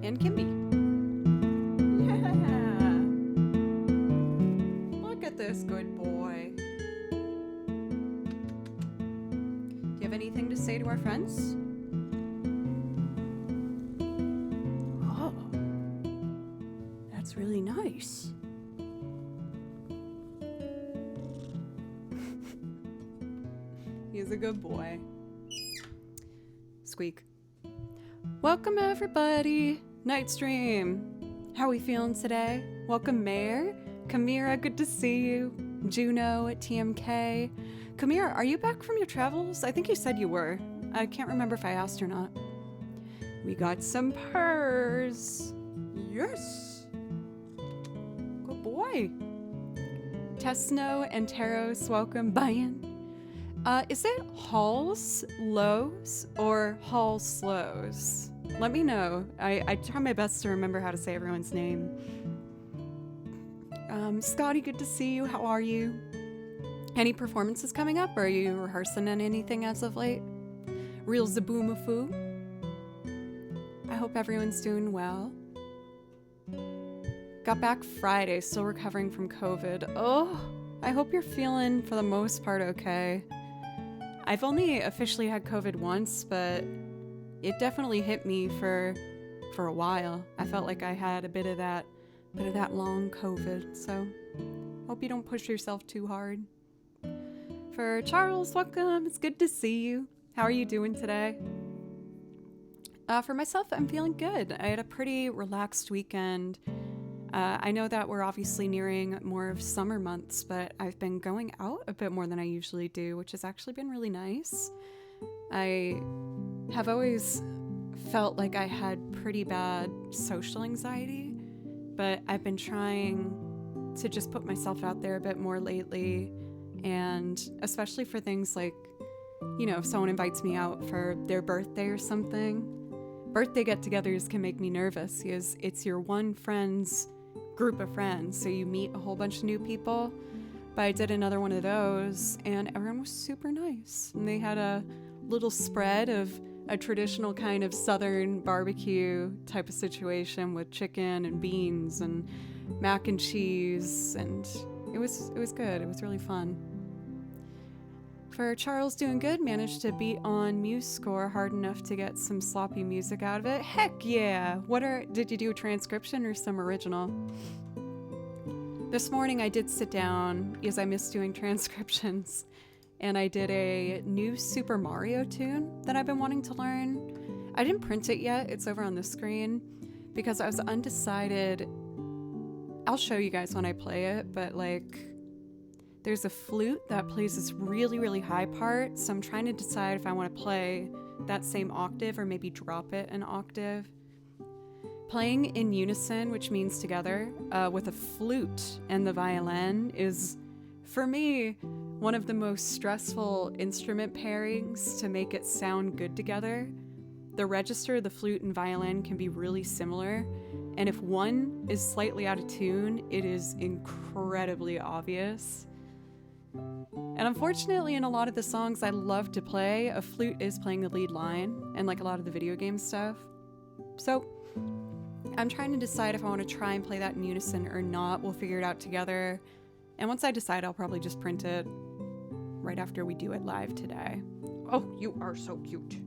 and Kimby. Yeah. Look at this good boy. Do you have anything to say to our friends? Oh, that's really nice. He's a good boy. Squeak. Welcome everybody. Night stream. How are we feeling today? Welcome Mayor. Kamira, good to see you. Juno at TMK. Kamira, are you back from your travels? I think you said you were. I can't remember if I asked or not. We got some purrs. Yes. Good boy. Tesno and Taros, welcome. Bayan. Is it Halls Lows or Hall Slows? Let me know. I try my best to remember how to say everyone's name. Scotty, good to see you. How are you? Any performances coming up? Or are you rehearsing on anything as of late? Real Zaboomafoo. I hope everyone's doing well. Got back Friday, still recovering from COVID. Oh, I hope you're feeling, for the most part, okay. I've only officially had COVID once, but it definitely hit me for a while. I felt like I had a bit of that long COVID, so hope you don't push yourself too hard. For Charles, welcome. It's good to see you. How are you doing today? For myself, I'm feeling good. I had a pretty relaxed weekend. I know that we're obviously nearing more of summer months, but I've been going out a bit more than I usually do, which has actually been really nice. I have always felt like I had pretty bad social anxiety, but I've been trying to just put myself out there a bit more lately, and especially for things like, you know, if someone invites me out for their birthday or something. Birthday get-togethers can make me nervous because it's your one friend's group of friends, so you meet a whole bunch of new people. But I did another one of those and everyone was super nice, and they had a little spread of a traditional kind of southern barbecue type of situation with chicken and beans and mac and cheese, and it was good. It was really fun. For Charles, doing good. Managed to beat on Muse score hard enough to get some sloppy music out of it. Heck yeah! Did you do a transcription or some original? This morning I did sit down, because I miss doing transcriptions, and I did a new Super Mario tune that I've been wanting to learn. I didn't print it yet, it's over on the screen, because I was undecided. I'll show you guys when I play it, but like, there's a flute that plays this really, really high part, so I'm trying to decide if I want to play that same octave or maybe drop it an octave. Playing in unison, which means together, with a flute and the violin is, for me, one of the most stressful instrument pairings to make it sound good together. The register, the flute, and violin can be really similar, and if one is slightly out of tune, it is incredibly obvious. And unfortunately, in a lot of the songs I love to play, a flute is playing the lead line, and like a lot of the video game stuff. So I'm trying to decide if I want to try and play that in unison or not. We'll figure it out together. And once I decide, I'll probably just print it right after we do it live today. Oh, you are so cute.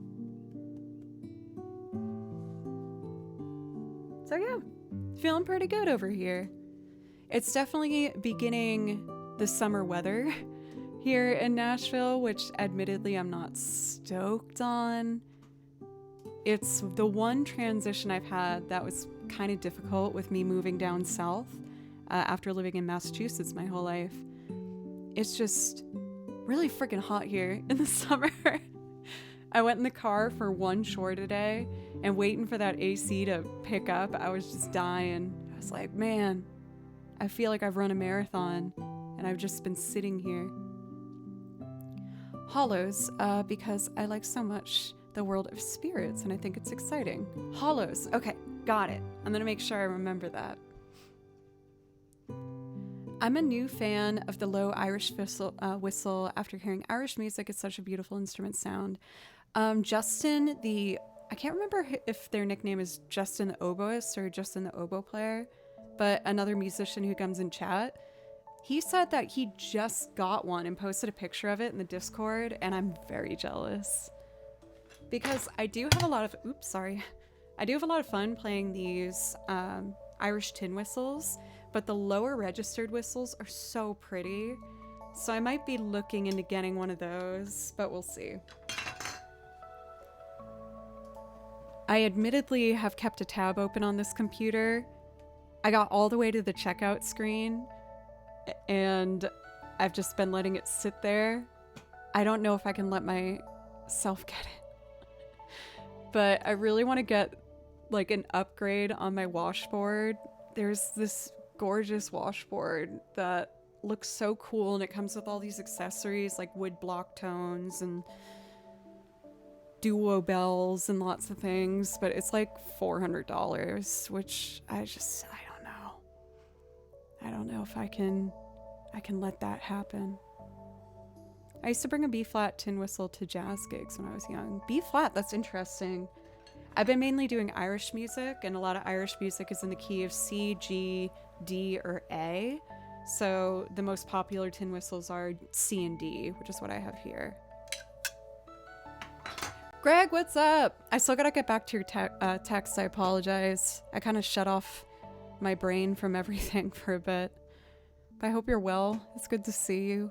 So yeah, feeling pretty good over here. It's definitely beginning the summer weather here in Nashville, which admittedly I'm not stoked on. It's the one transition I've had that was kind of difficult with me moving down south after living in Massachusetts my whole life. It's just really freaking hot here in the summer. I went in the car for one chore today, and waiting for that AC to pick up, I was just dying. I was like, man, I feel like I've run a marathon and I've just been sitting here. Hollows, because I like so much the world of spirits and I think it's exciting. Hollows, okay, got it. I'm gonna make sure I remember that. I'm a new fan of the low Irish whistle after hearing Irish music. It's such a beautiful instrument sound. Justin, the I can't remember if their nickname is Justin the Oboist or Justin the Oboe Player, but another musician who comes in chat, he said that he just got one and posted a picture of it in the Discord, and I'm very jealous. Because I do have a lot of, I do have a lot of fun playing these Irish tin whistles, but the lower registered whistles are so pretty. So I might be looking into getting one of those, but we'll see. I admittedly have kept a tab open on this computer. I got all the way to the checkout screen, and I've just been letting it sit there. I don't know if I can let myself get it. But I really want to get like an upgrade on my washboard. There's this gorgeous washboard that looks so cool, and it comes with all these accessories like wood block tones and duo bells and lots of things, but it's like $400, which I don't know. I don't know if I can let that happen. I used to bring a B-flat tin whistle to jazz gigs when I was young. B-flat, that's interesting. I've been mainly doing Irish music, and a lot of Irish music is in the key of C, G, D, or A. So the most popular tin whistles are C and D, which is what I have here. Greg, what's up? I still gotta get back to your text. I apologize. I kind of shut off my brain from everything for a bit. But I hope you're well. It's good to see you.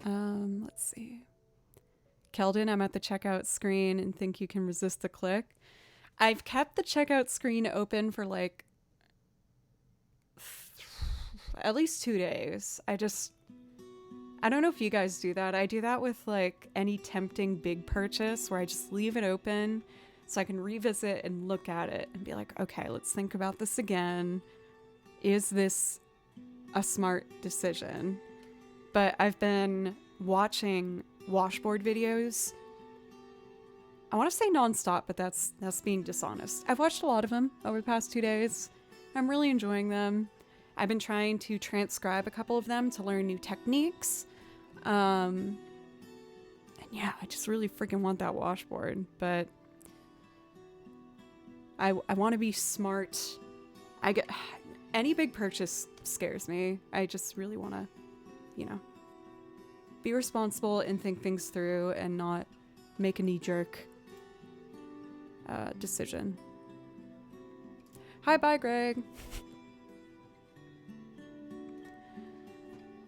Let's see. Keldon, I'm at the checkout screen and think you can resist the click. I've kept the checkout screen open for like at least 2 days. I don't know if you guys do that. I do that with like any tempting big purchase where I just leave it open so I can revisit and look at it and be like, okay, let's think about this again. Is this a smart decision? But I've been watching washboard videos. I want to say nonstop, but that's being dishonest. I've watched a lot of them over the past 2 days. I'm really enjoying them. I've been trying to transcribe a couple of them to learn new techniques. And yeah, I just really freaking want that washboard, but I want to be smart. Any big purchase scares me. I just really want to, be responsible and think things through and not make a knee-jerk decision. Hi, bye, Greg.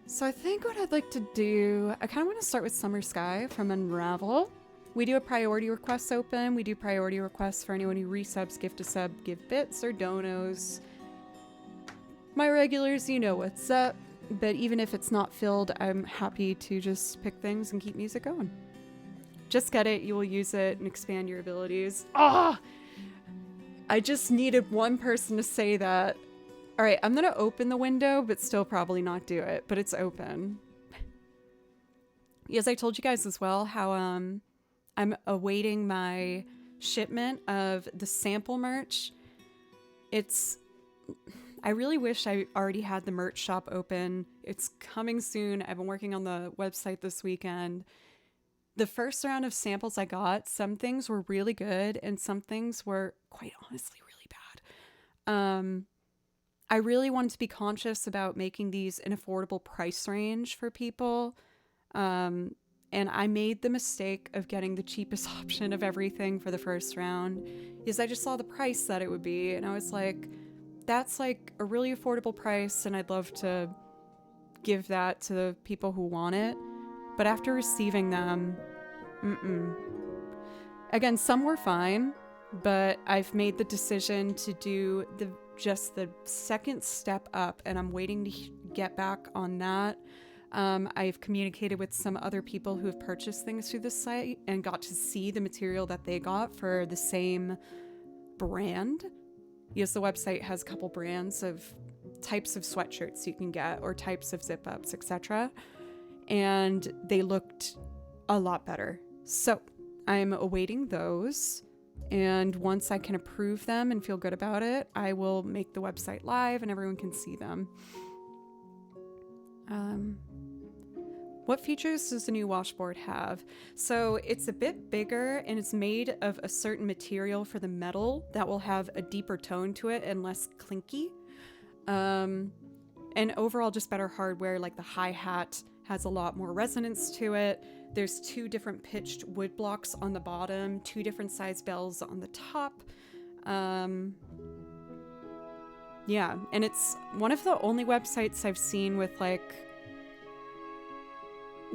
So I think what I'd like to do, I kind of want to start with Summer Sky from Unravel. We do a priority request open. We do priority requests for anyone who resubs, gift a sub, give bits or donos. My regulars, you know what's up. But even if it's not filled, I'm happy to just pick things and keep music going. Just get it, you will use it and expand your abilities. I just needed one person to say that. All right, I'm gonna open the window, but still probably not do it, but it's open. Yes, I told you guys as well how I'm awaiting my shipment of the sample merch. I really wish I already had the merch shop open. It's coming soon. I've been working on the website this weekend. The first round of samples I got, some things were really good and some things were quite honestly really bad. I really wanted to be conscious about making these an affordable price range for people. And I made the mistake of getting the cheapest option of everything for the first round because I just saw the price that it would be. And I was like, that's like a really affordable price. And I'd love to give that to the people who want it. But after receiving them, Again, some were fine, but I've made the decision to do just the second step up, and I'm waiting to get back on that. I've communicated with some other people who have purchased things through the site and got to see the material that they got for the same brand. Yes, the website has a couple brands of types of sweatshirts you can get or types of zip-ups, etc. And they looked a lot better. So I'm awaiting those. And once I can approve them and feel good about it, I will make the website live and everyone can see them. What features does the new washboard have? So it's a bit bigger and it's made of a certain material for the metal that will have a deeper tone to it and less clinky. And overall just better hardware, like the hi-hat has a lot more resonance to it. There's 2 different pitched wood blocks on the bottom, 2 different size bells on the top. Yeah, and it's one of the only websites I've seen with like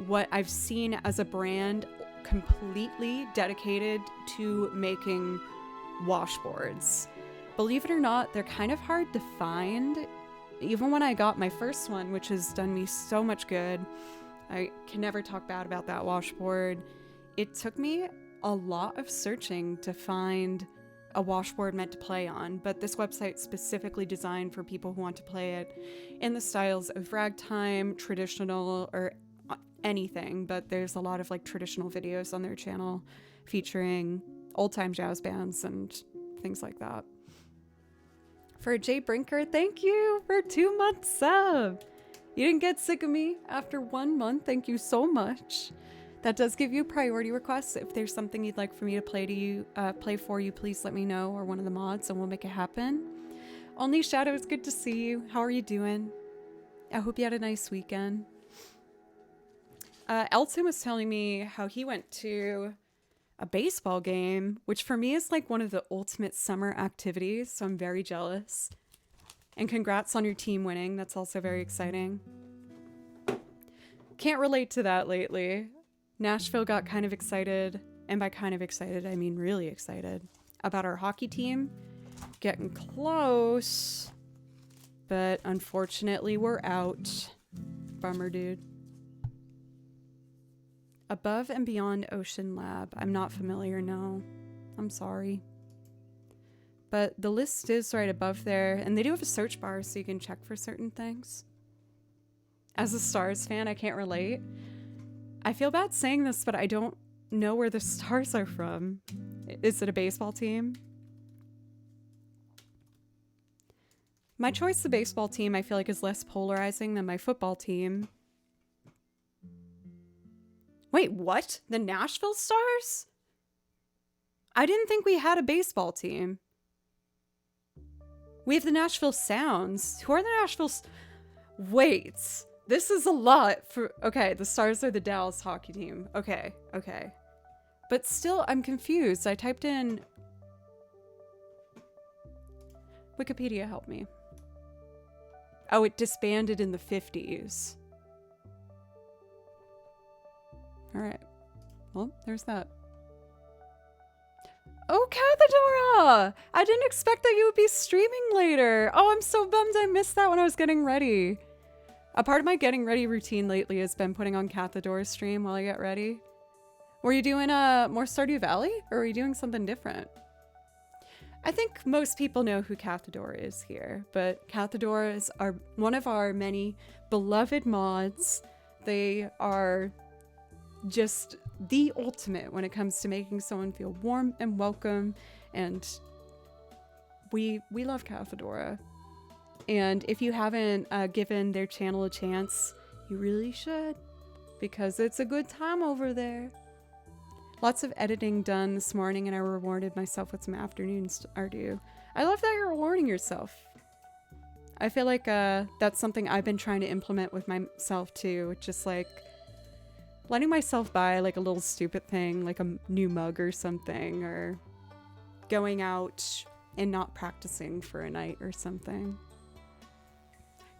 what I've seen as a brand completely dedicated to making washboards. Believe it or not, they're kind of hard to find. Even when I got my first one, which has done me so much good, I can never talk bad about that washboard. It took me a lot of searching to find a washboard meant to play on, but this website specifically designed for people who want to play it in the styles of ragtime, traditional, or anything, but there's a lot of like traditional videos on their channel featuring old-time jazz bands and things like that. For Jay Brinker, thank you for 2 months sub. You didn't get sick of me after 1 month. Thank you so much. That does give you priority requests. If there's something you'd like for me to play for you, please let me know, or one of the mods, and we'll make it happen. Only Shadow, it's good to see you. How are you doing? I hope you had a nice weekend. Elton was telling me how he went to a baseball game, which for me is like one of the ultimate summer activities, so I'm very jealous. And congrats on your team winning. That's also very exciting. Can't relate to that lately. Nashville got kind of excited, and by kind of excited, I mean really excited, about our hockey team getting close, but unfortunately we're out. Bummer, dude. Above and Beyond Ocean Lab. I'm not familiar, no. I'm sorry. But the list is right above there, and they do have a search bar so you can check for certain things. As a Stars fan, I can't relate. I feel bad saying this, but I don't know where the Stars are from. Is it a baseball team? My choice of baseball team I feel like is less polarizing than my football team. Wait, what? The Nashville Stars? I didn't think we had a baseball team. We have the Nashville Sounds. Who are the Nashville... Wait, this is a lot for... Okay, the Stars are the Dallas hockey team. Okay. But still, I'm confused. I typed in... Wikipedia, help me. Oh, it disbanded in the 50s. Alright. Well, there's that. Oh, Cathedora! I didn't expect that you would be streaming later. Oh, I'm so bummed I missed that when I was getting ready. A part of my getting ready routine lately has been putting on Cathedora's stream while I get ready. Were you doing more Stardew Valley? Or were you doing something different? I think most people know who Cathedora is here, but Cathedora is one of our many beloved mods. They are just the ultimate when it comes to making someone feel warm and welcome, and we love Cathedora. And if you haven't given their channel a chance, you really should, because it's a good time over there. Lots of editing done this morning, and I rewarded myself with some afternoon Stardew. I love that you're rewarding yourself. I feel like that's something I've been trying to implement with myself too, just like letting myself buy like a little stupid thing, like a new mug or something, or going out and not practicing for a night or something.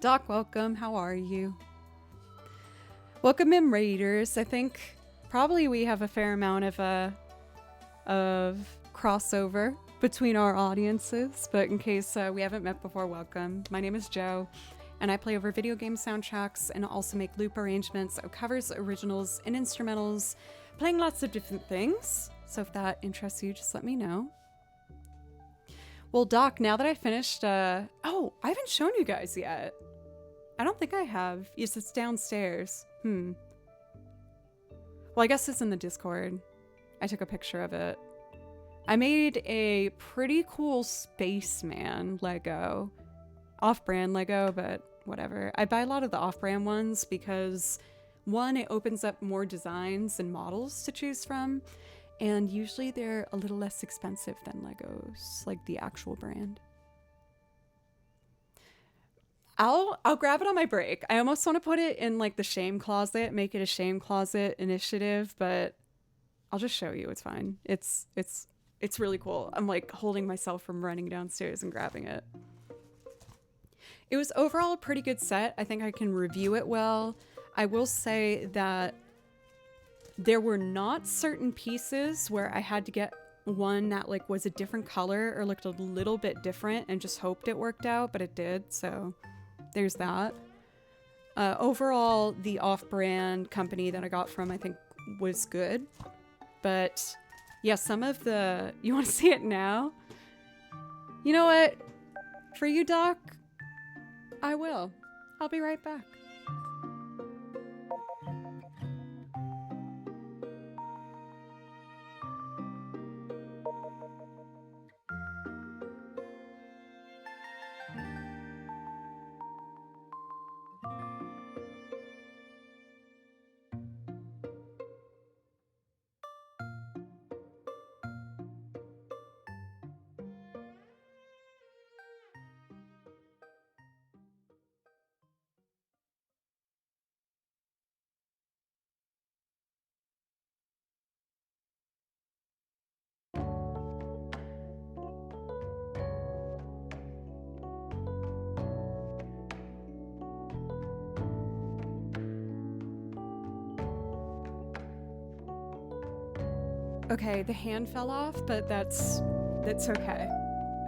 Doc, welcome. How are you? Welcome in, Raiders. I think probably we have a fair amount of crossover between our audiences, but in case we haven't met before, welcome. My name is Joe, and I play over video game soundtracks and also make loop arrangements of covers, originals, and instrumentals, playing lots of different things. So if that interests you, just let me know. Well, Doc, now that I finished, oh, I haven't shown you guys yet. I don't think I have. Yes, it's downstairs. Well, I guess it's in the Discord. I took a picture of it. I made a pretty cool spaceman Lego. Off-brand Lego, but whatever. I buy a lot of the off-brand ones because One, it opens up more designs and models to choose from, and usually they're a little less expensive than Legos, like the actual brand. I'll grab it on my break. I almost want to put it in like the shame closet, make it a shame closet initiative, but I'll just show you. It's fine. It's really cool. I'm like holding myself from running downstairs and grabbing it. It was overall a pretty good set. I think I can review it well. I will say that there were not certain pieces where I had to get one that like was a different color or looked a little bit different and just hoped it worked out, but it did. So there's that. Overall, the off-brand company that I got from, I think, was good. But yeah, some of the... You want to see it now? You know what? For you, Doc, I will. I'll be right back. Okay, the hand fell off, but that's okay.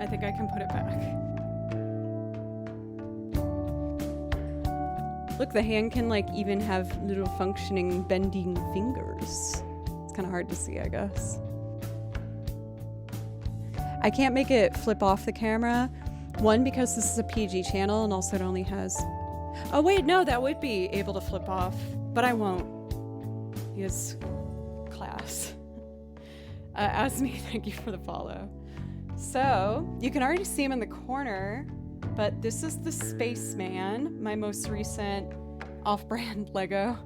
I think I can put it back. Look, the hand can like even have little functioning bending fingers. It's kind of hard to see, I guess. I can't make it flip off the camera. One, because this is a PG channel, and also it only has... Oh wait, no, that would be able to flip off, but I won't. Because class. Asmi, thank you for the follow. So, you can already see him in the corner, but this is the Spaceman, my most recent off-brand Lego.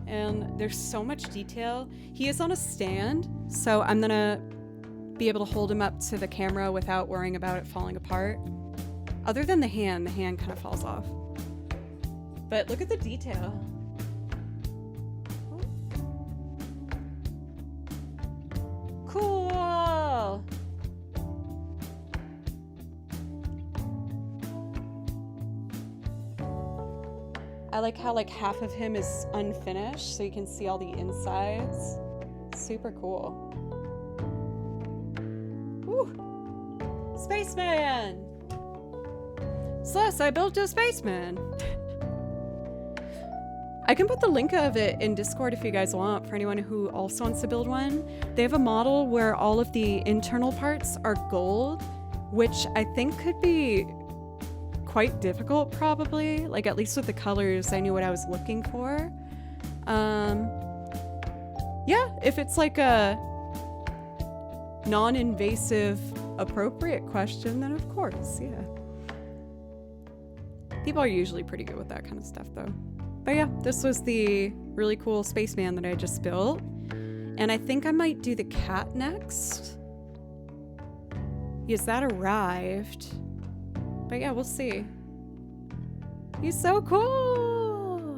And there's so much detail. He is on a stand, so I'm gonna be able to hold him up to the camera without worrying about it falling apart. Other than the hand kind of falls off. But look at the detail. Cool! I like how like half of him is unfinished, so you can see all the insides. Super cool. Woo! Spaceman! Celeste, I built a spaceman! I can put the link of it in Discord if you guys want, for anyone who also wants to build one. They have a model where all of the internal parts are gold, which I think could be quite difficult probably. Like, at least with the colors, I knew what I was looking for. Yeah, if it's like a non-invasive, appropriate question, then of course, yeah. People are usually pretty good with that kind of stuff though. But yeah, this was the really cool spaceman that I just built. And I think I might do the cat next, because that arrived. But yeah, we'll see. He's so cool!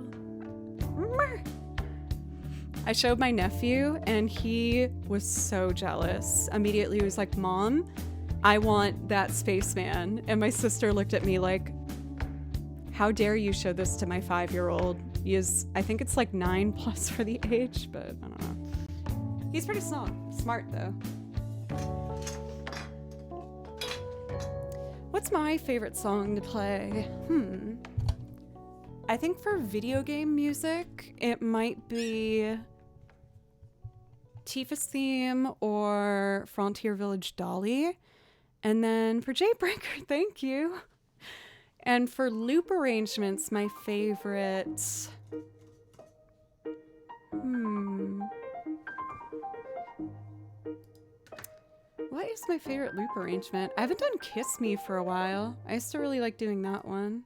I showed my nephew and he was so jealous. Immediately he was like, Mom, I want that spaceman. And my sister looked at me like, how dare you show this to my 5-year-old? He is, I think it's like 9+ for the age, but I don't know. He's pretty smart though. What's my favorite song to play? I think for video game music, it might be Tifa's theme or Frontier Village Dolly. And then for Jaybreaker, thank you. And for loop arrangements, my favorite... What is my favorite loop arrangement? I haven't done Kiss Me for a while. I used to really like doing that one.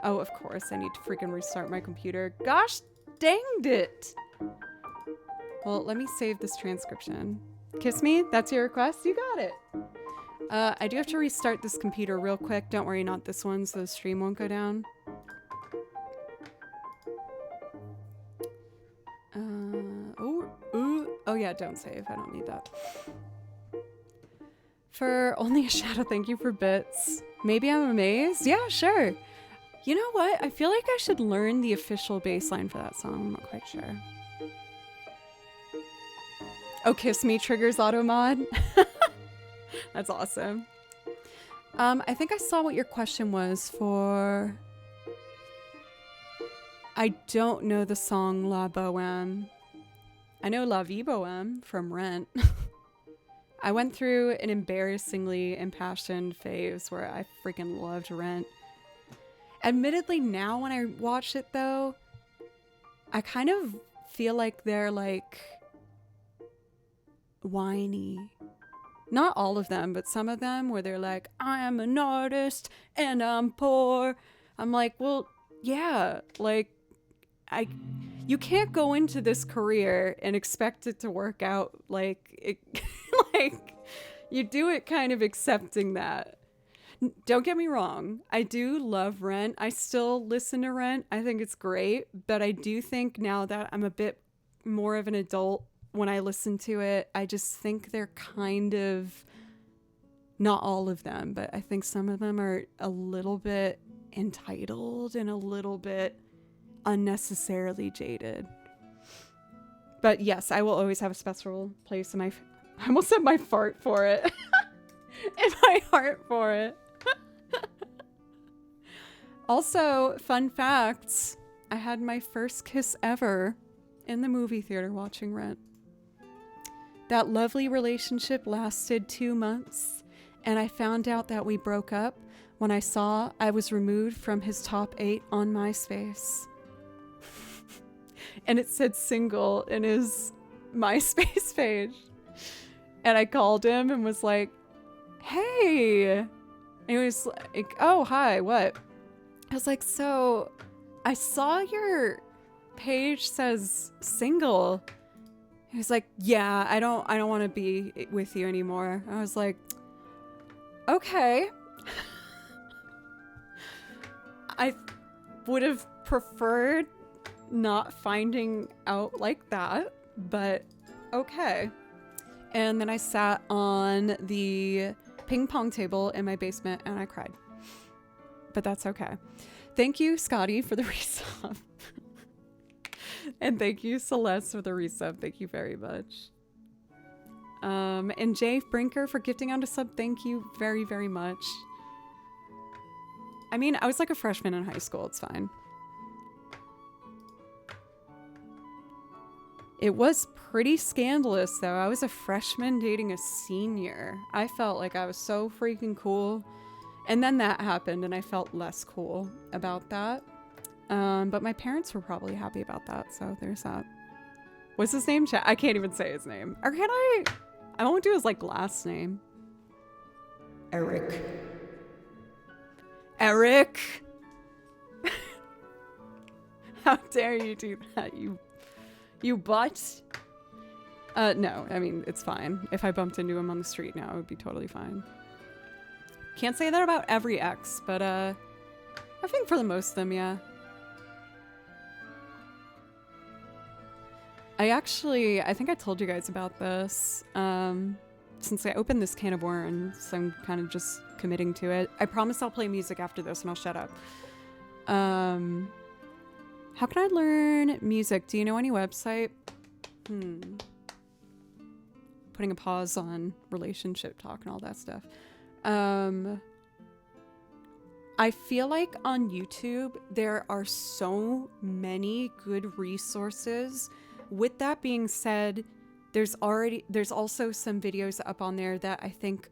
Oh, of course, I need to freaking restart my computer. Gosh danged it! Well, let me save this transcription. Kiss me? That's your request? You got it. I do have to restart this computer real quick. Don't worry, not this one, so the stream won't go down. Oh yeah, don't save. I don't need that. For only a shadow, thank you for bits. Maybe I'm amazed? Yeah, sure. You know what? I feel like I should learn the official bass line for that song. I'm not quite sure. Oh, Kiss Me triggers auto mod. That's awesome. I think I saw what your question was for... I don't know the song La Boheme. I know La Vie Boheme from Rent. I went through an embarrassingly impassioned phase where I freaking loved Rent. Admittedly, now when I watch it though, I kind of feel like they're like whiny. Not all of them, but some of them where they're like, I am an artist and I'm poor. I'm like, well, yeah, like you can't go into this career and expect it to work out like it, like you do it kind of accepting that. Don't get me wrong. I do love Rent. I still listen to Rent. I think it's great, but I do think now that I'm a bit more of an adult when I listen to it, I just think they're kind of, not all of them, but I think some of them are a little bit entitled and a little bit unnecessarily jaded. But yes, I will always have a special place in my... I almost said my fart for it. In my heart for it. Also, fun facts. I had my first kiss ever in the movie theater watching Rent. That lovely relationship lasted 2 months, and I found out that we broke up when I saw I was removed from his top 8 on MySpace. And it said single in his MySpace page. And I called him and was like, hey. And he was like, oh, hi, what? I was like, so I saw your page says single. He was like, yeah, I don't want to be with you anymore. I was like, okay. I would have preferred not finding out like that, but okay. And then I sat on the ping pong table in my basement and I cried. But that's okay. Thank you, Scotty, for the resub. And thank you, Celeste, for the resub. Thank you very much. And Jay Brinker for gifting on to sub. Thank you very, very much. I mean, I was like a freshman in high school. It's fine. It was pretty scandalous, though. I was a freshman dating a senior. I felt like I was so freaking cool. And then that happened, and I felt less cool about that. But my parents were probably happy about that, so there's that. What's his name? I can't even say his name. Or can I? I won't do his, like, last name. Eric. Eric! How dare you do that, you butt? No, I mean, it's fine. If I bumped into him on the street now, it would be totally fine. Can't say that about every ex, but, I think for the most of them, yeah. I think I told you guys about this, since I opened this can of worms, I'm kind of just committing to it. I promise I'll play music after this and I'll shut up. How can I learn music? Do you know any website? Putting a pause on relationship talk and all that stuff. I feel like on YouTube, there are so many good resources. With that being said, there's also some videos up on there that I think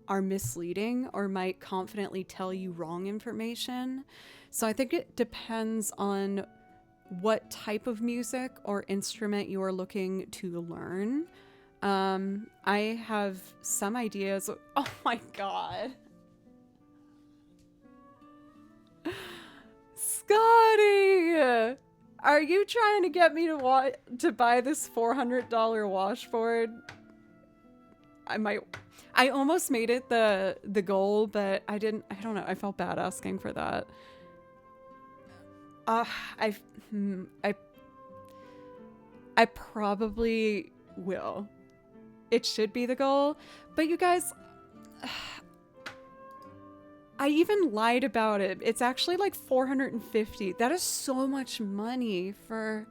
are misleading or might confidently tell you wrong information. So I think it depends on what type of music or instrument you are looking to learn. I have some ideas. Oh my God. Scotty! Are you trying to get me to buy this $400 washboard? I almost made it the goal, but I don't know. I felt bad asking for that. I probably will. It should be the goal, but you guys, I even lied about it. It's actually like $450. That is so much money for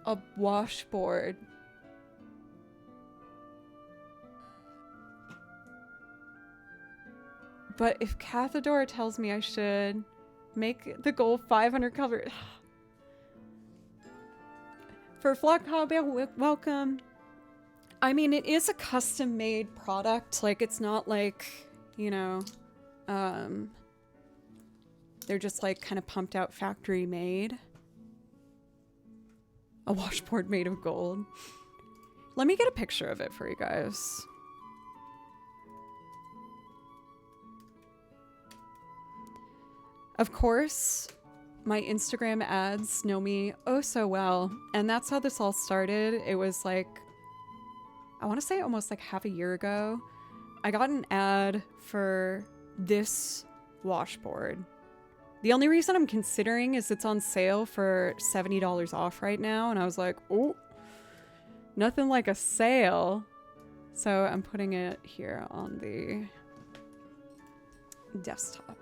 a washboard. But if Cathador tells me I should make the goal 500 cover... For Flock Hobby, welcome. I mean, it is a custom-made product. Like, it's not like, you know, they're just like kind of pumped out factory made. A washboard made of gold. Let me get a picture of it for you guys. Of course, my Instagram ads know me oh so well, and that's how this all started. It was like, I want to say almost like half a year ago, I got an ad for this washboard. The only reason I'm considering is it's on sale for $70 off right now, and I was like, oh, nothing like a sale. So I'm putting it here on the desktop.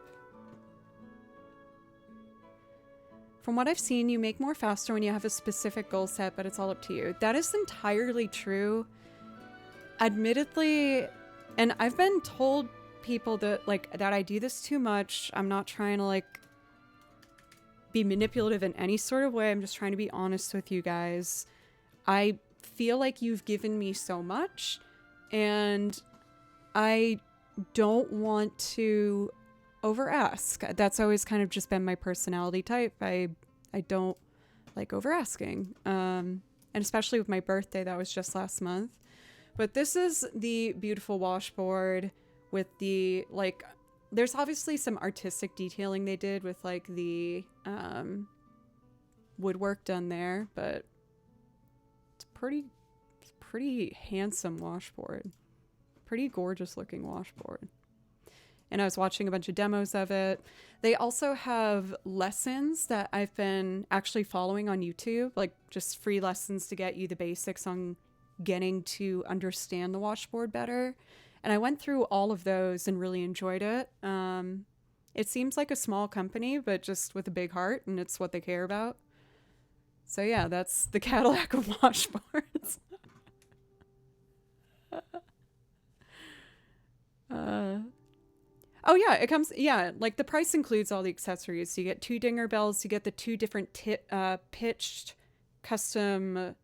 From what I've seen, you make more faster when you have a specific goal set, but it's all up to you. That is entirely true. Admittedly, and I've been told people that that I do this too much. I'm not trying to like be manipulative in any sort of way. I'm just trying to be honest with you guys. I feel like you've given me so much, and I don't want to over ask. That's always kind of just been my personality type. I don't like over asking. And especially with my birthday, that was just last month. But this is the beautiful washboard with the like, there's obviously some artistic detailing they did with like the woodwork done there, but it's pretty handsome washboard. Pretty gorgeous looking washboard. And I was watching a bunch of demos of it. They also have lessons that I've been actually following on YouTube, like just free lessons to get you the basics on getting to understand the washboard better. And I went through all of those and really enjoyed it. It seems like a small company, but just with a big heart, and it's what they care about. So yeah, that's the Cadillac of washboards. Oh yeah, it comes, yeah, like the price includes all the accessories. So you get 2 dinger bells, you get the 2 different pitched custom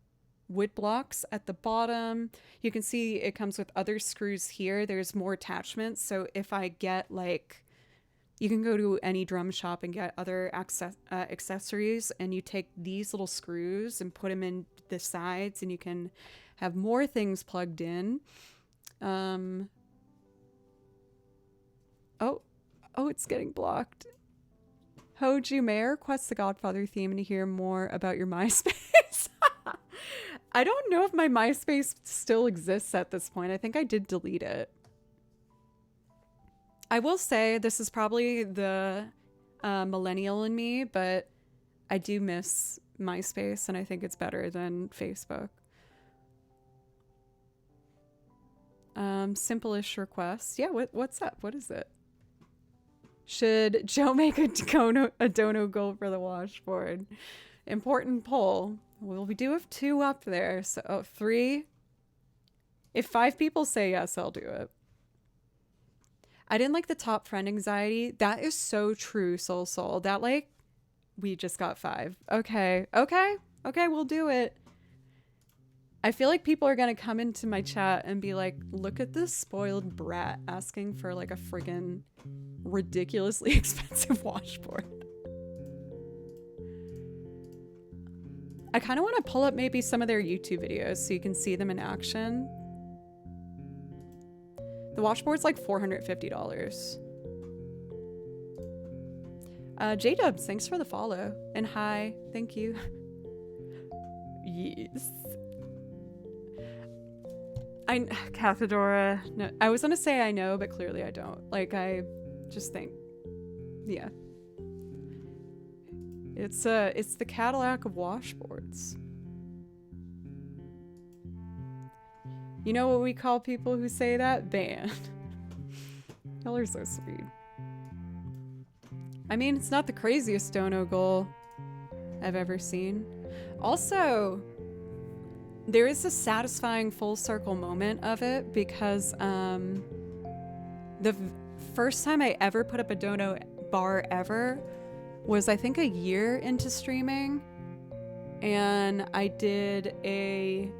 wood blocks at the bottom. You can see it comes with other screws here. There's more attachments. So if I get like, you can go to any drum shop and get other accessories, and you take these little screws and put them in the sides, and you can have more things plugged in. Oh, it's getting blocked. Hoju may request the Godfather theme and to hear more about your MySpace. I don't know if my MySpace still exists at this point. I think I did delete it. I will say this is probably the millennial in me, but I do miss MySpace, and I think it's better than Facebook. Simple-ish request. Yeah, what's up? What is it? Should Joe make a dono goal for the washboard? Important poll. Well, we do have 2 up there, so 3. If 5 people say yes, I'll do it. I didn't like the top friend anxiety. That is so true, Soul. That like, we just got 5. Okay, we'll do it. I feel like people are gonna come into my chat and be like, look at this spoiled brat asking for like a friggin' ridiculously expensive washboard. I kind of want to pull up maybe some of their YouTube videos so you can see them in action. The washboard's like $450. J-Dubs, thanks for the follow. And hi, thank you. Yes. Cathedora, no, I was gonna say I know, but clearly I don't. Like, I just think, yeah. It's the Cadillac of washboards. You know what we call people who say that? Banned. Y'all are so sweet. I mean, it's not the craziest dono goal I've ever seen. Also, there is a satisfying full circle moment of it because the first time I ever put up a dono bar ever was I think a year into streaming, and I did a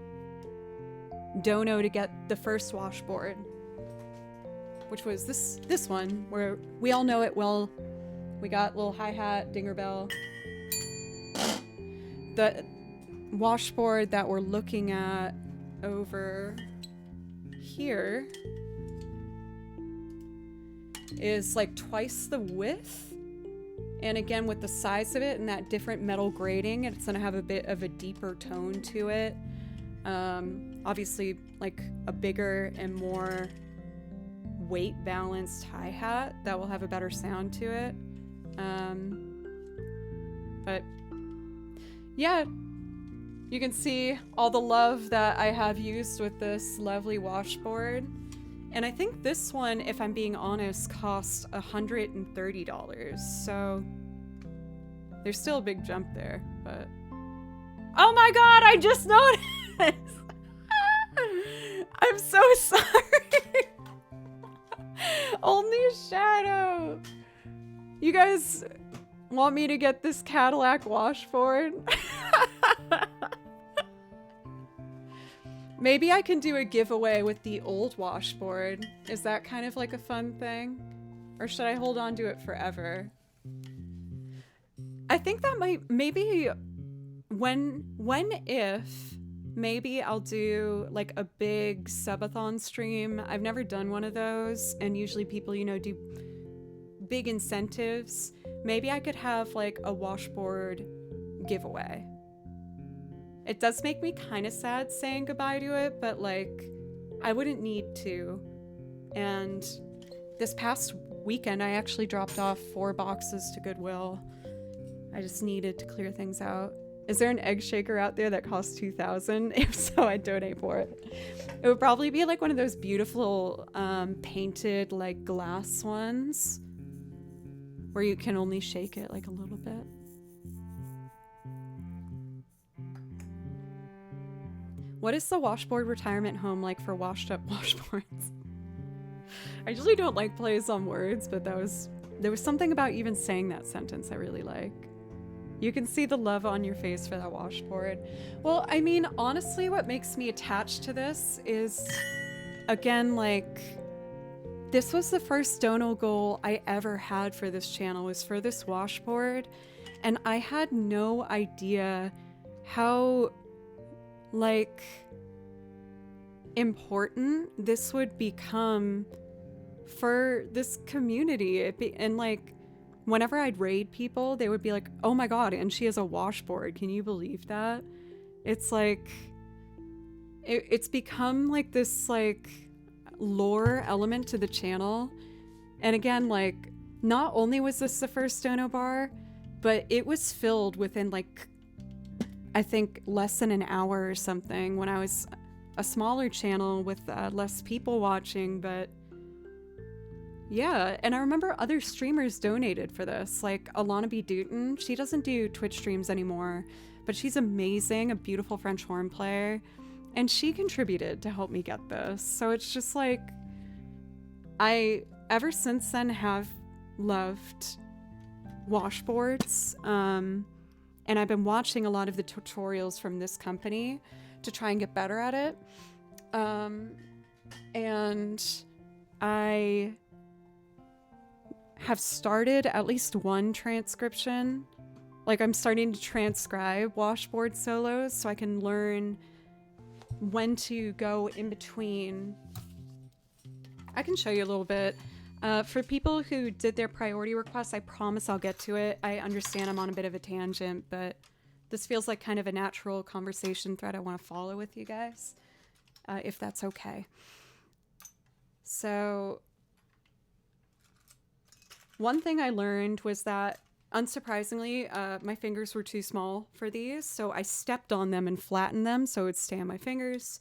dono to get the first washboard, which was this one where we all know it well. We got little hi-hat, dinger bell. The washboard that we're looking at over here is like twice the width, and again with the size of it and that different metal grading, it's gonna have a bit of a deeper tone to it. Obviously like a bigger and more weight balanced hi-hat that will have a better sound to it. But yeah, you can see all the love that I have used with this lovely washboard. And I think this one, if I'm being honest, cost $130. So there's still a big jump there, but oh my god, I just noticed! I'm so sorry. Only a shadow. You guys want me to get this Cadillac washboard? Maybe I can do a giveaway with the old washboard. Is that kind of like a fun thing? Or should I hold on to it forever? I think that might, maybe maybe I'll do like a big subathon stream. I've never done one of those, and usually people, you know, do big incentives. Maybe I could have like a washboard giveaway. It does make me kind of sad saying goodbye to it, but like I wouldn't need to. And this past weekend I actually dropped off 4 boxes to Goodwill. I just needed to clear things out. Is there an egg shaker out there that costs $2,000? If so, I'd donate for it. It would probably be like one of those beautiful painted like glass ones where you can only shake it like a little bit. What is the washboard retirement home like for washed up washboards? I usually don't like plays on words, but there was something about even saying that sentence I really like. You can see the love on your face for that washboard. Well, I mean, honestly, what makes me attached to this is, again, like, this was the first dono goal I ever had for this channel, was for this washboard. And I had no idea how, like, important this would become for this community. And like, whenever I'd raid people, they would be like, oh my god, and she has a washboard, can you believe that? It's like, it's become like this like lore element to the channel. And again, like, not only was this the first dono bar, but it was filled within like, I think less than an hour or something, when I was a smaller channel with less people watching. But yeah, and I remember other streamers donated for this, like Alana B. Dutton. She doesn't do Twitch streams anymore, but she's amazing, a beautiful French horn player, and she contributed to help me get this. So it's just like, I, ever since then, have loved washboards, and I've been watching a lot of the tutorials from this company to try and get better at it. And I have started at least one transcription. Like, I'm starting to transcribe washboard solos so I can learn when to go in between. I can show you a little bit. For people who did their priority requests, I promise I'll get to it. I understand I'm on a bit of a tangent, but this feels like kind of a natural conversation thread I want to follow with you guys, if that's okay. So, one thing I learned was that, unsurprisingly, my fingers were too small for these, so I stepped on them and flattened them so it would stay on my fingers.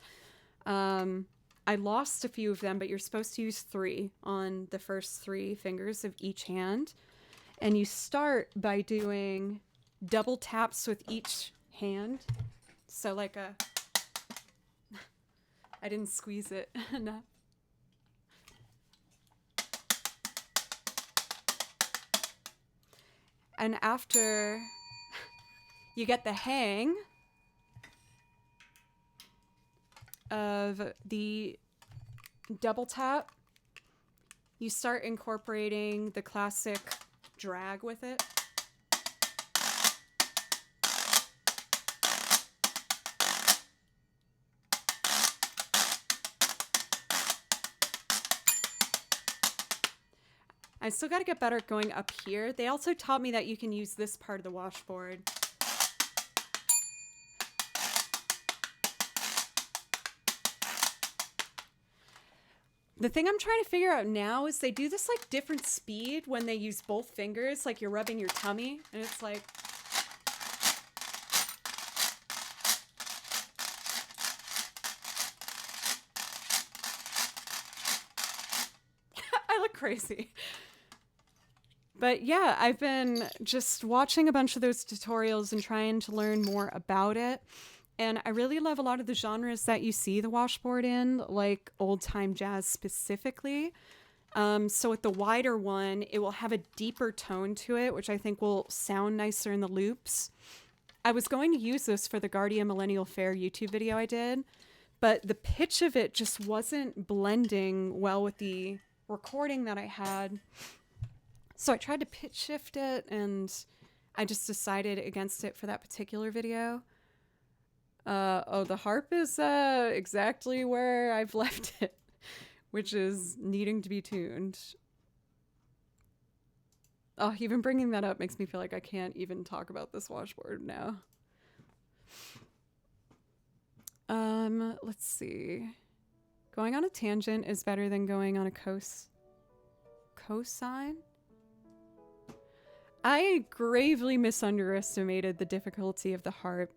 I lost a few of them, but you're supposed to use 3 on the first 3 fingers of each hand. And you start by doing double taps with each hand. So like a... I didn't squeeze it enough. And after you get the hang of the double tap, you start incorporating the classic drag with it. I still got to get better at going up here. They also taught me that you can use this part of the washboard. The thing I'm trying to figure out now is they do this like different speed when they use both fingers, like you're rubbing your tummy, and it's like... I look crazy. But yeah, I've been just watching a bunch of those tutorials and trying to learn more about it. And I really love a lot of the genres that you see the washboard in, like old-time jazz specifically. So with the wider one, it will have a deeper tone to it, which I think will sound nicer in the loops. I was going to use this for the Guardian Millennial Fair YouTube video I did, but the pitch of it just wasn't blending well with the recording that I had. So I tried to pitch shift it, and I just decided against it for that particular video. Oh, the harp is exactly where I've left it, which is needing to be tuned. Oh, even bringing that up makes me feel like I can't even talk about this washboard now. Let's see. Going on a tangent is better than going on a cosine? I gravely misunderestimated the difficulty of the harp.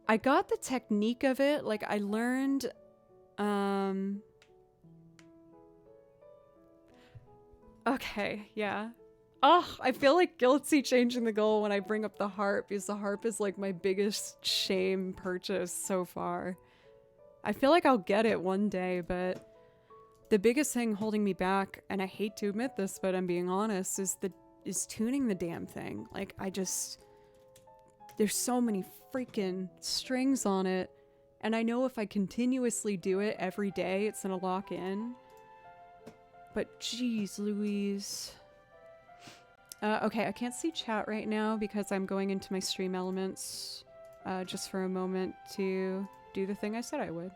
I got the technique of it, like I learned, okay, yeah. Oh, I feel like guilty changing the goal when I bring up the harp, because the harp is like my biggest shame purchase so far. I feel like I'll get it one day, but the biggest thing holding me back, and I hate to admit this, but I'm being honest, is tuning the damn thing. Like, there's so many freaking strings on it, and I know if I continuously do it every day, it's gonna lock in. But geez Louise. Okay, I can't see chat right now because I'm going into my stream elements just for a moment to do the thing I said I would.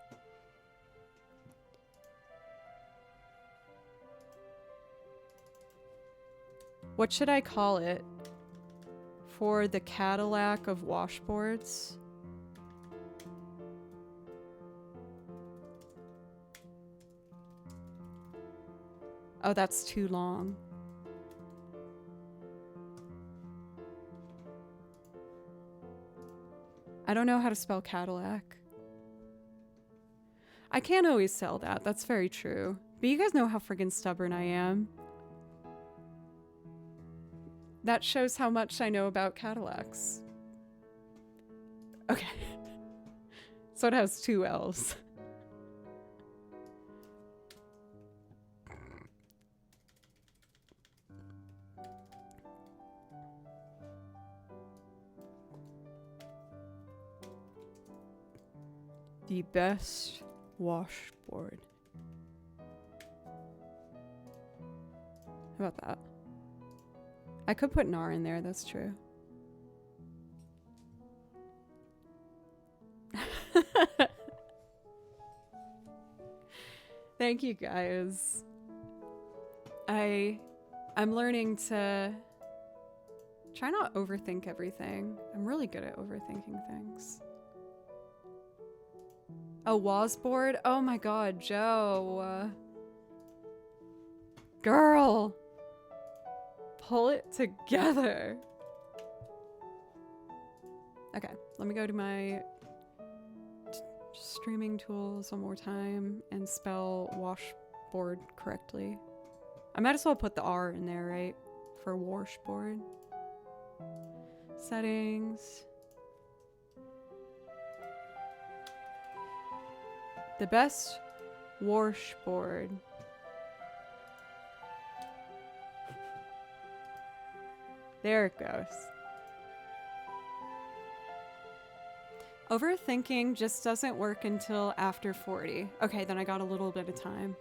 What should I call it? For the Cadillac of washboards? Oh, that's too long. I don't know how to spell Cadillac. I can't always sell that. That's very true. But you guys know how friggin' stubborn I am. That shows how much I know about Cadillacs. Okay. So it has 2 L's. The best washboard. How about that? I could put NAR in there, that's true. Thank you guys. I'm learning to try not overthink everything. I'm really good at overthinking things. A Wazboard? Oh my god, Joe. Girl! Pull it together. Okay, let me go to my streaming tools one more time and spell washboard correctly. I might as well put the R in there, right? For washboard. Settings. The best washboard. There it goes. Overthinking just doesn't work until after 40. Okay, then I got a little bit of time.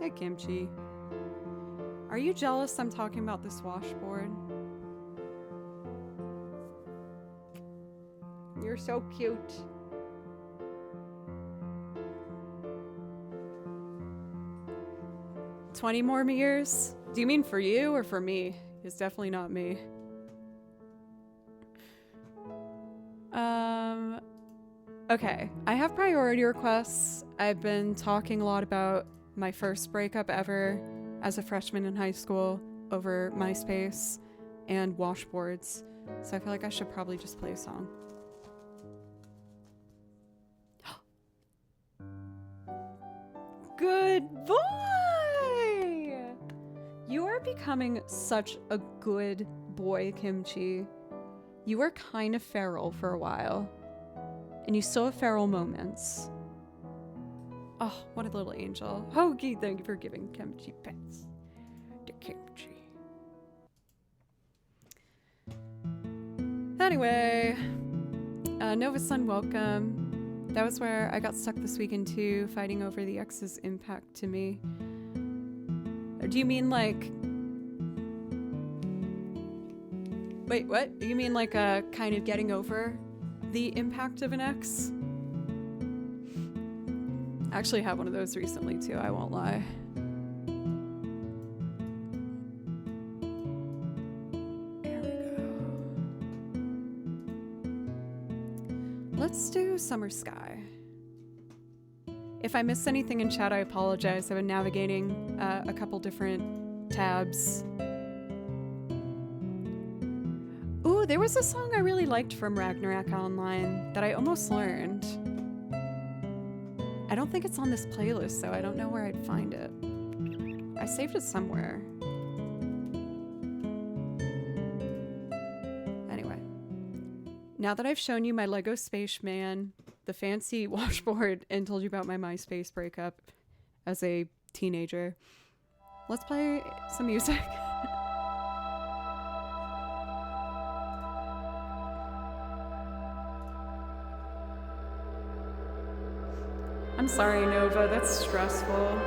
Hey, Kimchi. Are you jealous I'm talking about this washboard? You're so cute. "20 more years? Do you mean for you or for me?" It's definitely not me. Okay, I have priority requests. I've been talking a lot about my first breakup ever as a freshman in high school over MySpace and washboards. So I feel like I should probably just play a song. Good boy! You are becoming such a good boy, Kimchi. You were kind of feral for a while. And you still have feral moments. Oh, what a little angel. Hoagie, thank you for giving Kimchi pets to Kimchi. Anyway, Nova Sun, welcome. That was where I got stuck this weekend too, fighting over the ex's impact to me. Or do you mean like... Wait, what? You mean like a kind of getting over the impact of an ex? I actually had one of those recently too, I won't lie. There we go. Let's do Summer Sky. If I missed anything in chat, I apologize. I've been navigating a couple different tabs. Ooh, there was a song I really liked from Ragnarok Online that I almost learned. I don't think it's on this playlist, so I don't know where I'd find it. I saved it somewhere. Anyway. Now that I've shown you my Lego Spaceman, the fancy washboard, and told you about my MySpace breakup as a teenager, let's play some music. I'm sorry, Nova, that's stressful.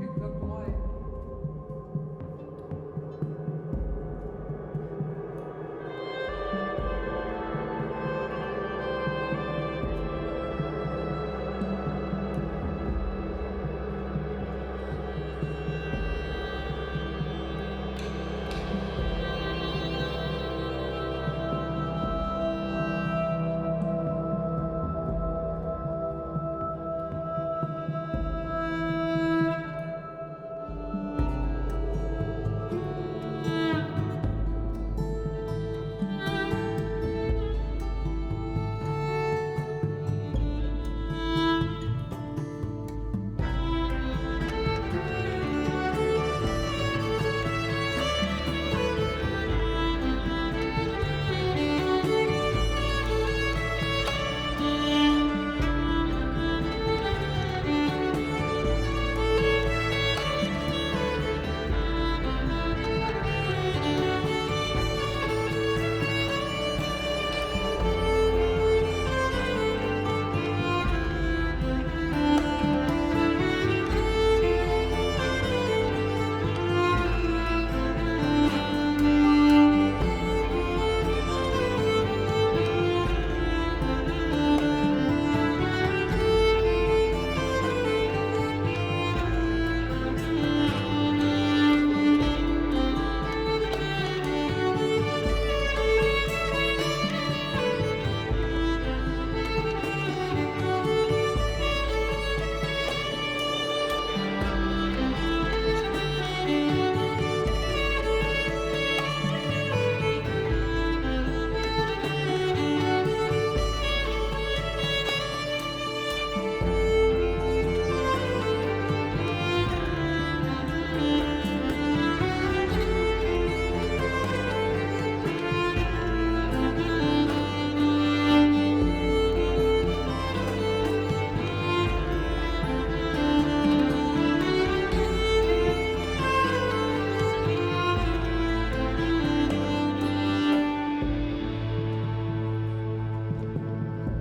Good boy.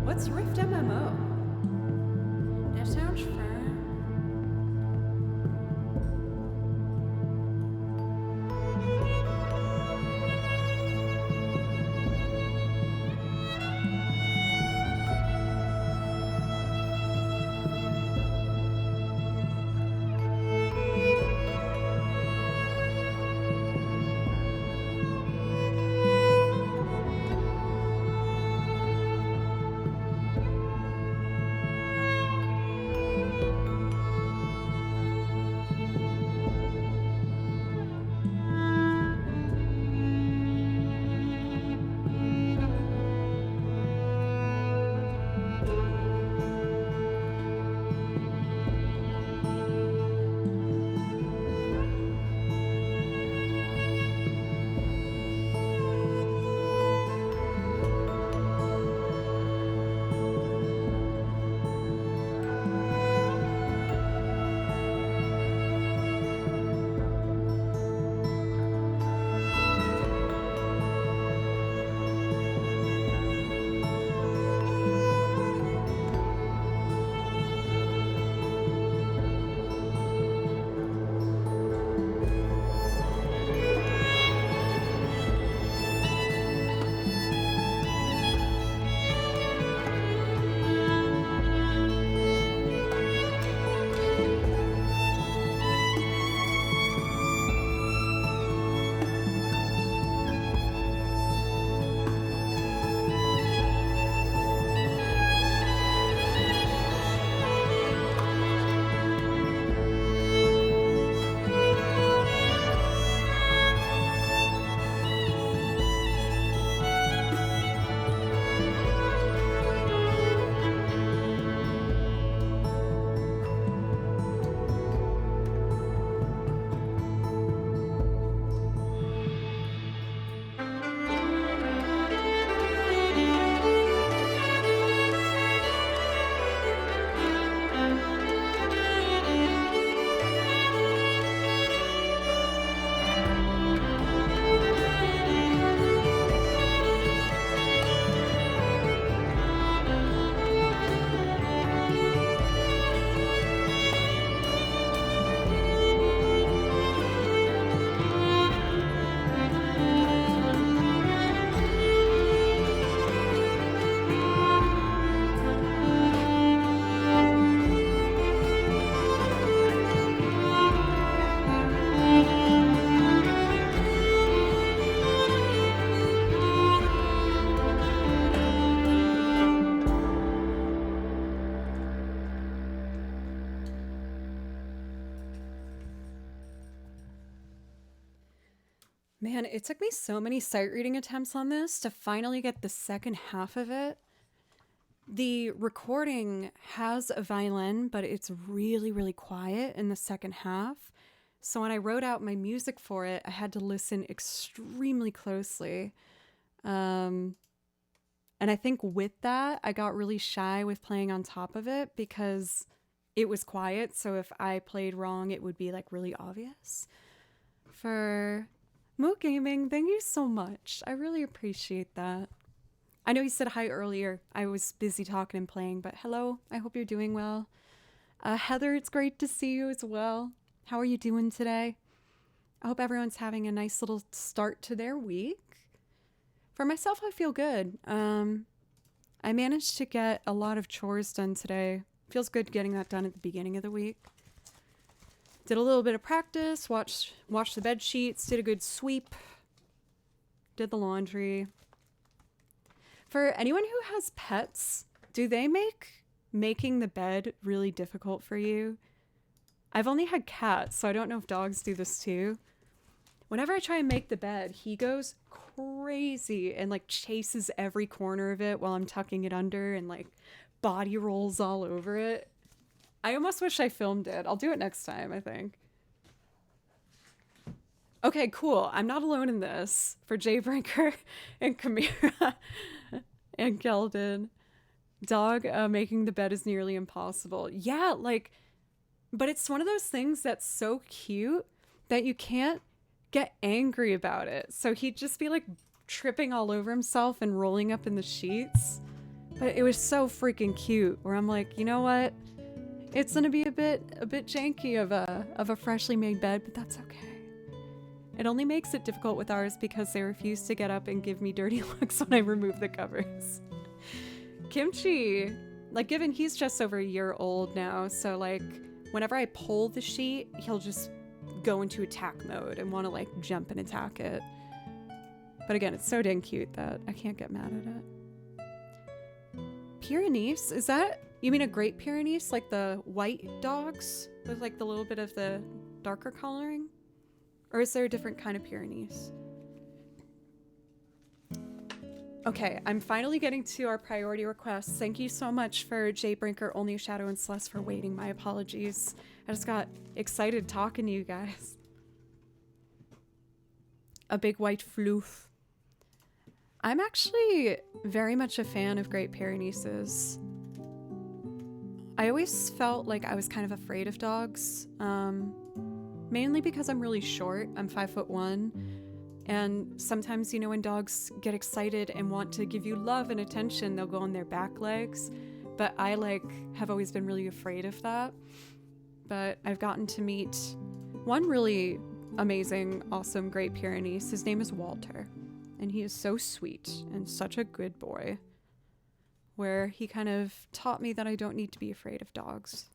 What's Rift MMO? That sounds fun. Man, it took me so many sight reading attempts on this to finally get the second half of it. The recording has a violin, but it's really, really quiet in the second half. So when I wrote out my music for it, I had to listen extremely closely. And I think with that, I got really shy with playing on top of it because it was quiet. So if I played wrong, it would be like really obvious. For Moot Gaming, thank you so much. I really appreciate that. I know you said hi earlier. I was busy talking and playing, but hello. I hope you're doing well. Heather, it's great to see you as well. How are you doing today? I hope everyone's having a nice little start to their week. For myself, I feel good. I managed to get a lot of chores done today. Feels good getting that done at the beginning of the week. Did a little bit of practice, washed the bed sheets, did a good sweep, did the laundry. For anyone who has pets, do they make making the bed really difficult for you? I've only had cats, so I don't know if dogs do this too. Whenever I try and make the bed, he goes crazy and like chases every corner of it while I'm tucking it under and like body rolls all over it. I almost wish I filmed it. I'll do it next time, I think. Okay, cool. I'm not alone in this. For Jaybreaker and Kamira and Keldon. Dog making the bed is nearly impossible. Yeah, like, but it's one of those things that's so cute that you can't get angry about it. So he'd just be like tripping all over himself and rolling up in the sheets. But it was so freaking cute where I'm like, you know what? It's gonna be a bit janky of a freshly made bed, but that's okay. It only makes it difficult with ours because they refuse to get up and give me dirty looks when I remove the covers. Kimchi, like given he's just over a year old now, so like whenever I pull the sheet, he'll just go into attack mode and want to like jump and attack it. But again, it's so dang cute that I can't get mad at it. Pyrenees, is that, you mean a Great Pyrenees? Like the white dogs with like the little bit of the darker coloring? Or is there a different kind of Pyrenees? Okay, I'm finally getting to our priority requests. Thank you so much for Jay Brinker, Only a Shadow, and Celeste for waiting. My apologies. I just got excited talking to you guys. A big white floof. I'm actually very much a fan of Great Pyrenees. I always felt like I was kind of afraid of dogs, mainly because I'm really short. I'm 5'1", and sometimes, you know, when dogs get excited and want to give you love and attention, they'll go on their back legs. But I have always been really afraid of that. But I've gotten to meet one really amazing, awesome Great Pyrenees. His name is Walter, and he is so sweet and such a good boy, where he kind of taught me that I don't need to be afraid of dogs.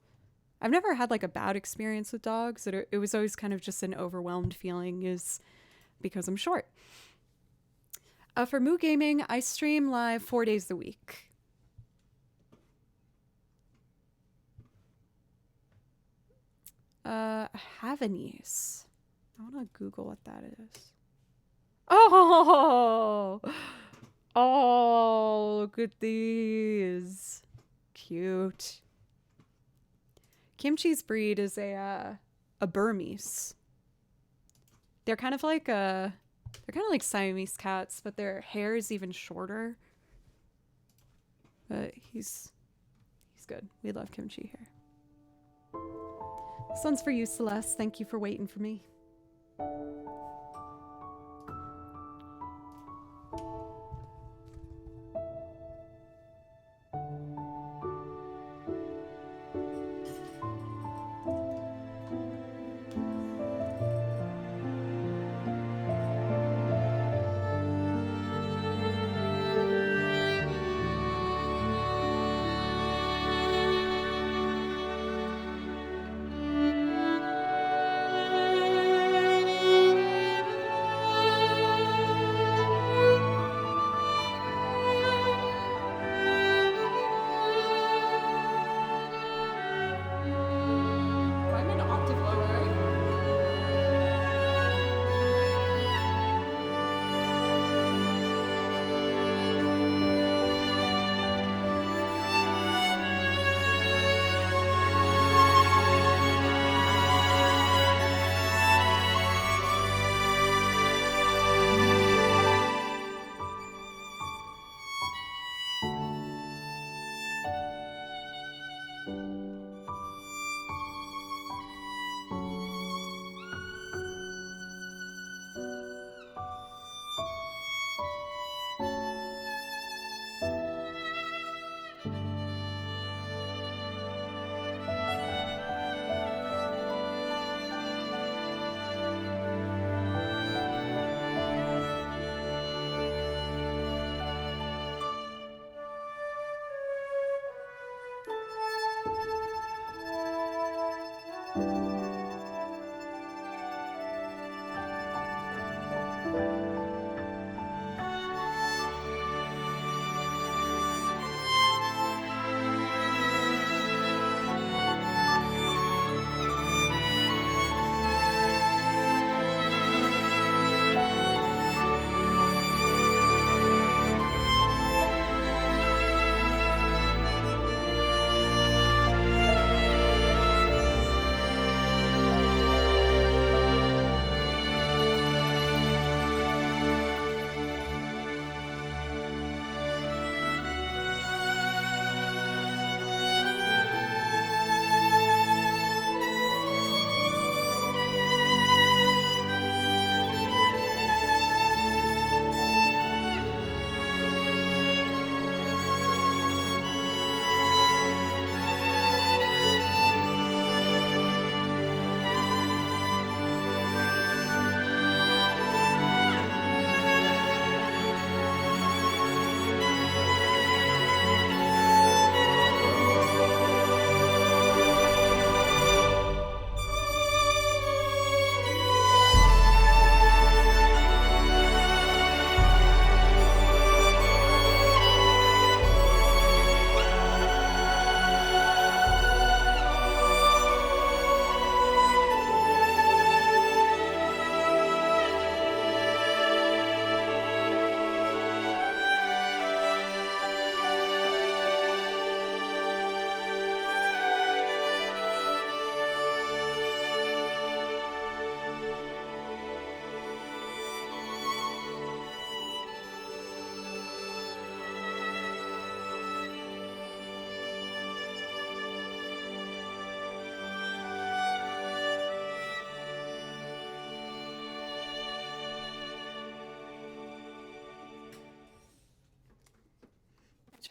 I've never had like a bad experience with dogs. It was always kind of just an overwhelmed feeling is because I'm short. For Moo Gaming, I stream live 4 days a week. Havanese. I want to Google what that is. Oh! Oh, look at these. Cute. Kimchi's breed is a Burmese. They're kind of like Siamese cats, but their hair is even shorter. But he's good. We love Kimchi here. This one's for you, Celeste. Thank you for waiting for me.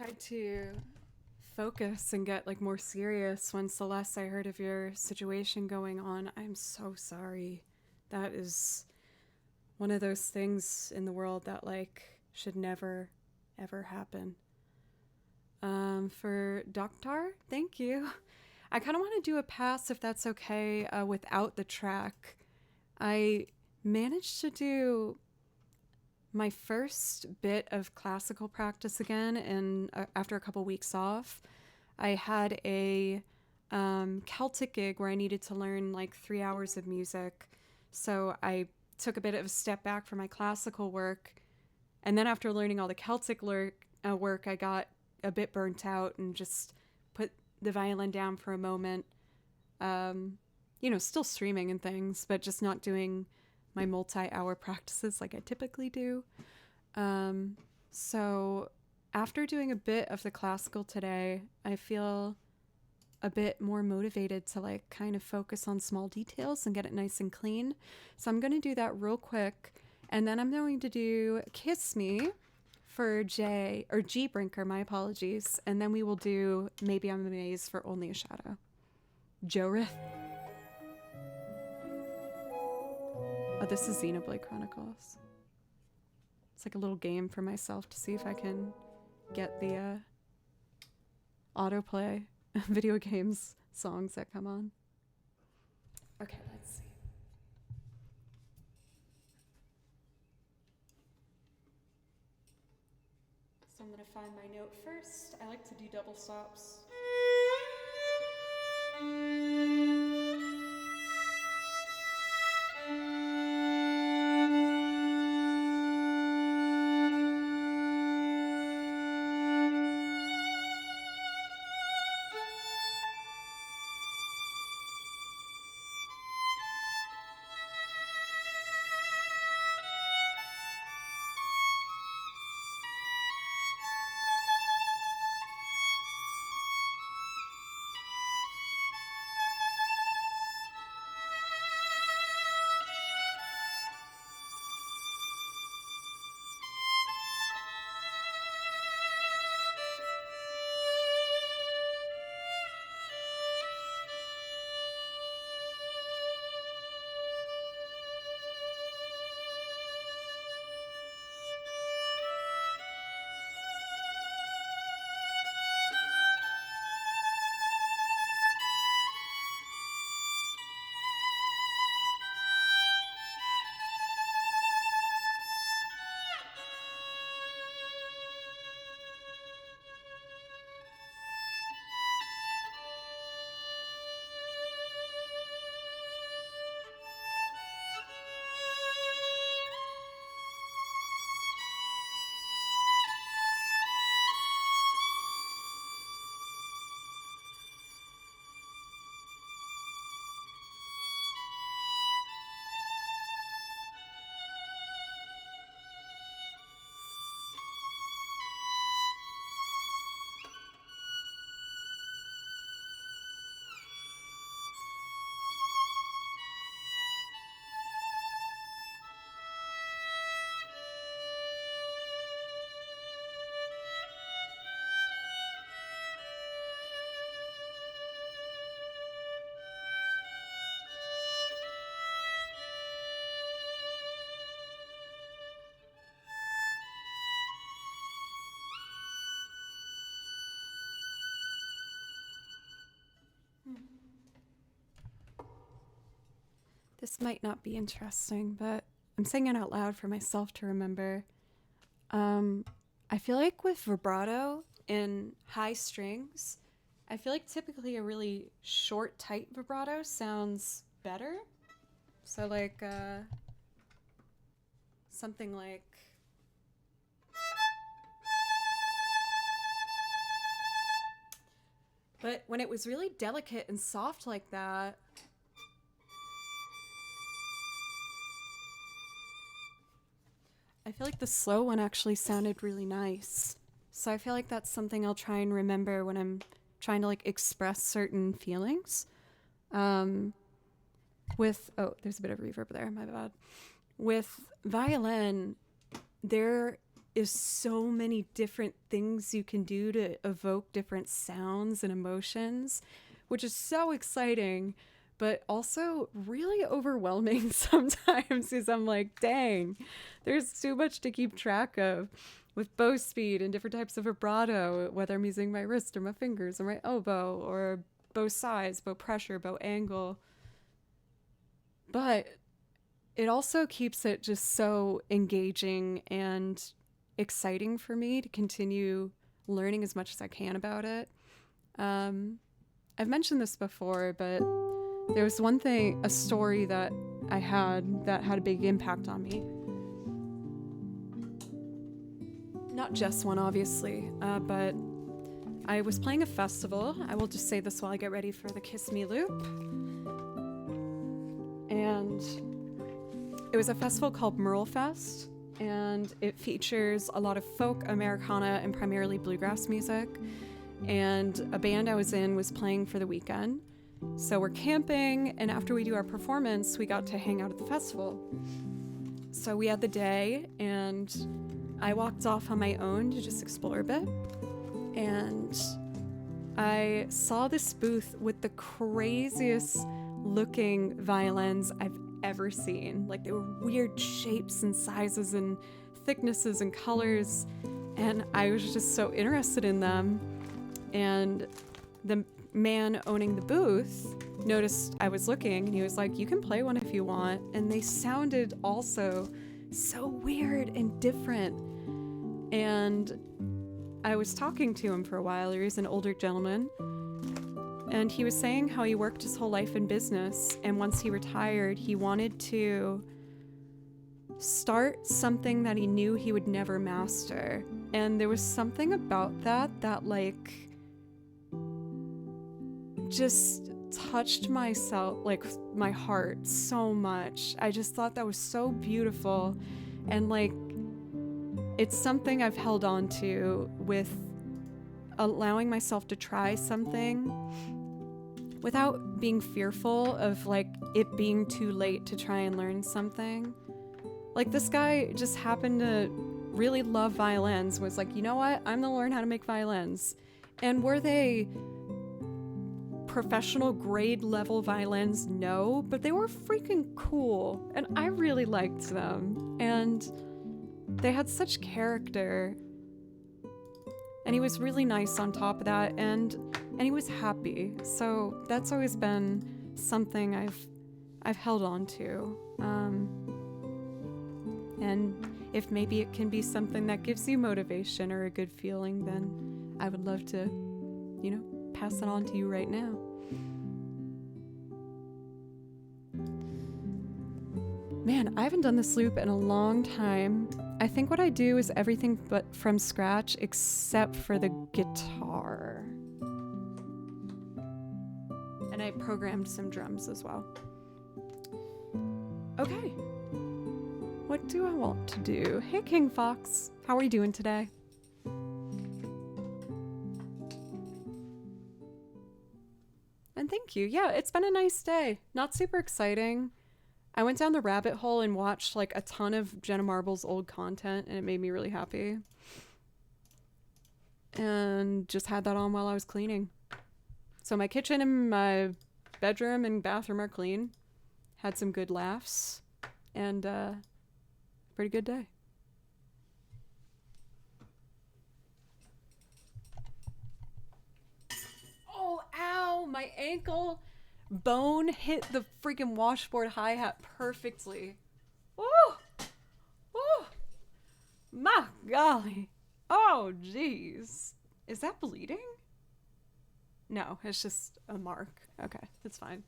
tried to focus and get like more serious when Celeste, I heard of your situation going on. I'm so sorry. That is one of those things in the world that like should never ever happen. For Doctor, thank you. I kind of want to do a pass if that's okay without the track. I managed to do my first bit of classical practice again, and after a couple weeks off, I had a Celtic gig where I needed to learn like 3 hours of music. So I took a bit of a step back from my classical work, and then after learning all the Celtic work, I got a bit burnt out and just put the violin down for a moment. Still streaming and things, but just not doing my multi-hour practices like I typically do. So after doing a bit of the classical today, I feel a bit more motivated to like kind of focus on small details and get it nice and clean. So I'm going to do that real quick. And then I'm going to do Kiss Me for G Brinker, my apologies. And then we will do Maybe I'm Amazed for Only a Shadow. Jorith. Oh, this is Xenoblade Chronicles. It's like a little game for myself to see if I can get the autoplay video games songs that come on. Okay, let's see. So I'm gonna find my note first. I like to do double stops. This might not be interesting, but I'm saying it out loud for myself to remember. I feel like with vibrato in high strings, I feel like typically a really short, tight vibrato sounds better. So like something like... But when it was really delicate and soft like that, I feel like the slow one actually sounded really nice. So I feel like that's something I'll try and remember when I'm trying to like express certain feelings. Oh, there's a bit of reverb there, my bad. With violin, there is so many different things you can do to evoke different sounds and emotions, which is so exciting, but also really overwhelming sometimes because I'm like, dang, there's too much to keep track of with bow speed and different types of vibrato, whether I'm using my wrist or my fingers or my elbow or bow size, bow pressure, bow angle. But it also keeps it just so engaging and exciting for me to continue learning as much as I can about it. I've mentioned this before, but there was one thing, a story that I had that had a big impact on me. Not just one, obviously, but I was playing a festival. I will just say this while I get ready for the Kiss Me loop. And it was a festival called Merlefest, and it features a lot of folk, Americana, and primarily bluegrass music. And a band I was in was playing for the weekend. So we're camping, and after we do our performance, we got to hang out at the festival. So we had the day, and I walked off on my own to just explore a bit. And I saw this booth with the craziest looking violins I've ever seen. Like, they were weird shapes and sizes and thicknesses and colors, and I was just so interested in them. And the man owning the booth noticed I was looking, and he was like, you can play one if you want. And they sounded also so weird and different. And I was talking to him for a while. He was an older gentleman, and he was saying how he worked his whole life in business, and once he retired, he wanted to start something that he knew he would never master. And there was something about that like just touched myself, like my heart so much. I just thought that was so beautiful, and like it's something I've held on to with allowing myself to try something without being fearful of like it being too late to try and learn something. Like, this guy just happened to really love violins, was like, you know what, I'm gonna learn how to make violins. And were they professional grade level violins? No, but they were freaking cool, and I really liked them, and they had such character, and he was really nice on top of that, and he was happy. So that's always been something I've held on to, and if maybe it can be something that gives you motivation or a good feeling, then I would love to, pass it on to you right now. Man, I haven't done this loop in a long time. I think what I do is everything but from scratch except for the guitar. And I programmed some drums as well. Okay. What do I want to do? Hey, King Fox. How are you doing today? And thank you. Yeah, it's been a nice day. Not super exciting. I went down the rabbit hole and watched like a ton of Jenna Marble's old content, and it made me really happy. And just had that on while I was cleaning. So my kitchen and my bedroom and bathroom are clean. Had some good laughs, and pretty good day. Oh, ow, my ankle bone hit the freaking washboard hi-hat perfectly. Woo! Woo! My golly. Oh, jeez. Is that bleeding? No, it's just a mark. Okay, that's fine.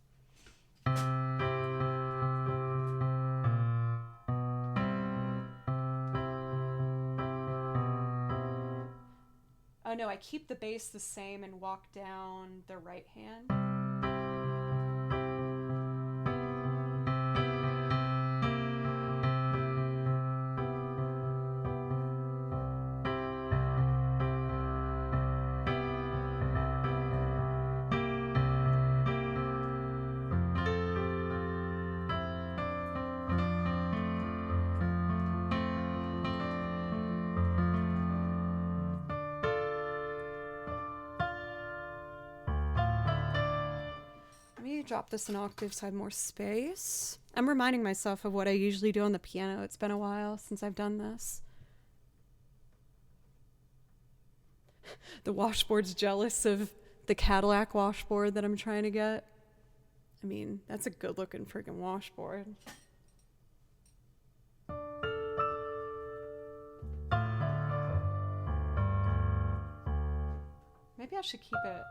Oh no, I keep the bass the same and walk down the right hand. drop this an octave so I have more space. I'm reminding myself of what I usually do on the piano. It's been a while since I've done this. The washboard's jealous of the Cadillac washboard that I'm trying to get. I mean, that's a good looking freaking washboard. Maybe I should keep it.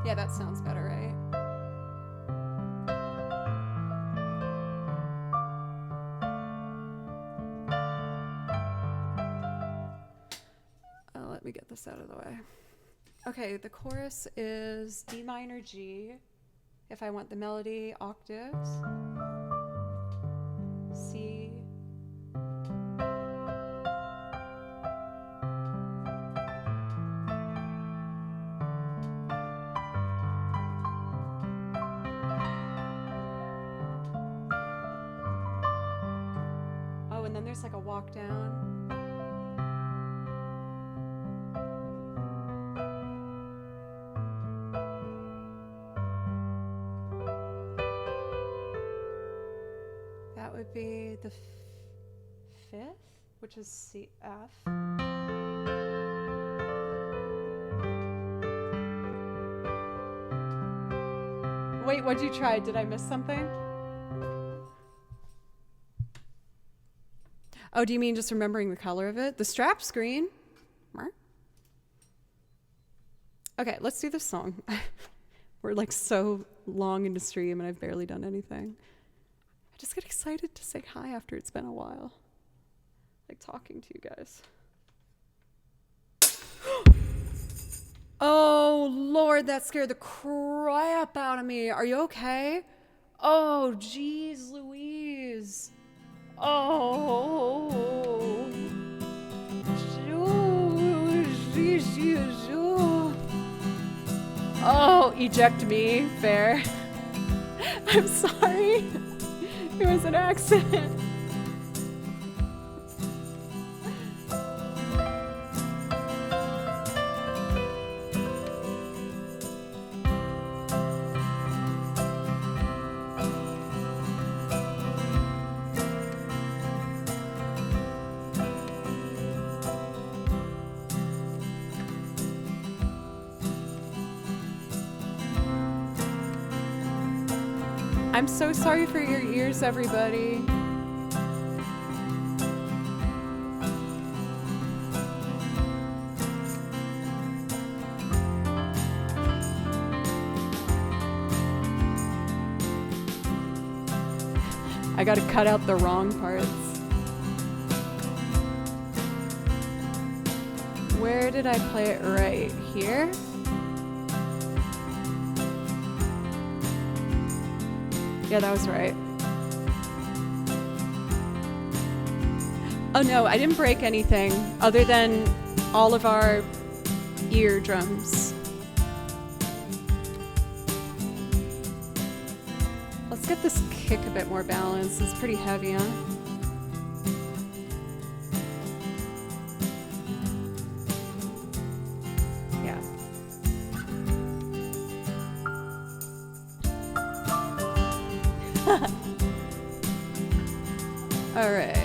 Yeah, that sounds better, right? Oh, let me get this out of the way. Okay, the chorus is D minor G. If I want the melody, octaves. C. Oh, and then there's like a walk down. That would be the fifth, which is C, F. Wait, what'd you try? Did I miss something? Oh, do you mean just remembering the color of it? The strap's green. Okay, let's do this song. We're like so long into stream and I've barely done anything. I just get excited to say hi after it's been a while. Like talking to you guys. Oh, Lord, that scared the crap out of me. Are you okay? Oh, geez, Louise. Oh. Oh, eject me. Fair. I'm sorry. It was an accident. I'm so sorry for your ears, everybody. I gotta cut out the wrong parts. Where did I play it right? Here? Yeah, that was right. Oh no, I didn't break anything other than all of our eardrums. Let's get this kick a bit more balanced. It's pretty heavy, huh? All right.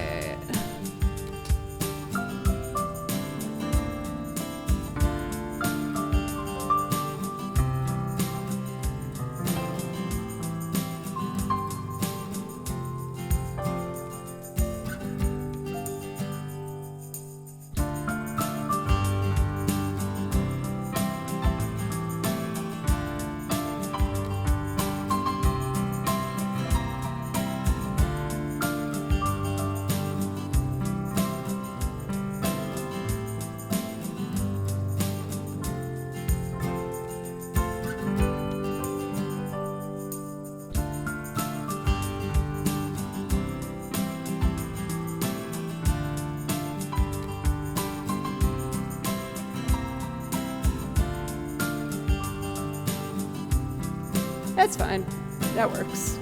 That's fine. That works.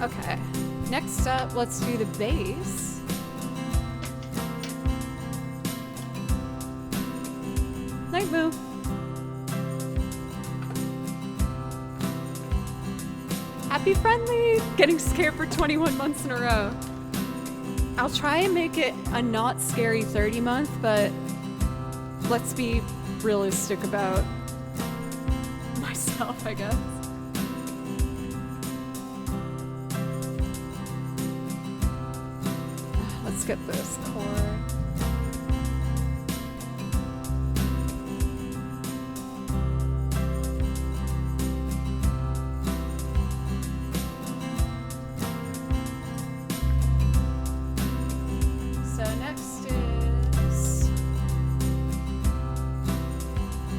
Okay. Next up, let's do the bass. Night Moo. Happy Friendly! Getting scared for 21 months in a row. I'll try and make it a not scary 30 month, but let's be realistic about myself, I guess. Let's get this chord. So next is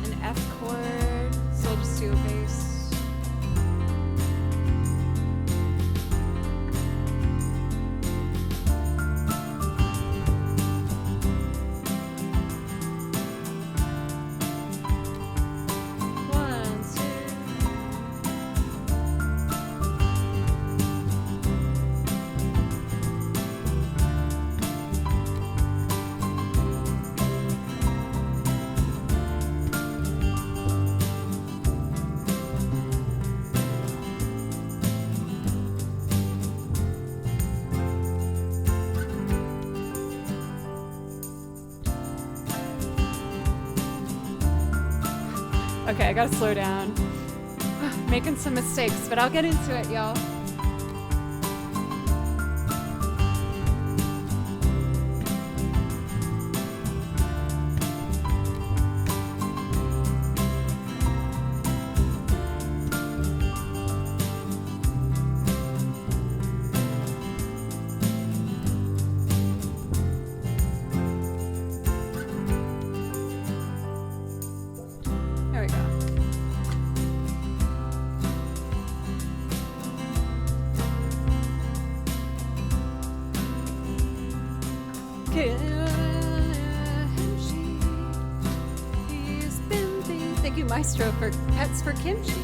an F chord, so I'll just do a bass. One, two. Okay, I gotta slow down. Making some mistakes, but I'll get into it, y'all. There we go. Thank you, Maestro, for pets for kimchi.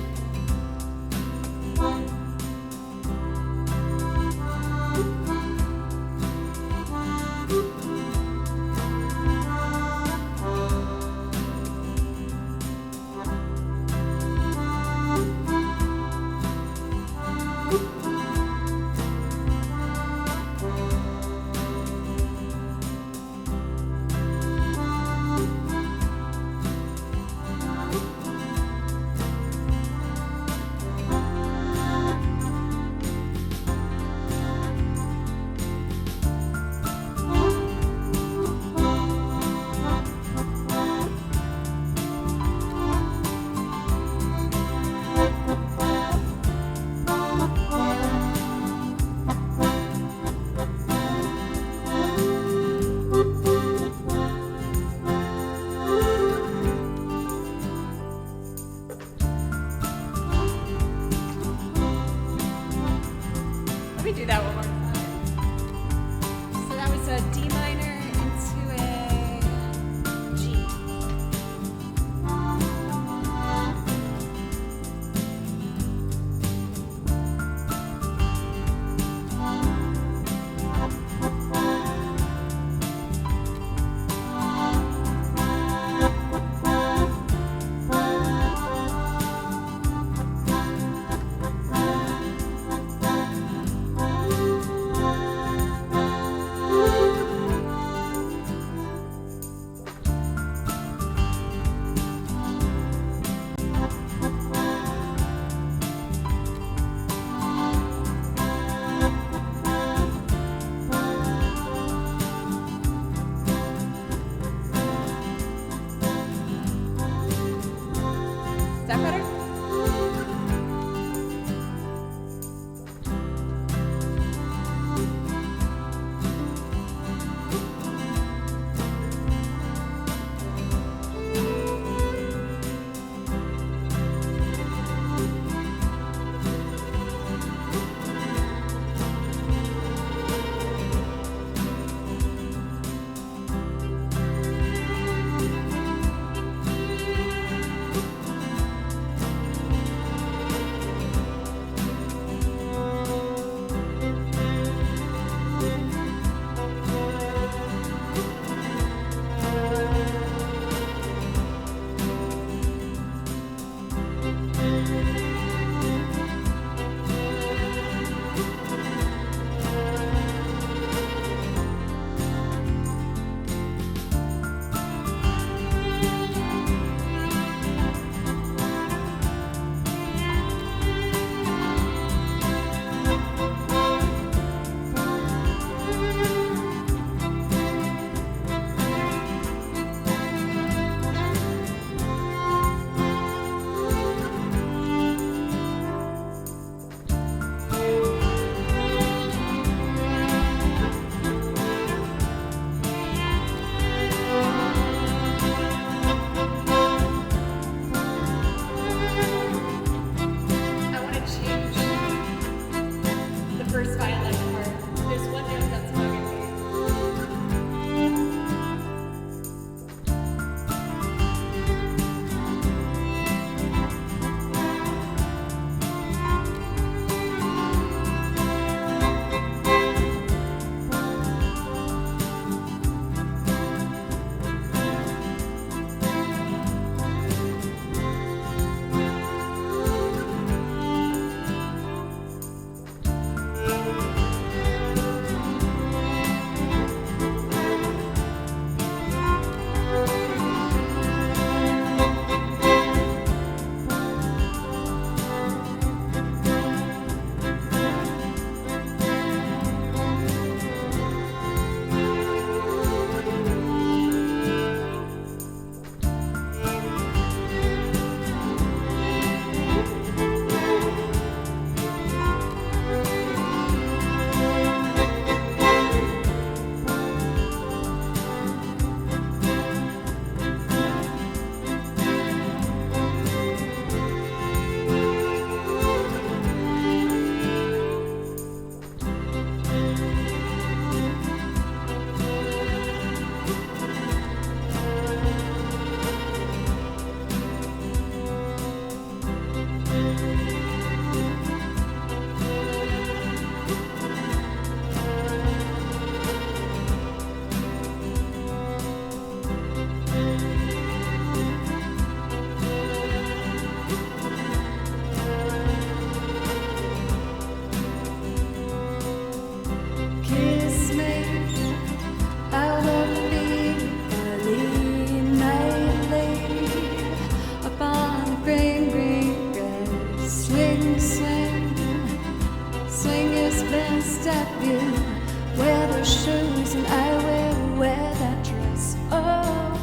shoes and I will wear that dress. Oh,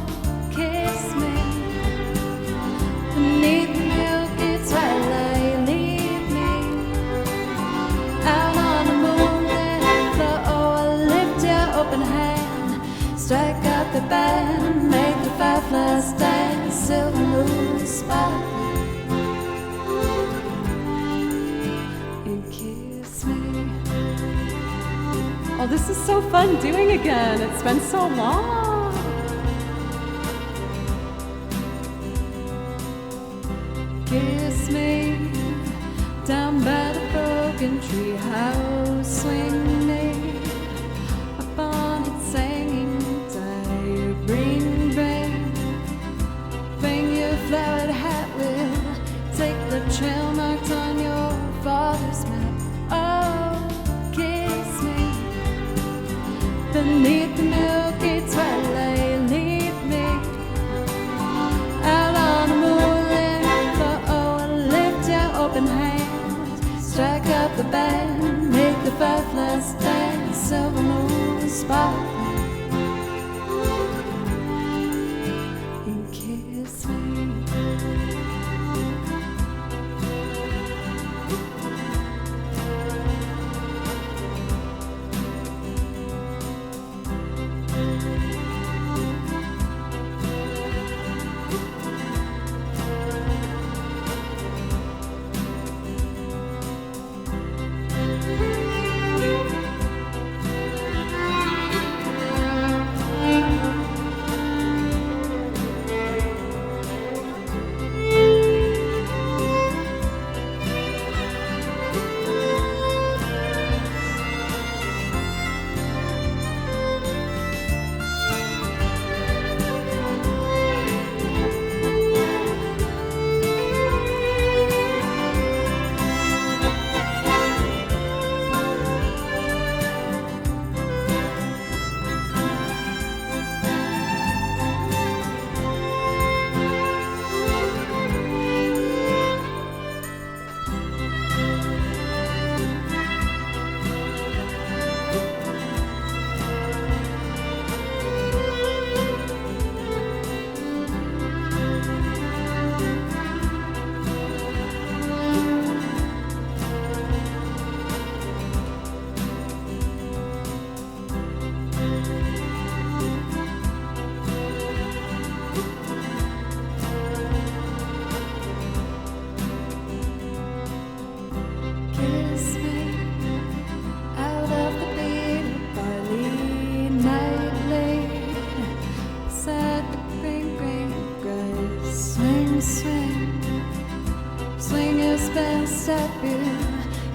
kiss me beneath the milky twilight. Lead me out on the moonlit floor. Oh, lift your open hand, strike up the band, make the fireflies dance, silver moon sparkle. Oh, this is so fun doing again. It's been so long. Kiss me down by the broken tree house. Swing me upon its hanging tide. Bring your flowered hat with. Take the trail marked on your father's map. Beneath the milky twilight, lead me out on the moonlit floor. Oh, lift your open hand, strike up the band, make the fireflies dance, silver moon sparkle, and kiss me.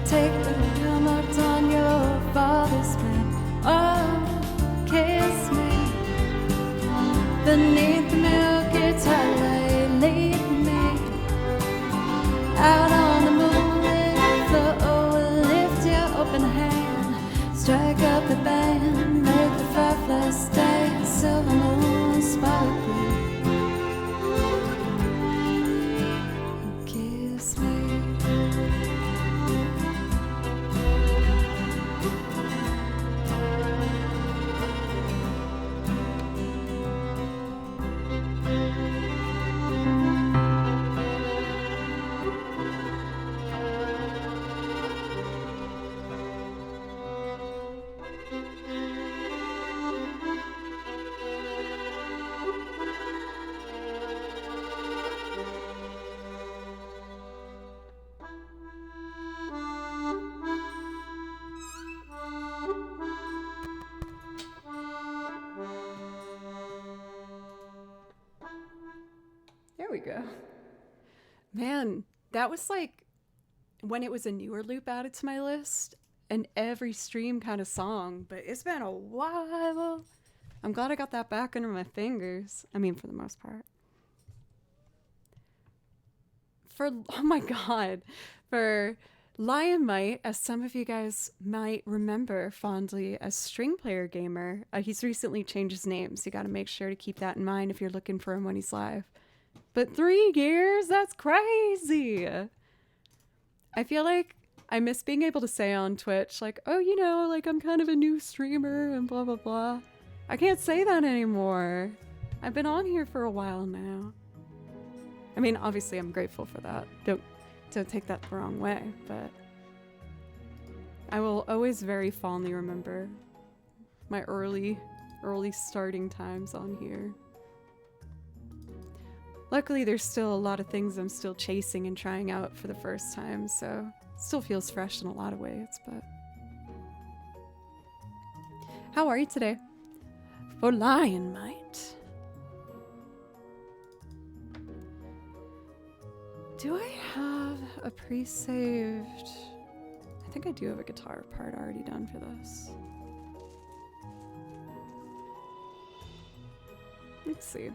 Take the trail marked on your father's map. Oh, kiss me beneath the milky twilight. Lead me out on the moonlit floor. Oh, lift your open hand, strike up the band, make the fireflies dance, silver moon sparkle, and kiss me. There we go. Man, that was like when it was a newer loop added to my list, and every stream kind of song, but it's been a while. I'm glad I got that back under my fingers. I mean, for the most part. Oh my God, for Lion Might, as some of you guys might remember fondly as String Player Gamer, he's recently changed his name, so you got to make sure to keep that in mind if you're looking for him when he's live. But 3 years? That's crazy! I feel like I miss being able to say on Twitch, like, oh, you know, like I'm kind of a new streamer and blah, blah, blah. I can't say that anymore. I've been on here for a while now. I mean, obviously I'm grateful for that. Don't take that the wrong way, but I will always very fondly remember my early starting times on here. Luckily, there's still a lot of things I'm still chasing and trying out for the first time, so it still feels fresh in a lot of ways, but... How are you today? For Lion Might. Do I have a pre-saved... I think I do have a guitar part already done for this. Let's see.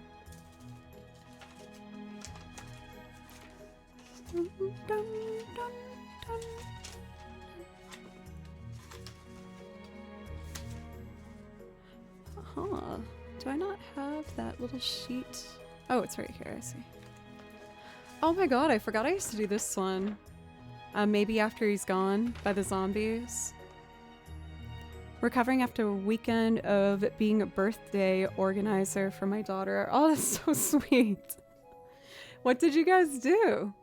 Dun, dun, dun, dun. Huh. Do I not have that little sheet? Oh, it's right here, I see. Oh my god, I forgot I used to do this one. Maybe After He's Gone by the Zombies. Recovering after a weekend of being a birthday organizer for my daughter. Oh, that's so sweet. What did you guys do?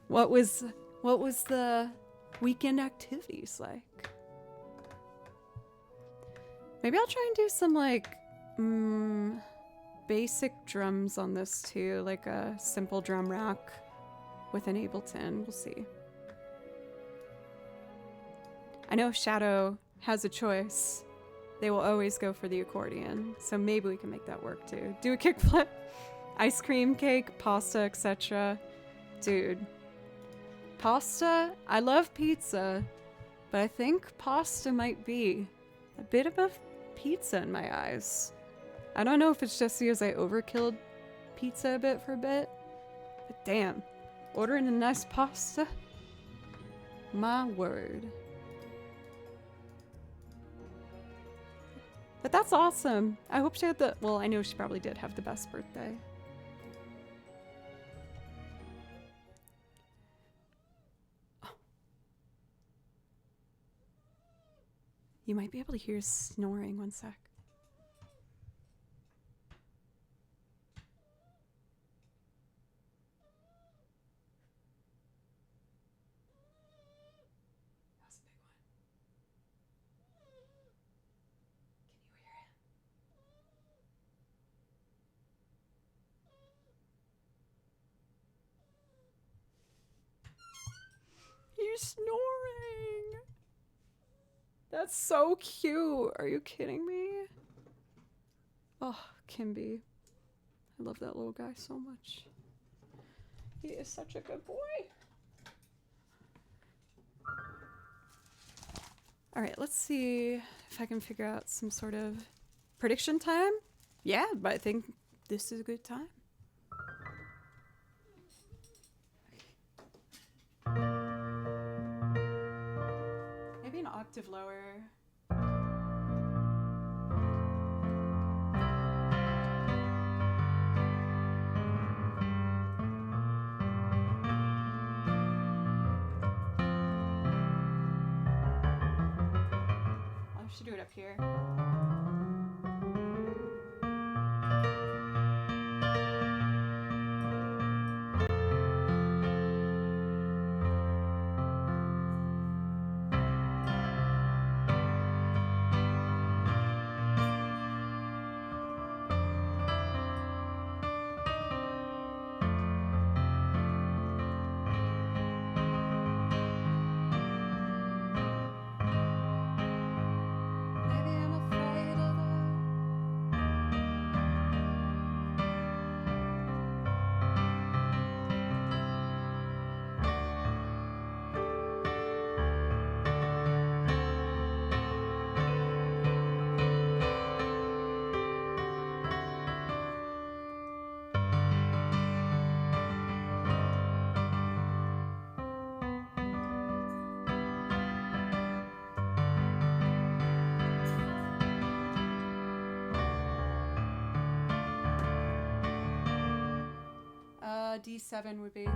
What was the weekend activities like? Maybe I'll try and do some like basic drums on this too, like a simple drum rack with an Ableton. We'll see. I know Shadow has a choice. They will always go for the accordion, so maybe we can make that work too. Do a kickflip, ice cream cake, pasta, etc. Dude, pasta, I love pizza, but I think pasta might be a bit of a pizza in my eyes. I don't know if it's just because I overkilled pizza a bit for a bit, but damn, ordering a nice pasta? My word. But that's awesome. I hope she had the, well, I know she probably did have the best birthday. Oh. You might be able to hear snoring. One sec. He's snoring. That's so cute. Are you kidding me? Oh, Kimby. I love that little guy so much. He is such a good boy. All right, let's see if I can figure out some sort of prediction time. Yeah, but I think this is a good time. Maybe an octave lower. I should do it up here. D7 would be.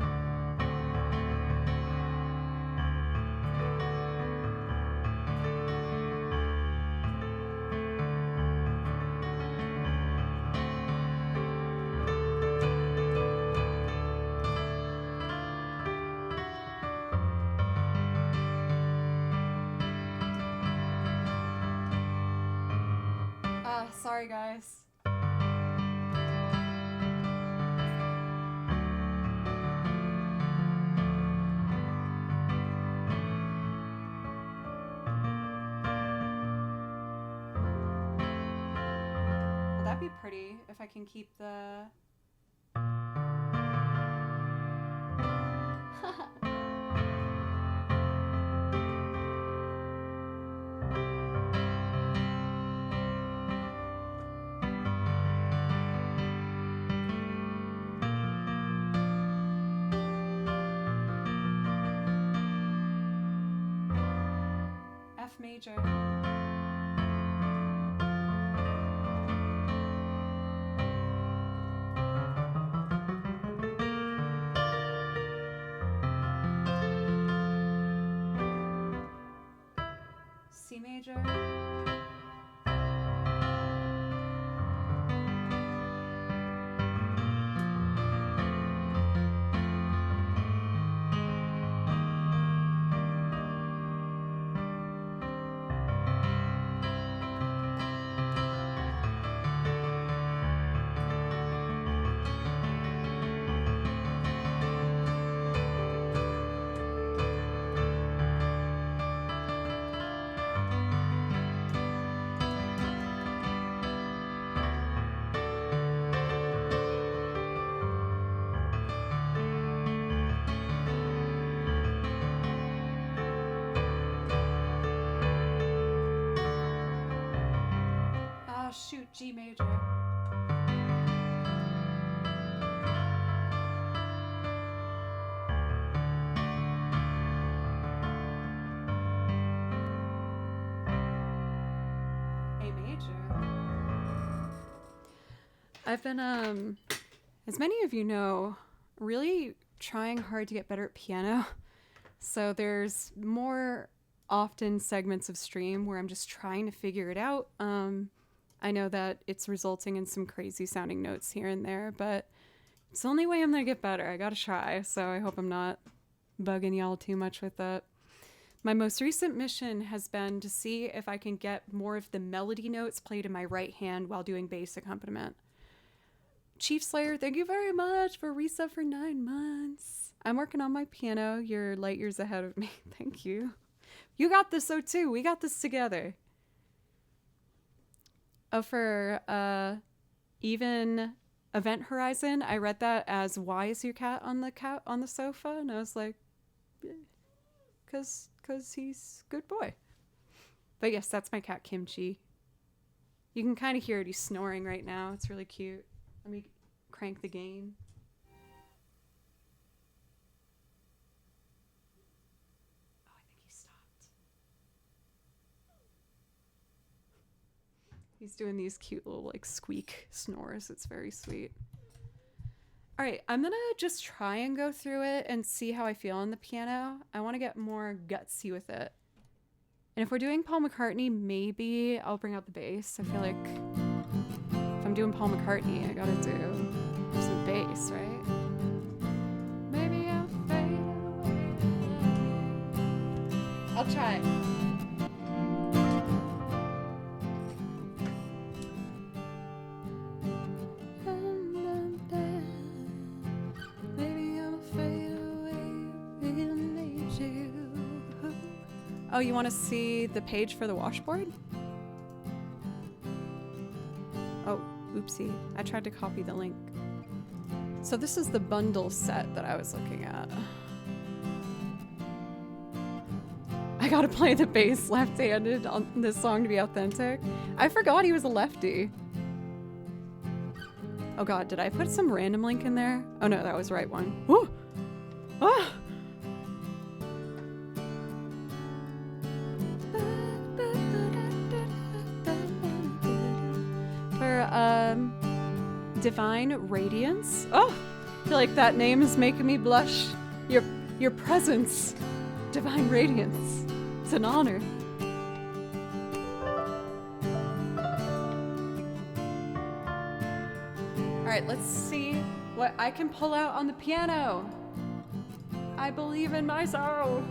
sorry guys. Will that be pretty if I can keep the... F major. C major. Shoot, G major. A major. I've been, as many of you know, really trying hard to get better at piano. So there's more often segments of stream where I'm just trying to figure it out. I know that it's resulting in some crazy sounding notes here and there, but it's the only way I'm gonna get better. I gotta try, so I hope I'm not bugging y'all too much with that. My most recent mission has been to see if I can get more of the melody notes played in my right hand while doing bass accompaniment. Chief Slayer, thank you very much for resub for 9 months. I'm working on my piano. You're light years ahead of me. Thank you. You got this though too. We got this together. Oh, for even Event Horizon, I read that as "Why is your cat on the sofa?" And I was like, "Cause he's a good boy." But yes, that's my cat Kimchi. You can kind of hear it. He's snoring right now. It's really cute. Let me crank the gain. Oh, I think he stopped. He's doing these cute little like squeak snores. It's very sweet. All right, I'm gonna just try and go through it and see how I feel on the piano. I want to get more gutsy with it. And if we're doing Paul McCartney, maybe I'll bring out the bass. I feel like if I'm doing Paul McCartney, I gotta do some bass, right? Maybe I'll fade away. I'll try. Oh, you want to see the page for the washboard? Oh, oopsie. I tried to copy the link. So this is the bundle set that I was looking at. I gotta play the bass left-handed on this song to be authentic. I forgot he was a lefty. Oh god, did I put some random link in there? Oh no, that was the right one. Woo! Ah! Divine Radiance. Oh, I feel like that name is making me blush. Your presence, Divine Radiance. It's an honor. All right, let's see what I can pull out on the piano. I believe in myself.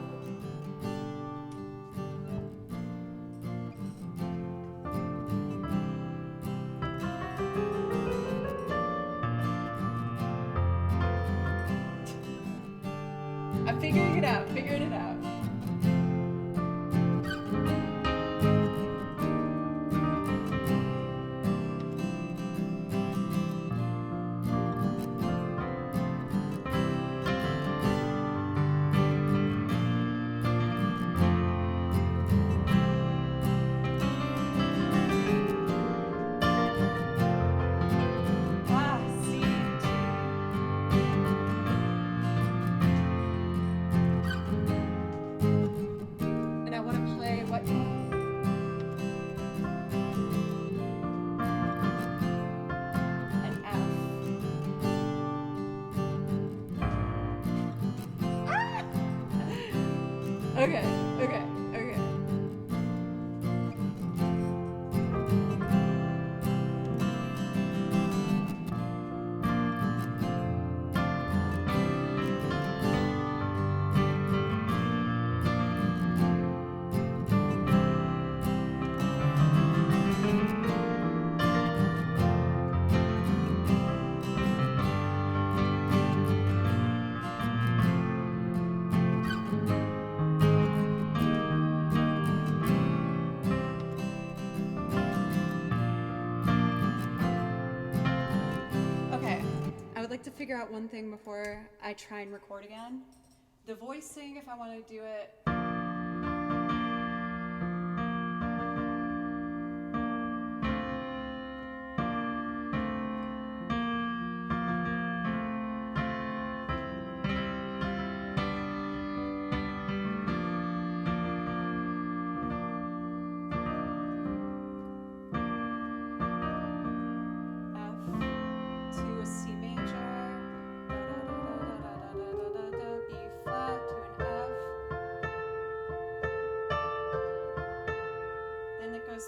I'm figuring it out, figuring it out. Okay, okay, okay. I would like to figure out one thing before I try and record again. The voicing, if I want to do it.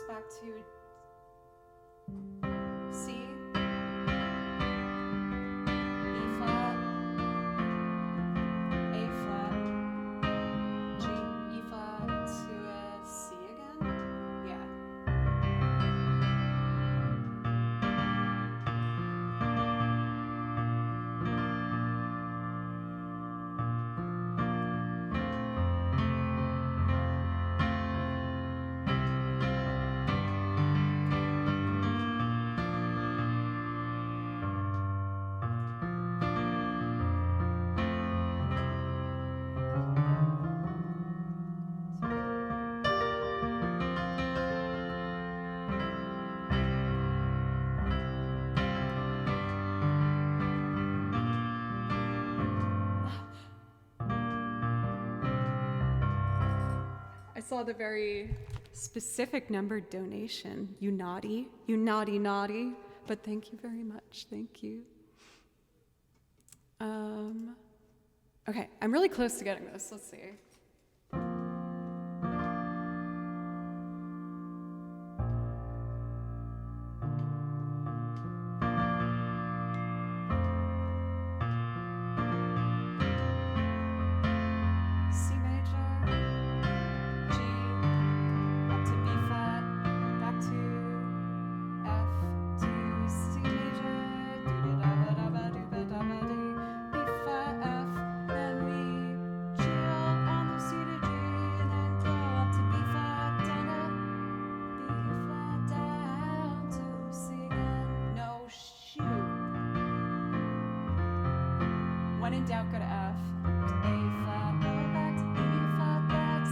Back to C, B flat, A flat, G, E flat to a C again. Yeah. I saw the very specific number donation. You naughty, naughty. But thank you very much. Thank you. Okay, I'm really close to getting this. Let's see. When in doubt, go to F. A flat, go back to E flat, back C.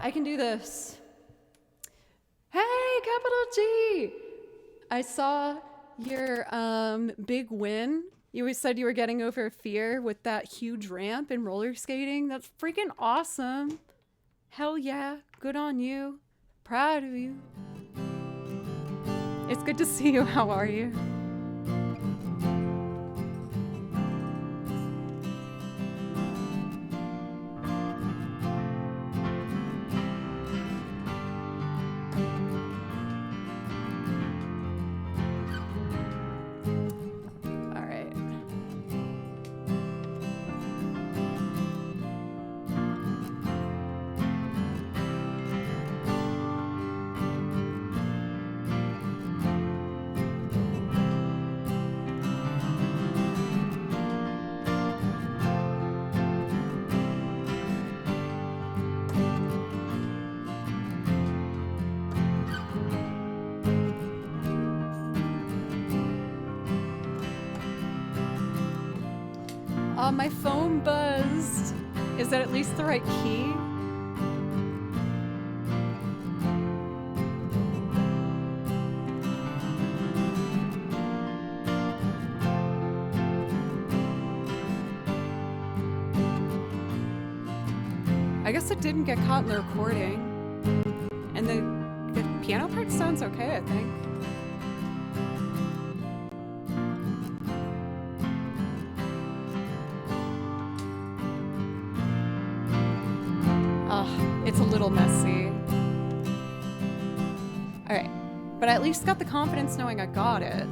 I can do this. Hey, capital G! I saw your big win. You always said you were getting over fear with that huge ramp and roller skating. That's freaking awesome. Hell yeah. Good on you. Proud of you. It's good to see you. How are you? All right. My phone buzzed. Is that at least the right key? I guess it didn't get caught in the recording. And the piano part sounds okay, I think. It's a little messy. Alright, but I at least got the confidence knowing I got it.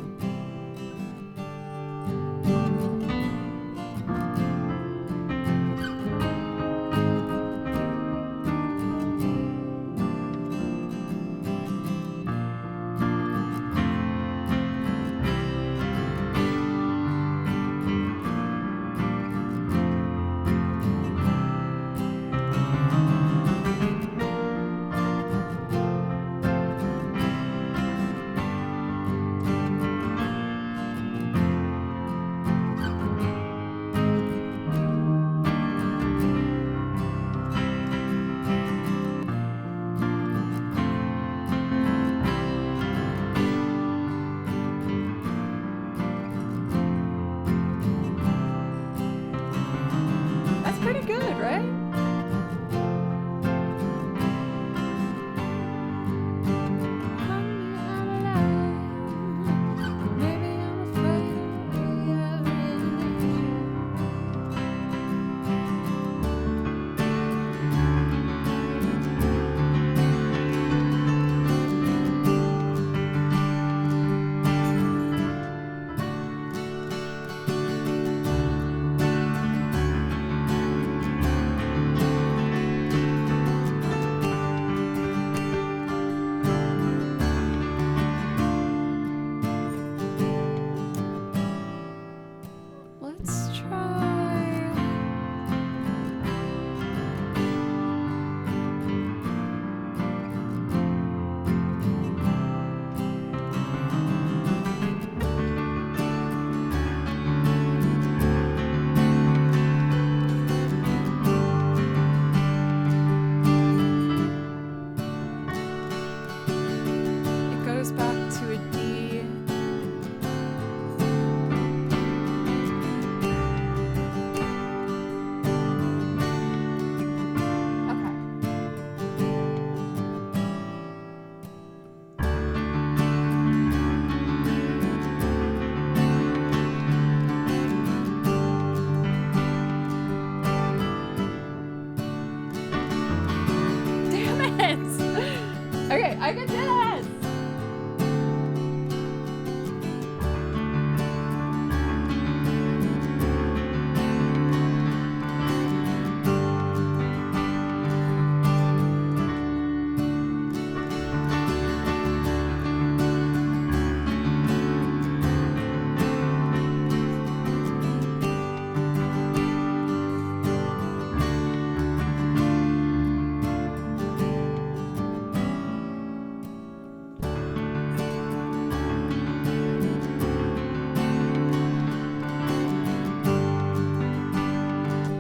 Okay, I can do this!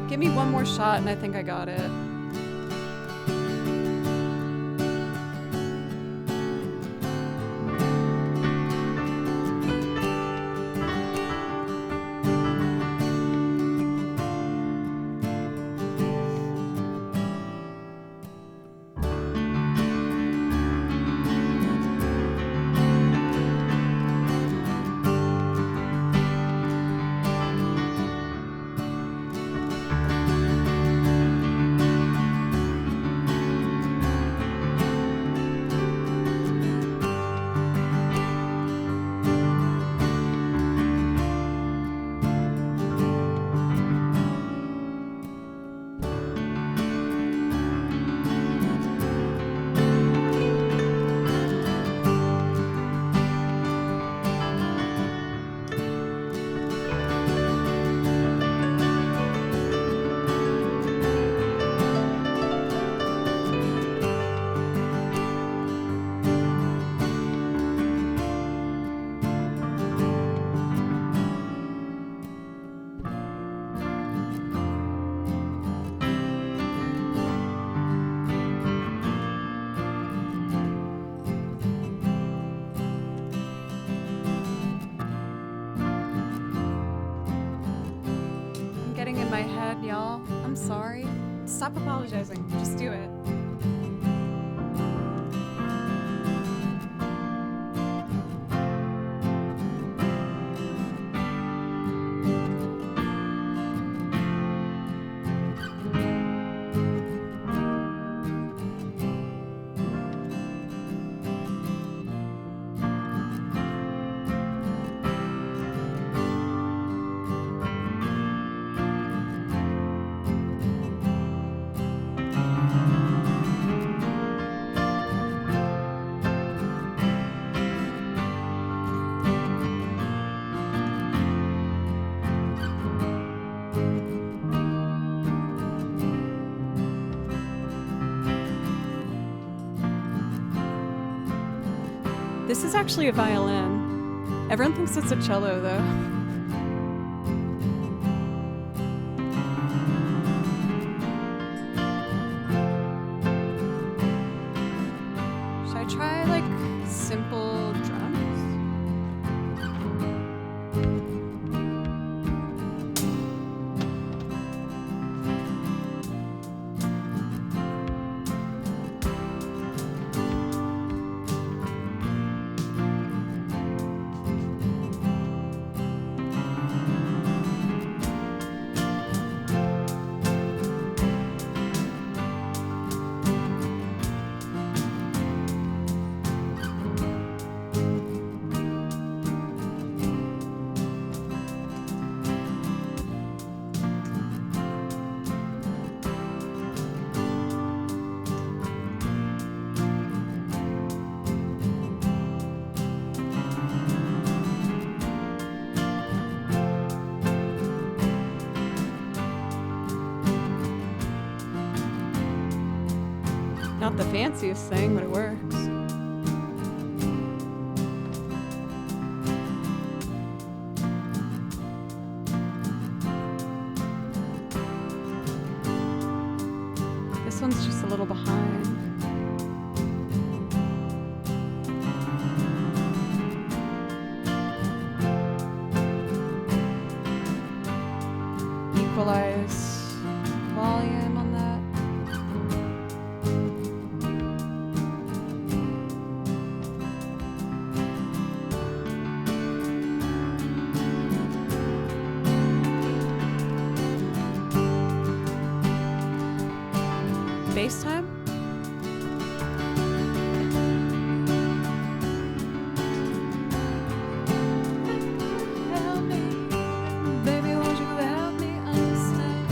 Give me one more shot and I think I got it. y'all. I'm sorry. Stop apologizing. Just do it. This is actually a violin. Everyone thinks it's a cello, though. Should I try, like, simple drums? Not the fanciest thing, but it works. This one's just a little behind. Equalize volume on that. Bass time? Help me, baby, won't you help me understand?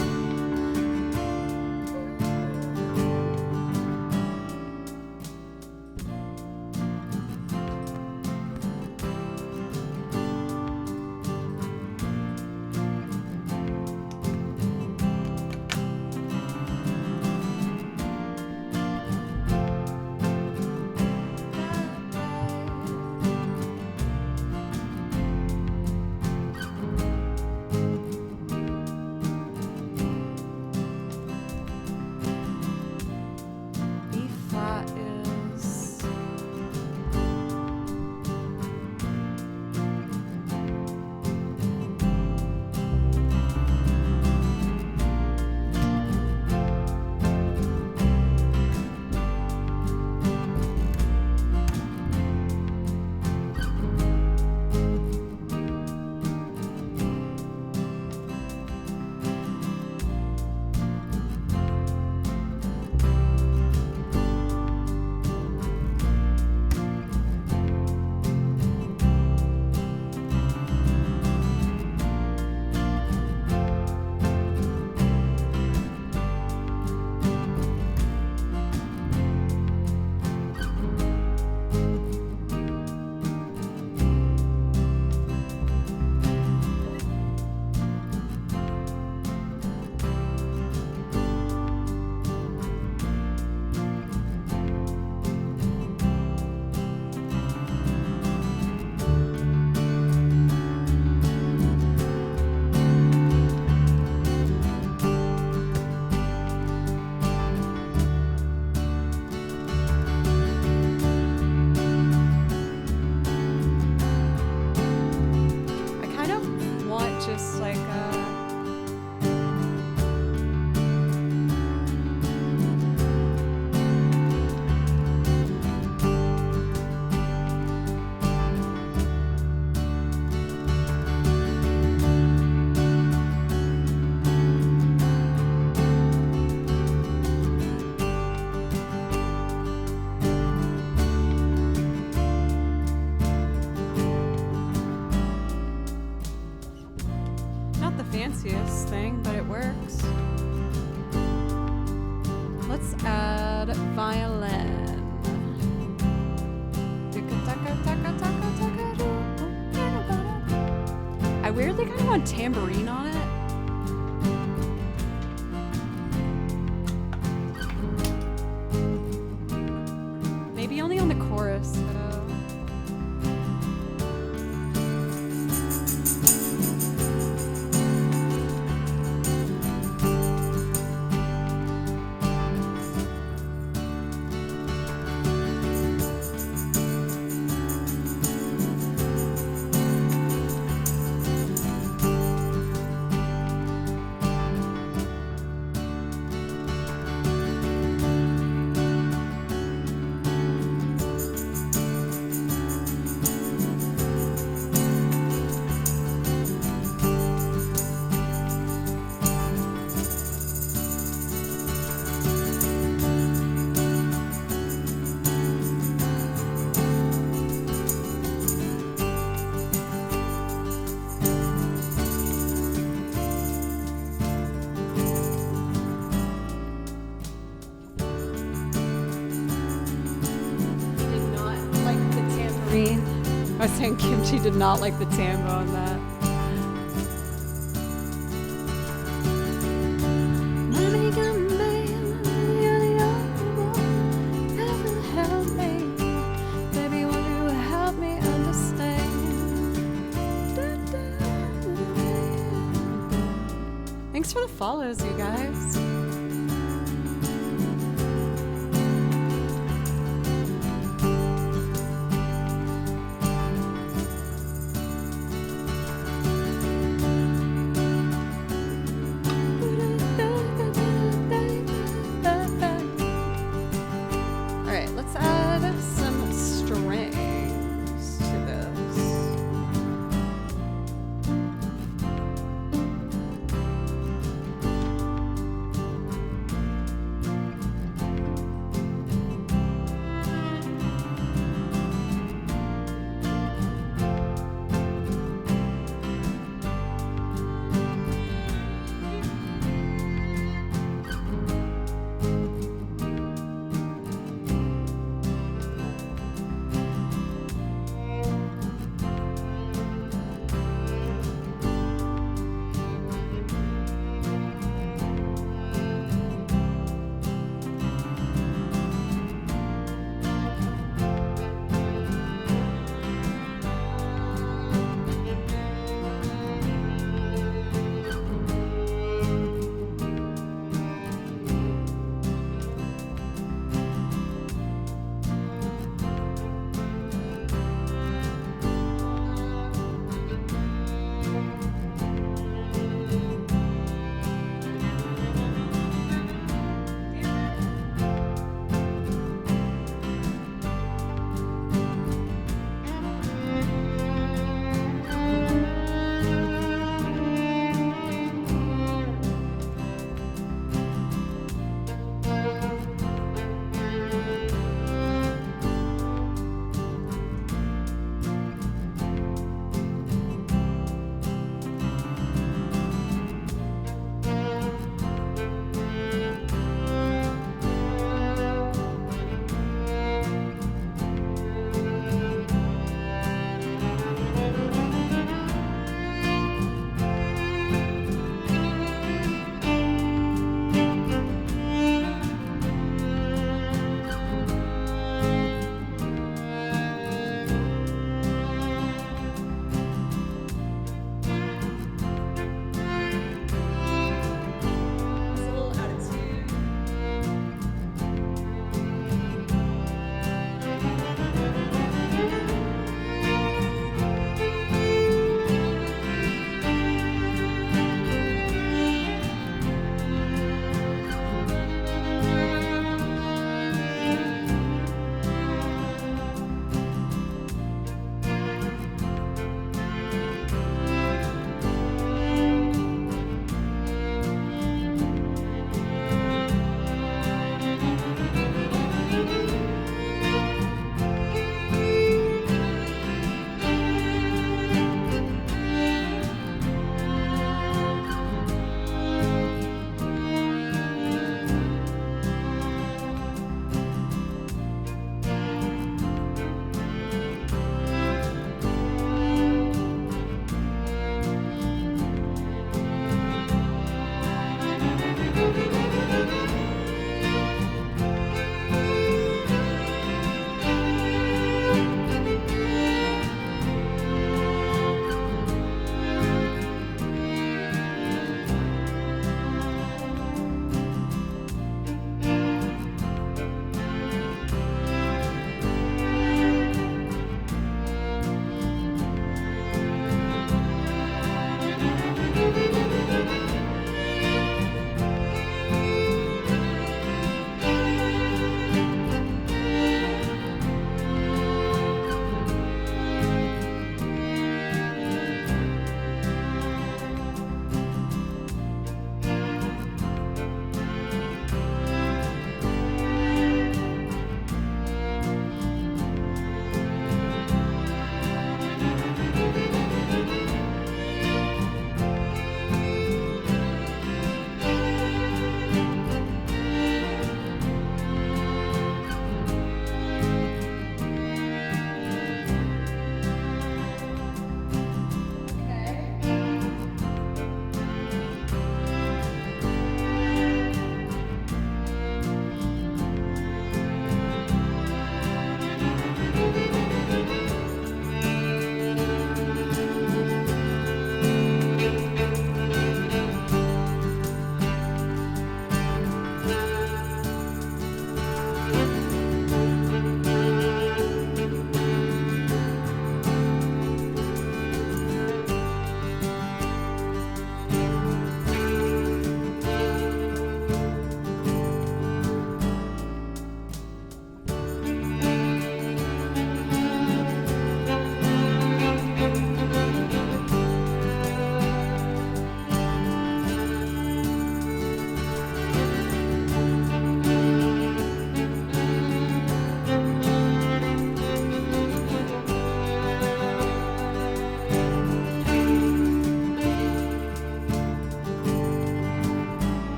fanciest thing, but it works. Let's add violin. I weirdly kind of want tambourine on it. Maybe only on the chorus, though. I was saying Kimchi did not like the tambo on that. Baby, won't you help me understand? Thanks for the follows, you guys. Let's add some strings to this.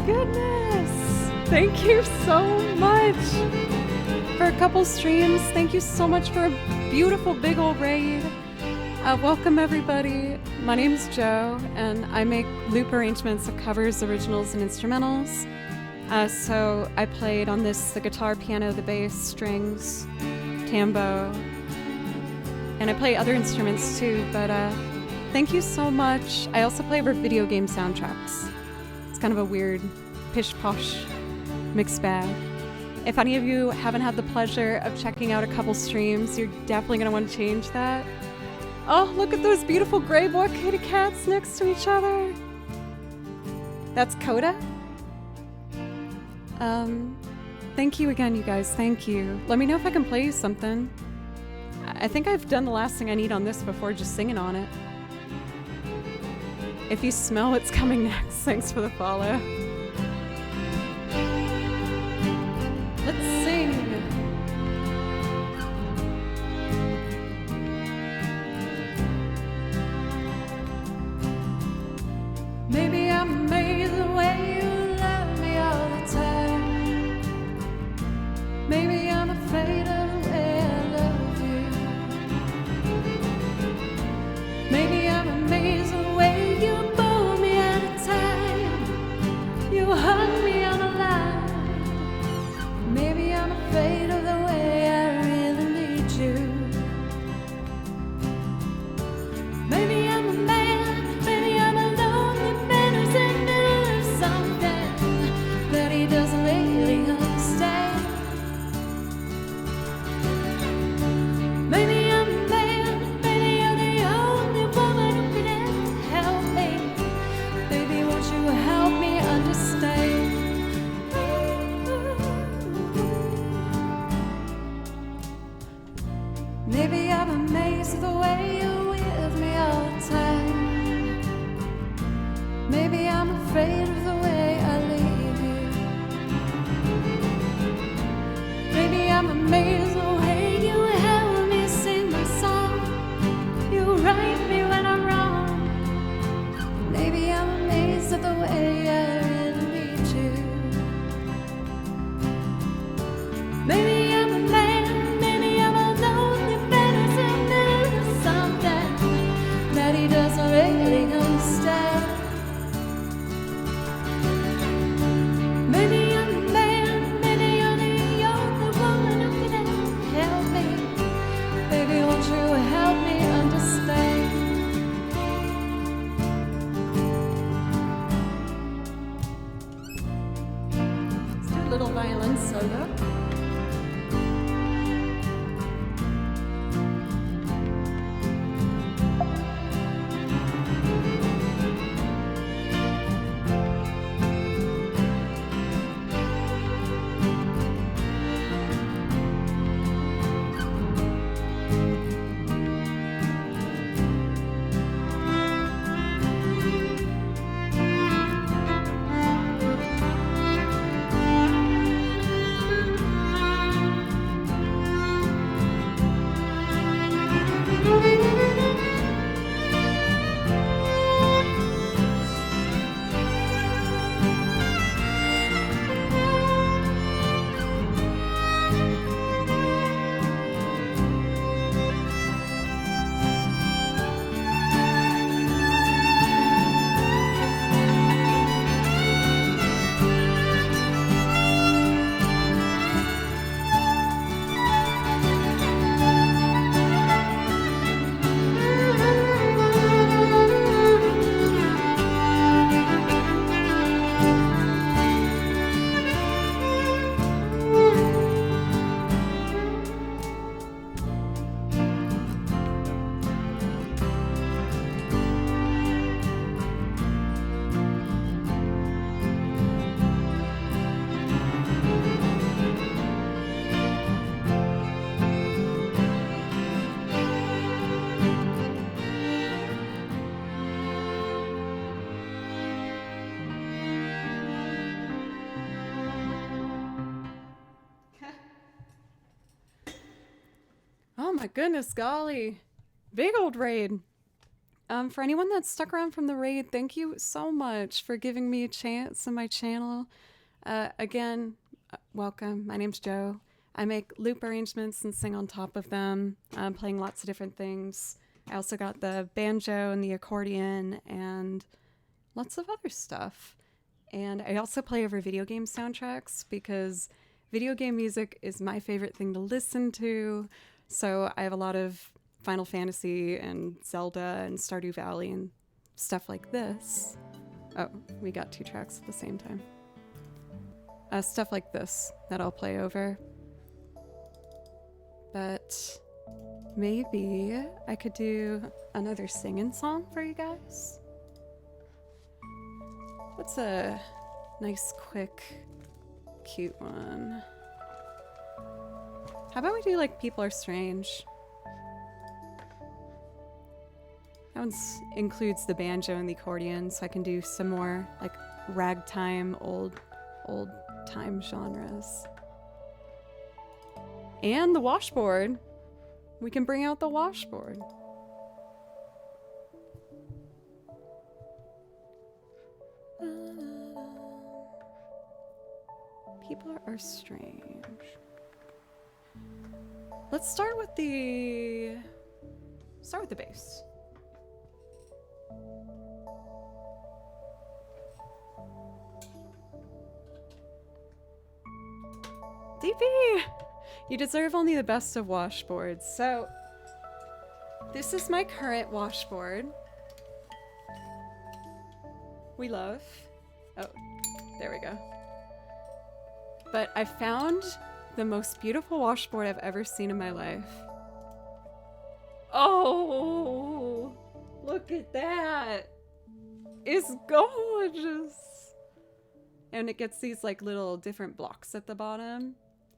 goodness! Thank you so much for a couple streams. Thank you so much for a beautiful big old raid. Welcome everybody. My name's Jo, and I make loop arrangements of covers, originals, and instrumentals. So I played on this the guitar, piano, the bass, strings, tambo, and I play other instruments too, but thank you so much. I also play over video game soundtracks. It's kind of a weird pish-posh mixed bag. If any of you haven't had the pleasure of checking out a couple streams, you're definitely going to want to change that. Oh, look at those beautiful gray boy kitty cats next to each other. That's Coda. Thank you again, you guys. Thank you. Let me know if I can play you something. I think I've done the last thing I need on this before, just singing on it. If you smell what's coming next, thanks for the follow. Let's sing. Maybe I'm amazed the way you love me all the time. Maybe I'm afraid of the way I love you. Maybe I'm amazed the way you pull me out of time. You hug me on a line. Maybe I'm afraid of the way I really need you. Maybe I'm a man, maybe I'm a lonely man who's in the middle of something that he doesn't really understand. Maybe I'm a man, maybe you're the only woman who can ever help me. Baby, won't you help me understand? Maybe I'm amazed at the way you're with me all the time. Maybe I'm afraid of the way I leave you. Maybe I'm amazed at the way you help me sing my song. You right me when I'm wrong. Maybe I'm amazed at the way I really need you. Maybe I'm a man, maybe I'm a lonely man who's in the middle of something that he doesn't really understand. Maybe I'm a man, maybe you're the only woman who can ever help me. Baby, won't you help me understand? Let's do a little violin solo. Oh my goodness, golly. Big old raid. For anyone that's stuck around from the raid, thank you so much for giving me a chance on my channel. Again, welcome. My name's Joe. I make loop arrangements and sing on top of them, playing lots of different things. I also got the banjo and the accordion and lots of other stuff. And I also play over video game soundtracks because video game music is my favorite thing to listen to. So I have a lot of Final Fantasy and Zelda and Stardew Valley and stuff like this. Oh, we got 2 tracks at the same time. Stuff like this that I'll play over. But maybe I could do another singing song for you guys. What's a nice, quick, cute one? How about we do like People Are Strange? That one includes the banjo and the accordion, so I can do some more like ragtime, old time genres. And the washboard. We can bring out the washboard. People are strange. Let's start with the bass. DP! You deserve only the best of washboards. So, this is my current washboard. We love. Oh, there we go. But I found the most beautiful washboard I've ever seen in my life. Oh, look at that. It's gorgeous. And it gets these like little different blocks at the bottom.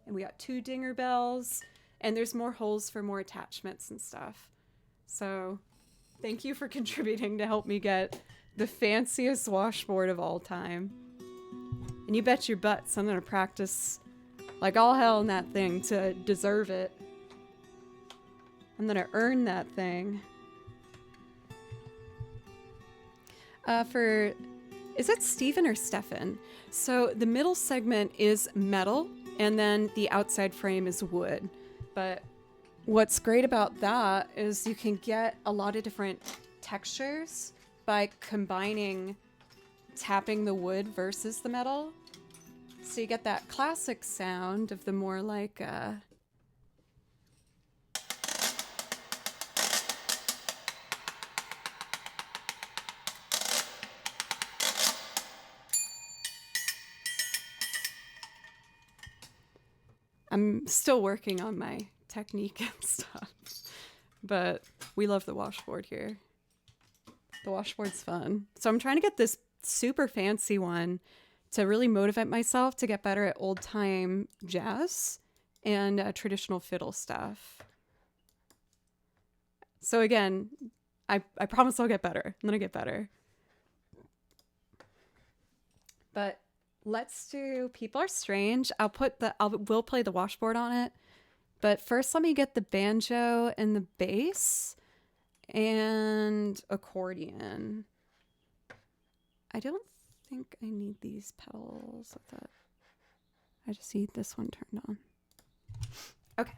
And we got 2 dinger bells. And there's more holes for more attachments and stuff. So thank you for contributing to help me get the fanciest washboard of all time. And you bet your butts I'm gonna practice like all hell in that thing to deserve it. I'm gonna earn that thing. Is it Steven or Stefan? So the middle segment is metal and then the outside frame is wood. But what's great about that is you can get a lot of different textures by combining tapping the wood versus the metal. So you get that classic sound of the more like I'm still working on my technique and stuff, but we love the washboard here. The washboard's fun. So I'm trying to get this super fancy one to really motivate myself to get better at old time jazz and traditional fiddle stuff. So again, I promise I'll get better. I'm gonna get better. But let's do People Are Strange. We'll play the washboard on it. But first let me get the banjo and the bass and accordion. I don't think I need these pedals with it. I just need this one turned on. Okay.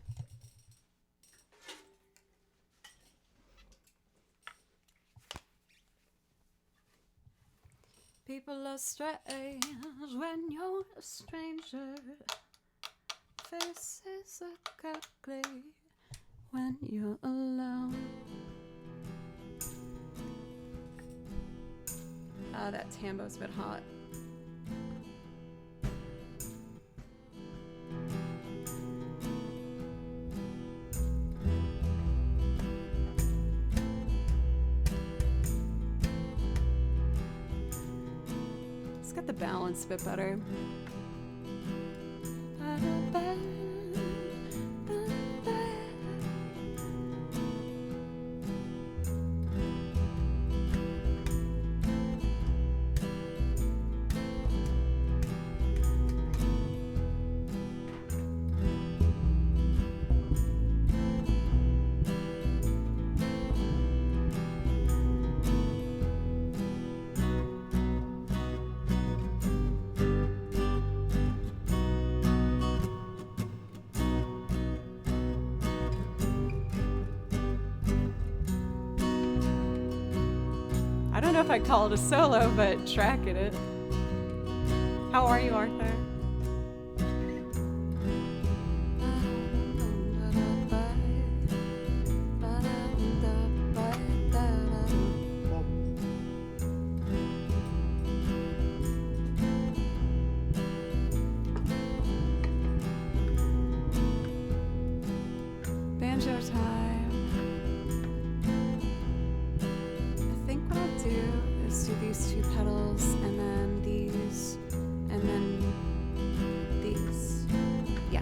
People are strange when you're a stranger. Faces look ugly when you're alone. Ah, that tambo's a bit hot. Let's get the balance a bit better. know if I'd call it a solo, but tracking it. How are you, Arthur? Banjo time. I think what I'll do is do these two pedals and then these and then these. Yeah.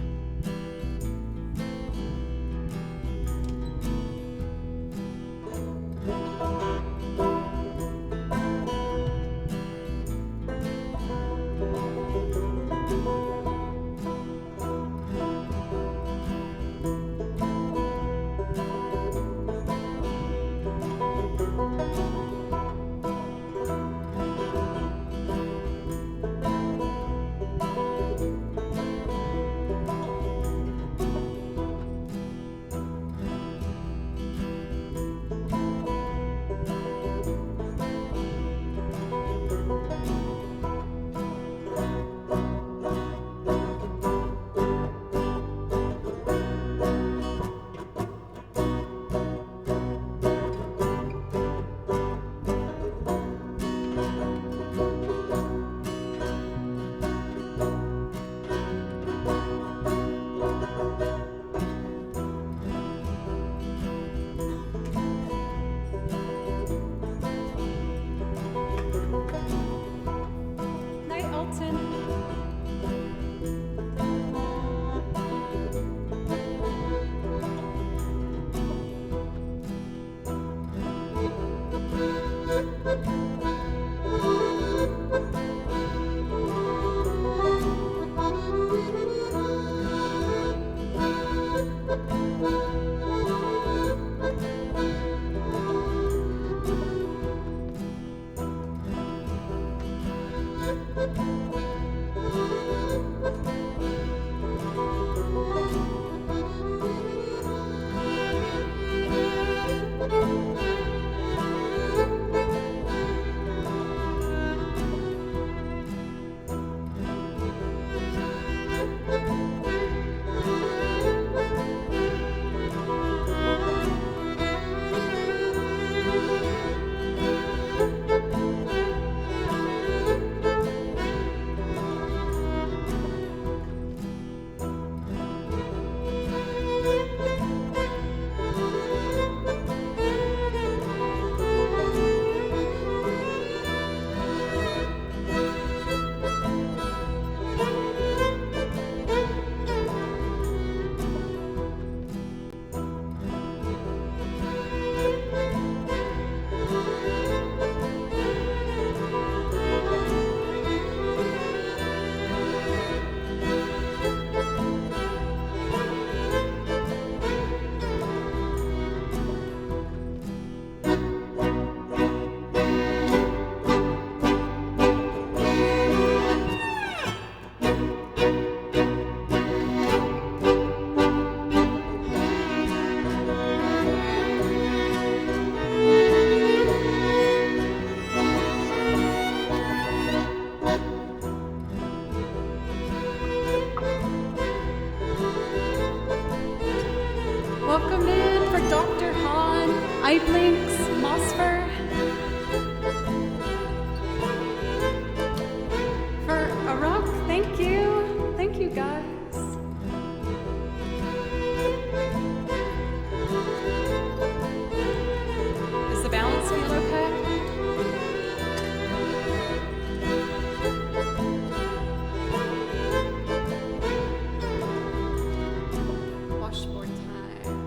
Night, Alton. Welcome in for Dr. Han, Eiblinks, Mosfer. For Arak, thank you. Thank you, guys. Is the balance feel okay? Washboard time.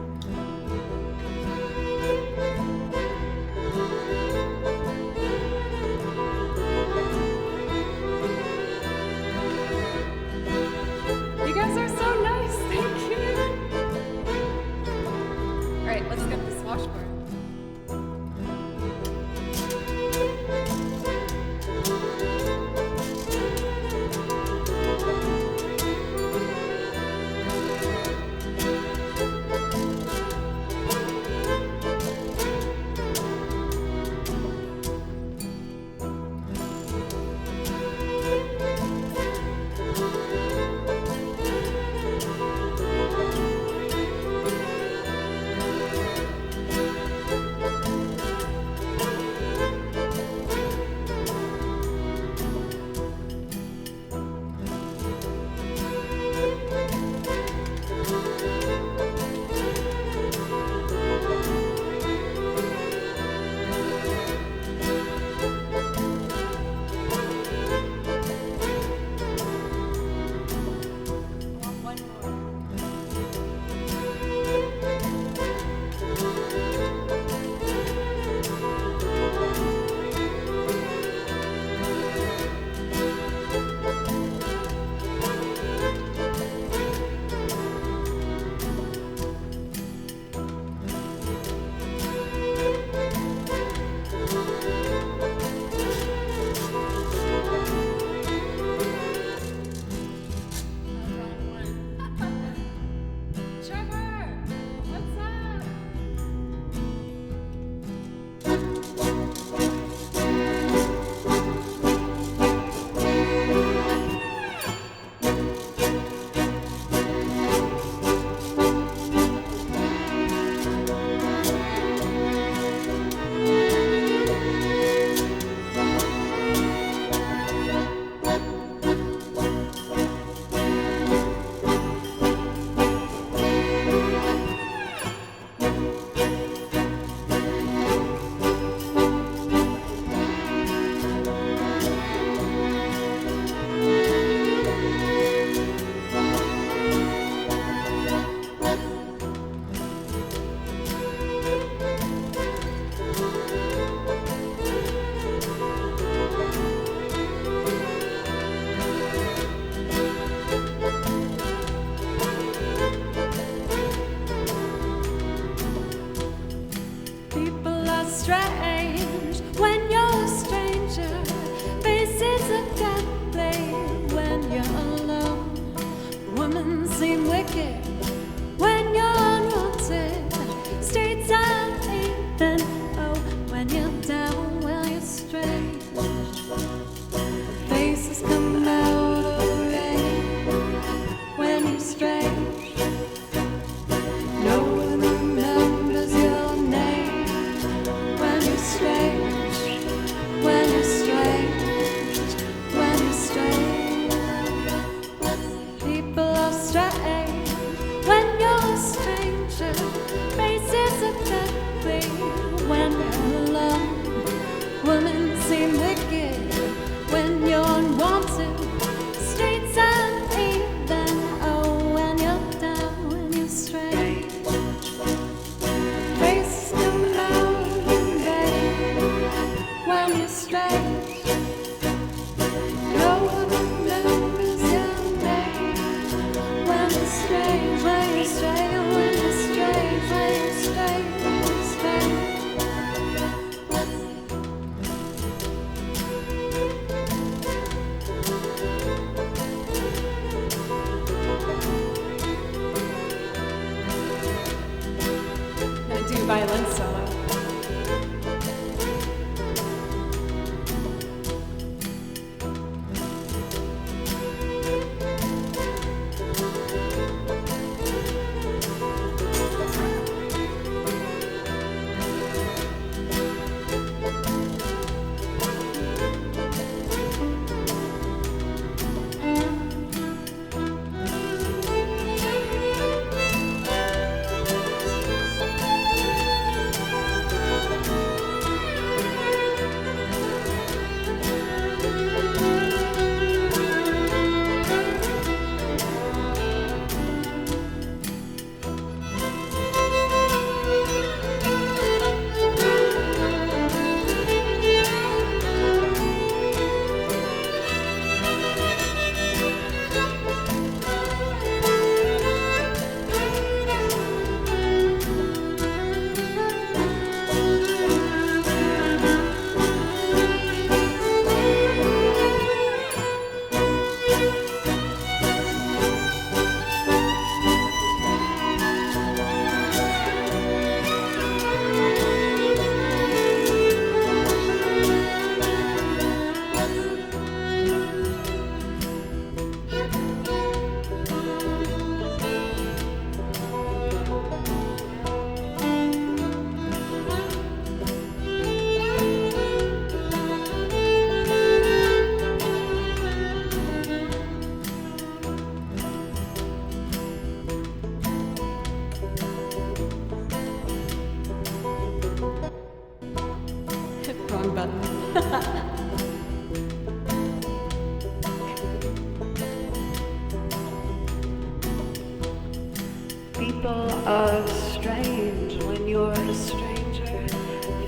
are strange when you're a stranger.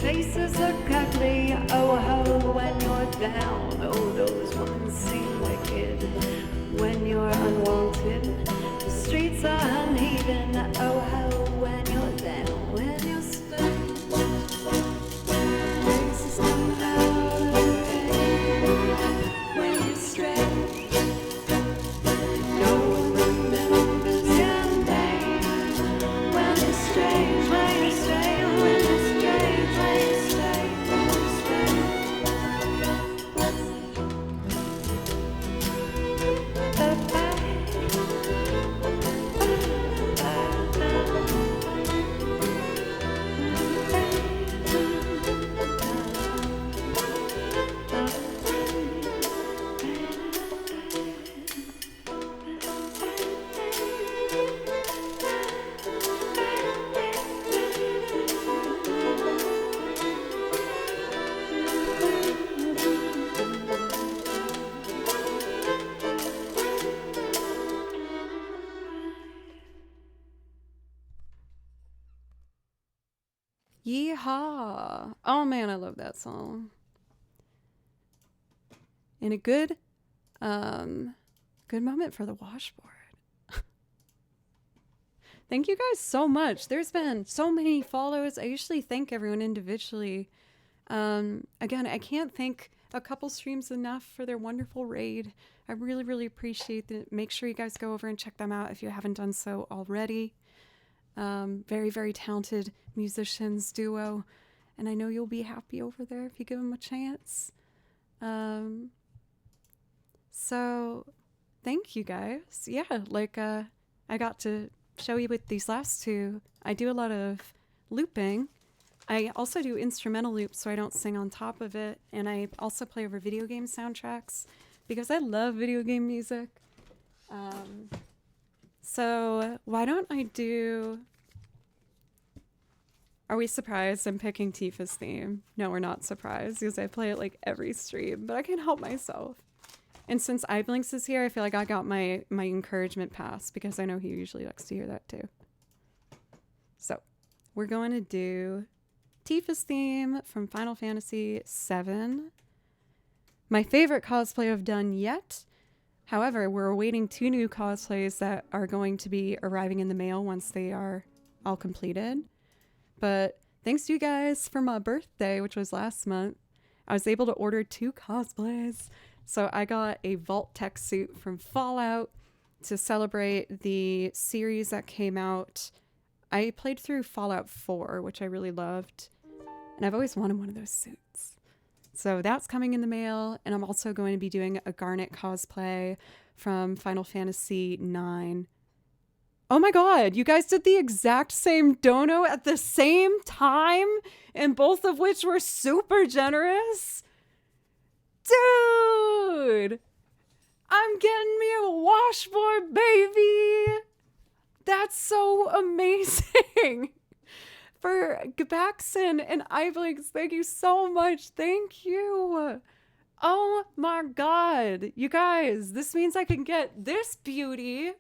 Faces look ugly, oh ho, when you're down. Oh, those ones seem wicked when you're unwanted. The streets are uneven, oh ho, when you're down. When you're strange, faces come out of pain. When you're strange, no one remembers your name. When you're strange, when you're strange, when you're strange, when you're strange, when you're Yeehaw! Oh man, I love that song. And a good moment for the washboard. Thank you guys so much. There's been so many follows. I usually thank everyone individually. Again, I can't thank a couple streams enough for their wonderful raid. I really, really appreciate it. Make sure you guys go over and check them out if you haven't done so already. Very, very talented musicians duo. And I know you'll be happy over there if you give them a chance. So thank you guys. Yeah, like I got to show you with these last two. I do a lot of looping. I also do instrumental loops so I don't sing on top of it. And I also play over video game soundtracks because I love video game music. So why don't I do... Are we surprised I'm picking Tifa's theme? No, we're not surprised because I play it like every stream, but I can't help myself. And since iBlinks is here, I feel like I got my encouragement pass because I know he usually likes to hear that too. So we're going to do Tifa's theme from Final Fantasy VII. My favorite cosplay I've done yet. However, we're awaiting 2 new cosplays that are going to be arriving in the mail once they are all completed. But thanks to you guys for my birthday, which was last month, I was able to order 2 cosplays. So I got a Vault Tech suit from Fallout to celebrate the series that came out. I played through Fallout 4, which I really loved. And I've always wanted one of those suits. So that's coming in the mail. And I'm also going to be doing a Garnet cosplay from Final Fantasy IX. Oh my god, you guys did the exact same dono at the same time, and both of which were super generous? Dude! I'm getting me a washboard, baby! That's so amazing! For Gabaxon and iBlinks, thank you so much. Thank you. Oh my god. You guys, this means I can get this beauty.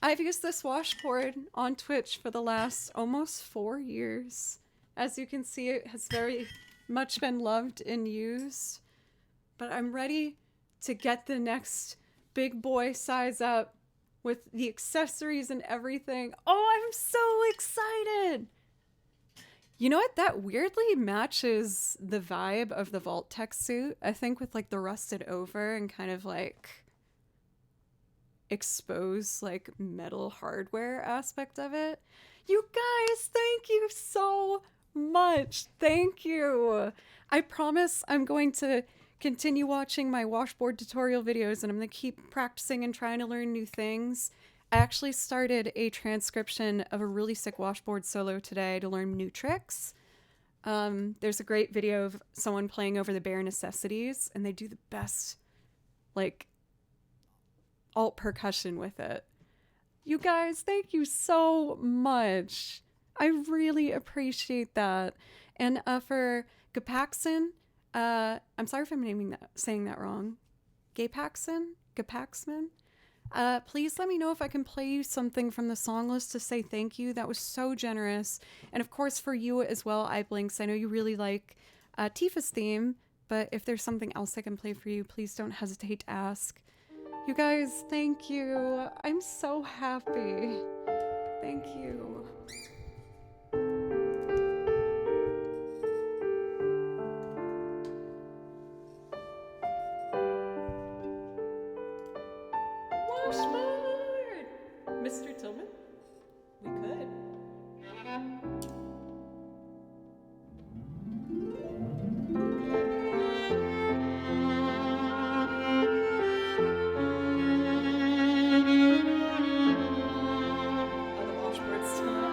I've used this washboard on Twitch for the last almost 4 years. As you can see, it has very much been loved and used. But I'm ready to get the next big boy size up with the accessories and everything. Oh, I'm so excited! You know what? That weirdly matches the vibe of the Vault Tech suit. I think with like the rusted over and kind of like exposed like metal hardware aspect of it. You guys, thank you so much. Thank you. I promise I'm going to continue watching my washboard tutorial videos and I'm going to keep practicing and trying to learn new things. I actually started a transcription of a really sick washboard solo today to learn new tricks. There's a great video of someone playing over the bare necessities and they do the best like alt percussion with it. You guys, thank you so much. I really appreciate that. And for Gapaxon, I'm sorry if I'm saying that wrong. Gapaxman? Please let me know if I can play you something from the song list to say thank you. That was so generous. And of course, for you as well, iBlinks, I know you really like Tifa's theme, but if there's something else I can play for you, please don't hesitate to ask. You guys, thank you. I'm so happy. Thank you. Washboard! Mr. Tillman? We could. Oh, the washboard's still up.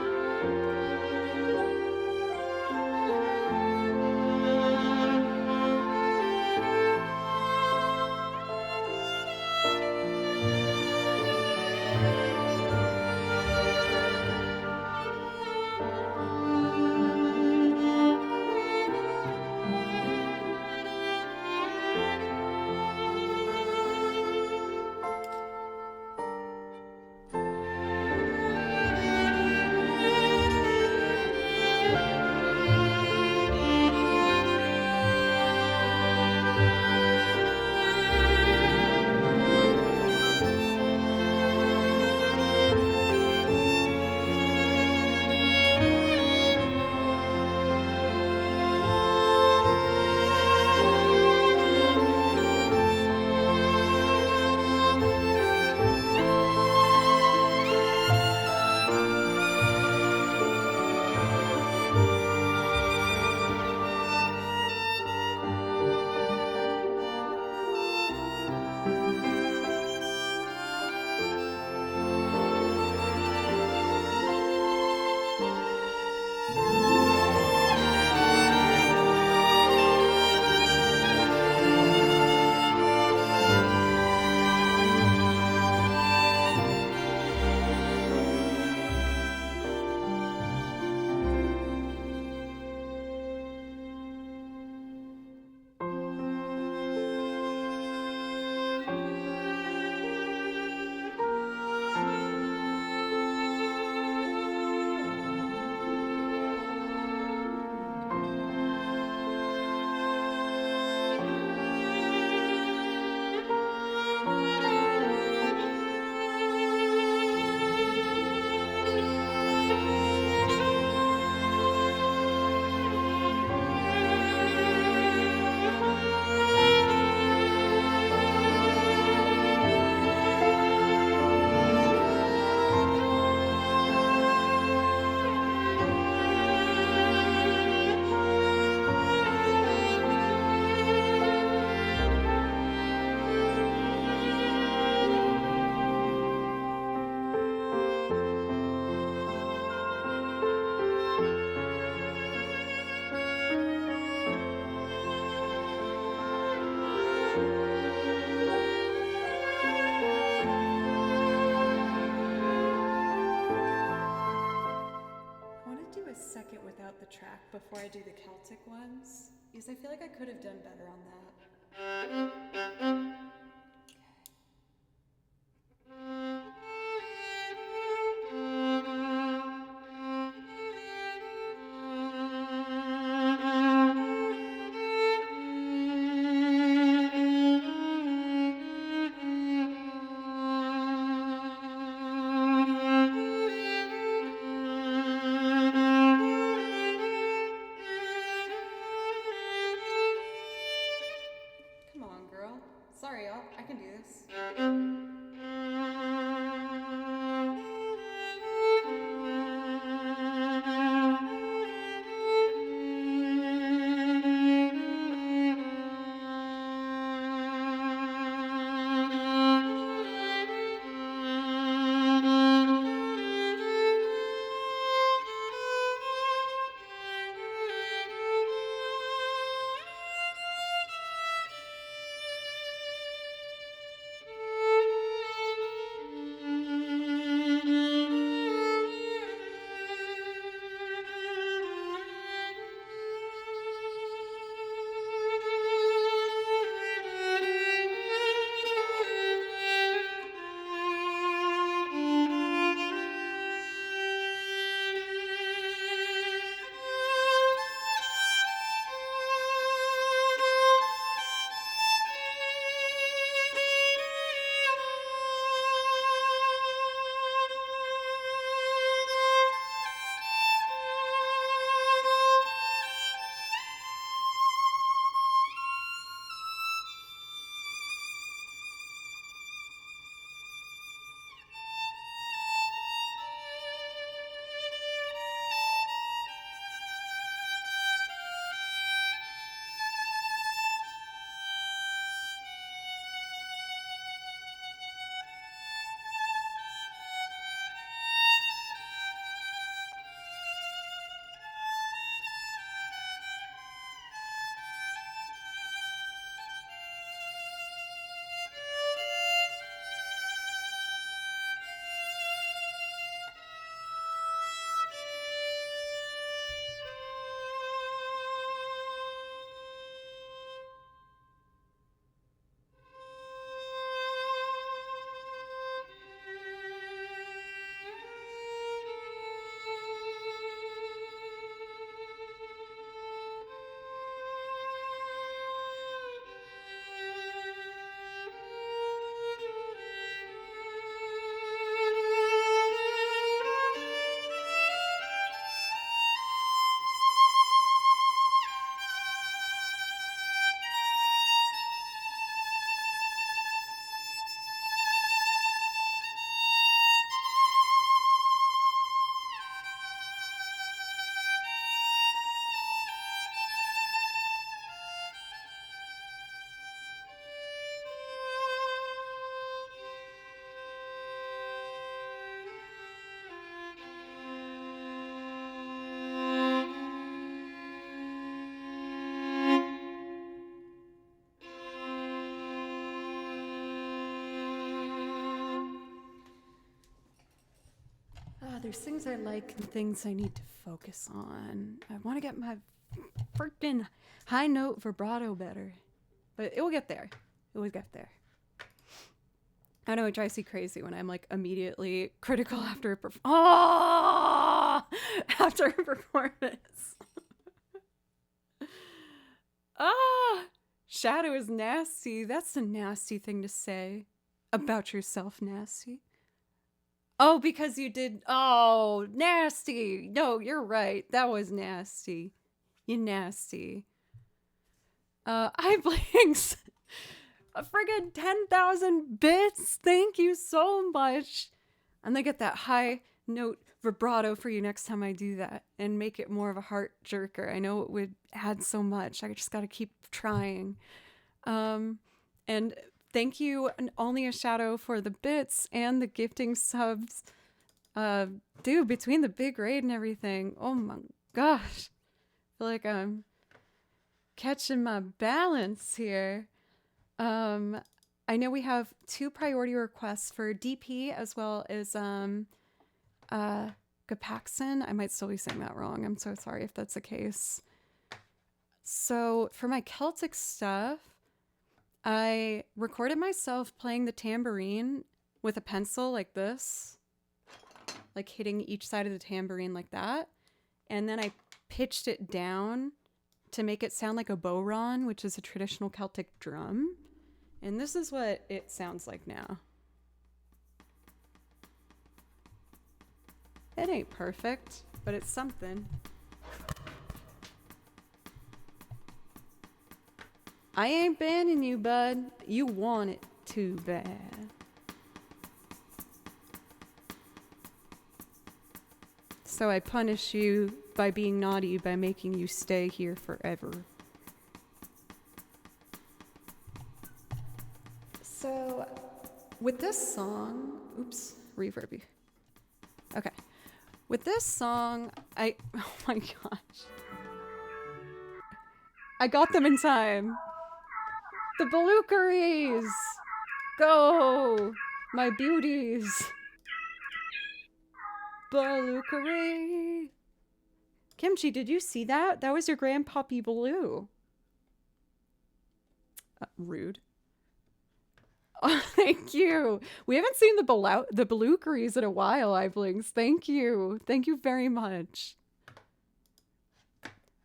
Without the track before I do the Celtic ones, because I feel like I could have done better on that. Come on, girl. there's things I like and things I need to focus on. I want to get my freaking high note vibrato better. But it will get there. It will get there. I know it drives you crazy when I'm like immediately critical after after a performance. Shadow is nasty. That's a nasty thing to say about yourself, nasty. Oh, because you did. Oh, nasty. No, you're right. That was nasty. You nasty. I blinks. A friggin' 10,000 bits. Thank you so much. I'm gonna get that high note vibrato for you next time I do that and make it more of a heart jerker. I know it would add so much. I just gotta keep trying. And thank you, and Only a Shadow, for the bits and the gifting subs. Dude, between the big raid and everything, oh my gosh. I feel like I'm catching my balance here. I know we have 2 priority requests for DP as well as Gapaxon. I might still be saying that wrong. I'm so sorry if that's the case. So for my Celtic stuff, I recorded myself playing the tambourine with a pencil like this, like hitting each side of the tambourine like that. And then I pitched it down to make it sound like a bodhrán, which is a traditional Celtic drum. And this is what it sounds like now. It ain't perfect, but it's something. I ain't banning you, bud. You want it too bad. So I punish you by being naughty by making you stay here forever. So with this song, oops, reverby. Okay. With this song, oh my gosh. I got them in time. The Belugaries! Go! My beauties! Belugary! Kimchi, did you see that? That was your grandpappy Baloo. Rude. Oh, thank you. We haven't seen the Belugaries in a while, Ivelings. Thank you. Thank you very much.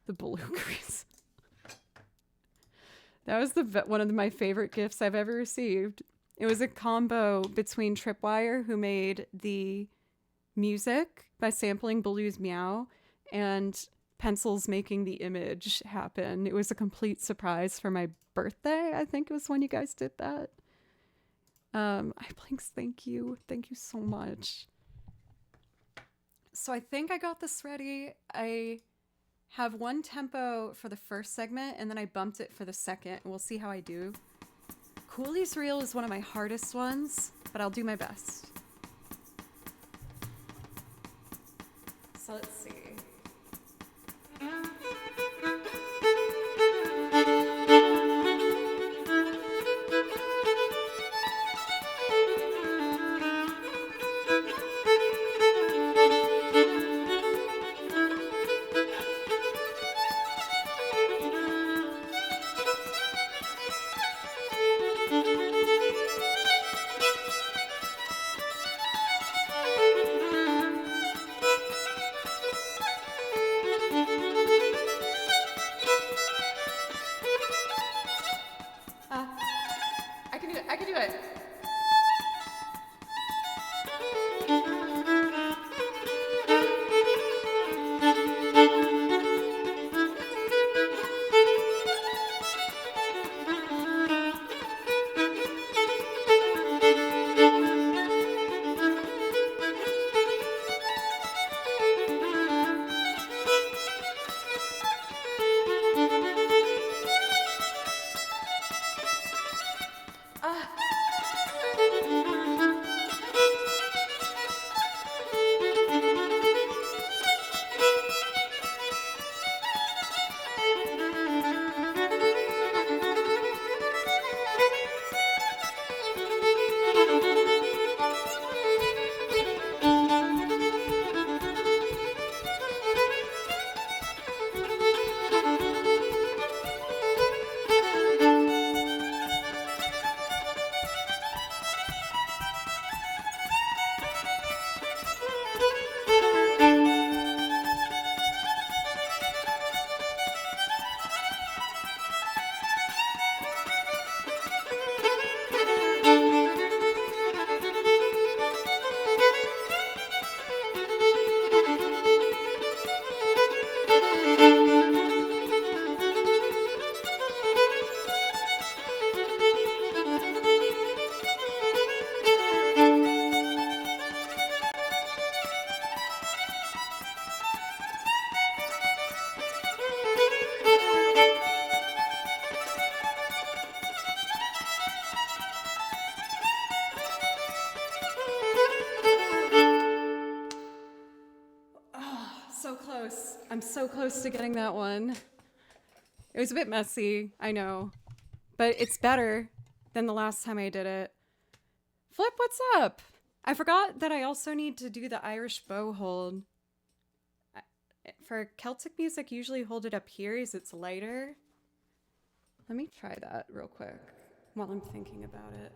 The Belugaries. That was one of my favorite gifts I've ever received. It was a combo between Tripwire, who made the music by sampling Baloo's meow, and Pencils making the image happen. It was a complete surprise for my birthday, I think it was when you guys did that. Blinks, thank you. Thank you so much. So I think I got this ready. I have 1 tempo for the first segment, and then I bumped it for the second. We'll see how I do. Cooley's Reel is one of my hardest ones, but I'll do my best. So let's see. I can do it. I'm so close to getting that one. It was a bit messy, I know, but it's better than the last time I did it. Flip, what's up? I forgot that I also need to do the Irish bow hold. For Celtic music, usually hold it up here as it's lighter. Let me try that real quick while I'm thinking about it.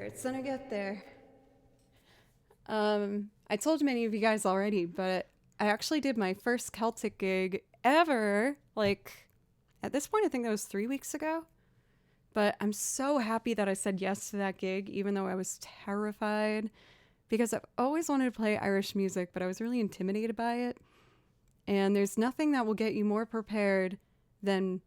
It's gonna get there. I told many of you guys already, but I actually did my first Celtic gig ever. Like, at this point, I think that was 3 weeks ago. But I'm so happy that I said yes to that gig, even though I was terrified, because I've always wanted to play Irish music, but I was really intimidated by it. And there's nothing that will get you more prepared than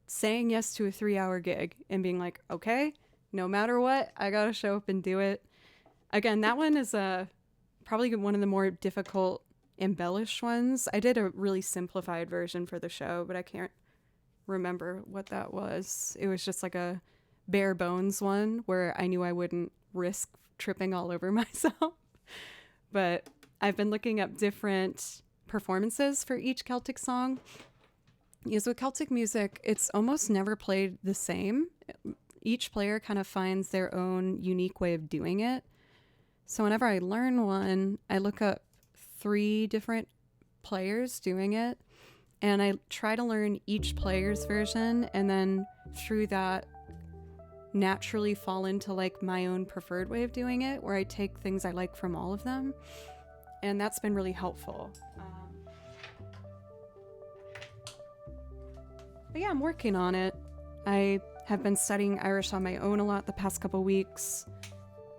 saying yes to a 3-hour gig and being like, okay, no matter what, I gotta show up and do it. Again, that one is probably one of the more difficult embellished ones. I did a really simplified version for the show, but I can't remember what that was. It was just like a bare bones one where I knew I wouldn't risk tripping all over myself. But I've been looking up different performances for each Celtic song. Because with Celtic music, it's almost never played the same. Each player kind of finds their own unique way of doing it. So whenever I learn one, I look up 3 different players doing it, and I try to learn each player's version, and then through that naturally fall into like my own preferred way of doing it, where I take things I like from all of them, and that's been really helpful. But yeah, I'm working on it. I have been studying Irish on my own a lot the past couple weeks.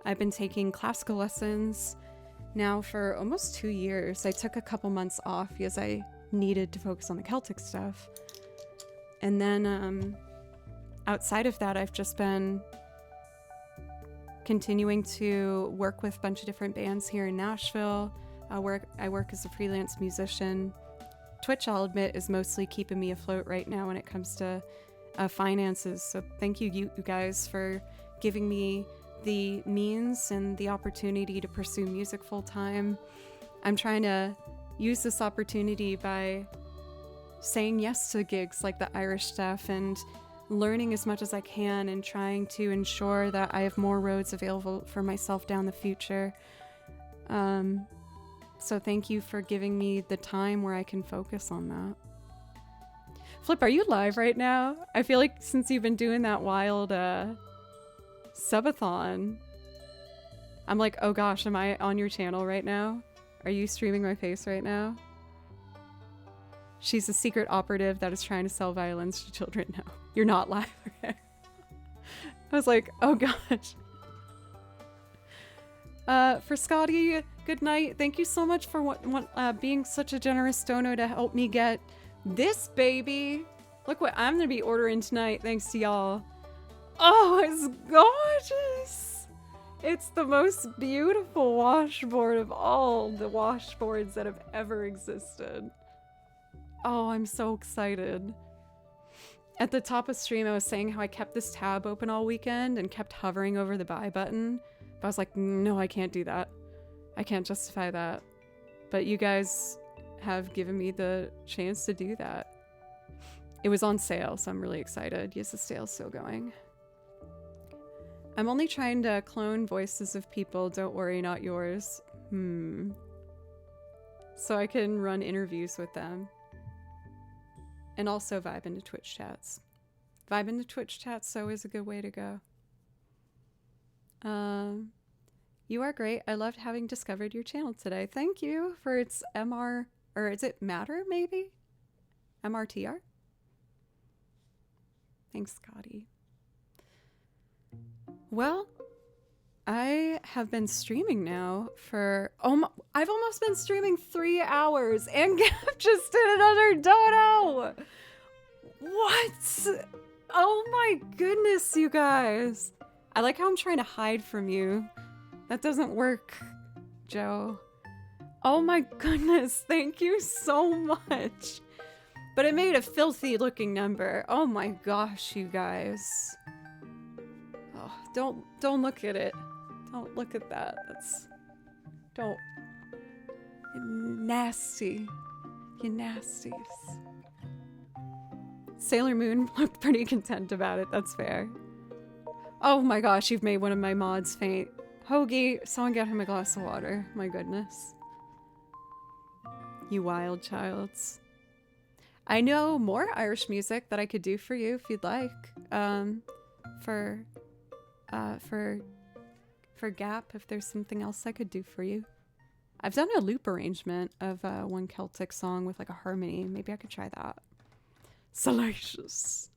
I've been taking classical lessons now for almost 2 years. I took a couple months off because I needed to focus on the Celtic stuff. And then outside of that, I've just been continuing to work with a bunch of different bands here in Nashville. I work as a freelance musician. Twitch, I'll admit, is mostly keeping me afloat right now when it comes to finances. So thank you guys for giving me the means and the opportunity to pursue music full time. I'm trying to use this opportunity by saying yes to gigs like the Irish stuff and learning as much as I can and trying to ensure that I have more roads available for myself down the future. So thank you for giving me the time where I can focus on that. Flip, are you live right now? I feel like since you've been doing that wild subathon, I'm like, oh gosh, am I on your channel right now? Are you streaming my face right now? She's a secret operative that is trying to sell violins to children. No, you're not live. Okay. I was like, oh gosh. For Scotty, good night. Thank you so much for being such a generous dono to help me get this baby. Look what I'm gonna be ordering tonight thanks to y'all. Oh, it's gorgeous. It's the most beautiful washboard of all the washboards that have ever existed. Oh, I'm so excited. At the top of stream, I was saying how I kept this tab open all weekend and kept hovering over the buy button. But I was like, no, I can't do that. I can't justify that. But you guys have given me the chance to do that. It was on sale, so I'm really excited. Yes, the sale's still going. I'm only trying to clone voices of people. Don't worry, not yours. So I can run interviews with them. And also vibe into Twitch chats. Vibe into Twitch chats so is a good way to go. You are great. I loved having discovered your channel today. Thank you for its MR, or is it Matter maybe? MRTR? Thanks, Scotty. Well, I have been streaming now for, I've almost been streaming 3 hours and Gap just did another dono. What? Oh my goodness, you guys. I like how I'm trying to hide from you. That doesn't work, Joe. Oh my goodness, thank you so much. But it made a filthy looking number. Oh my gosh, you guys. Oh, don't look at it. Don't look at that. Don't. You're nasty. You nasties. Sailor Moon looked pretty content about it. That's fair. Oh my gosh, you've made one of my mods faint. Hoagie, someone get him a glass of water. My goodness. You wild childs. I know more Irish music that I could do for you if you'd like. For Gap, if there's something else I could do for you. I've done a loop arrangement of one Celtic song with like a harmony. Maybe I could try that. Salacious.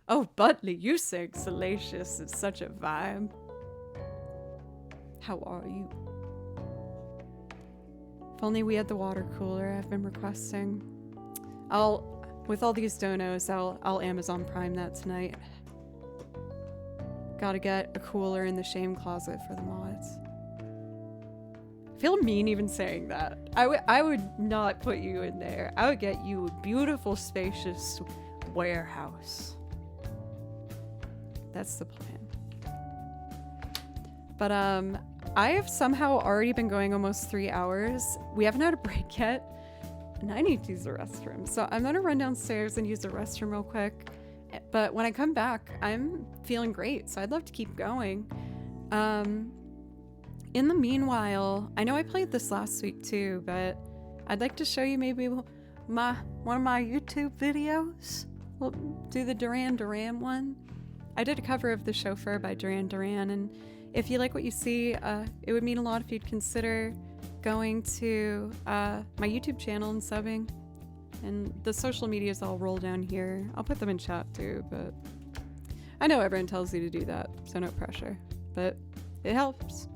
Oh, Butley, you sing Salacious. It's such a vibe. How are you? If only we had the water cooler I've been requesting. With all these donos, I'll Amazon Prime that tonight. Gotta get a cooler in the shame closet for the mods. I feel mean even saying that. I would not put you in there. I would get you a beautiful, spacious warehouse. That's the plan. But I have somehow already been going almost 3 hours. We haven't had a break yet, and I need to use the restroom. So I'm gonna run downstairs and use the restroom real quick. But when I come back, I'm feeling great, so I'd love to keep going. In the meanwhile, I know I played this last week too, but I'd like to show you maybe one of my YouTube videos. We'll do the Duran Duran one. I did a cover of The Chauffeur by Duran Duran, and if you like what you see, it would mean a lot if you'd consider going to my YouTube channel and subbing. And the social medias all roll down here. I'll put them in chat too, but I know everyone tells you to do that, so no pressure. But it helps.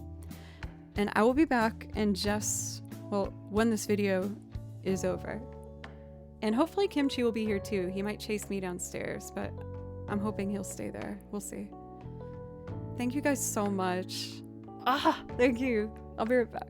And I will be back in when this video is over. And hopefully Kimchi will be here too. He might chase me downstairs, but I'm hoping he'll stay there. We'll see. Thank you guys so much. Thank you. I'll be right back.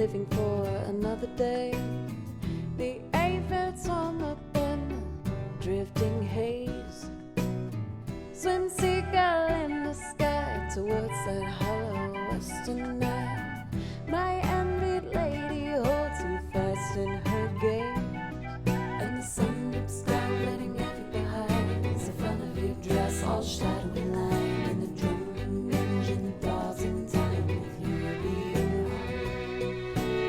living for another day. The aphids on the bend, drifting haze. Swim seagull in the sky towards that hollow western night. My envied lady holds you fast in her gaze, and the sun dips down, letting every behind. The front of your dress all shadowy line, and the drum engine thaws in time with your beating heart.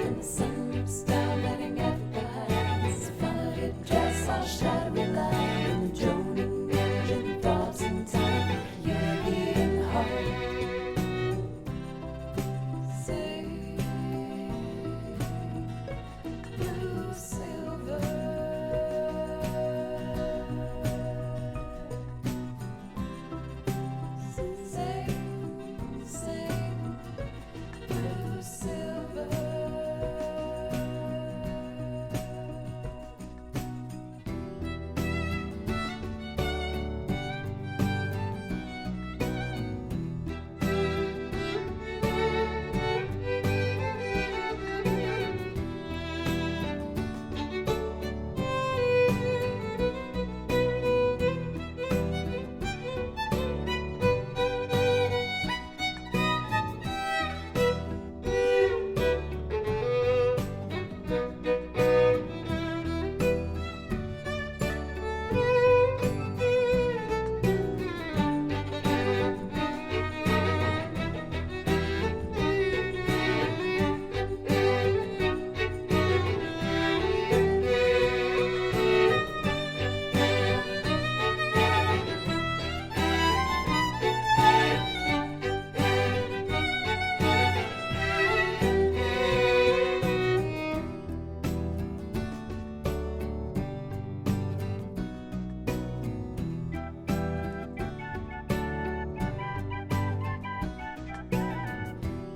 And the sun dips down, letting every behind. The front of your dress all shadowy line, and the droning engine thaws in time with your beating heart. Say, blue silver. Say, blue silver.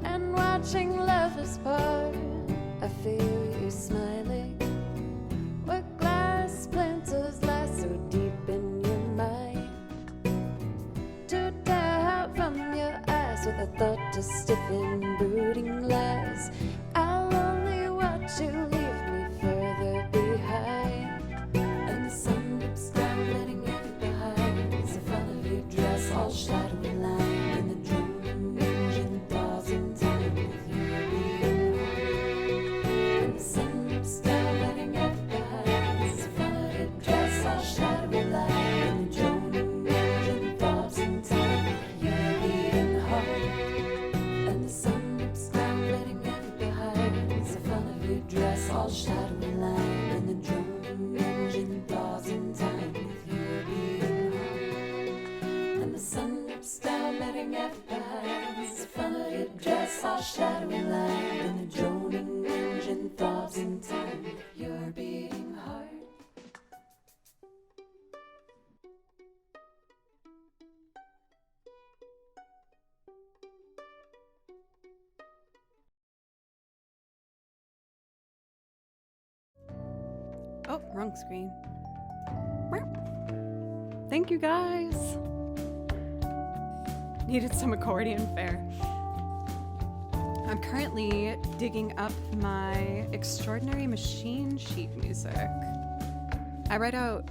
And watching lovers part, I feel you smiling. Where glass splinters lie so deep in your mind, to tear out from your eyes with a thought to stiffen brooding lies. I'll only watch you leave me further behind. And the sun dips down, letting every behind. The front of your dress all shadowy line, and the drum engine thaws in time with your beating heart. And the sun dips down, letting every behind. The front of your dress all shadowy line, and the droning engine thaws in time with your beating heart. And the sun dips down, letting every behind. The front of your dress all shadowy line, and the droning engine thaws in time with your beating heart. And the sun dips down, letting every behind. The front of your dress all shadowy line, and the droning engine thaws in time with your beating heart. Oh, wrong screen. Thank you guys. Needed some accordion fare. I'm currently digging up my Extraordinary Machine sheet music. I write out.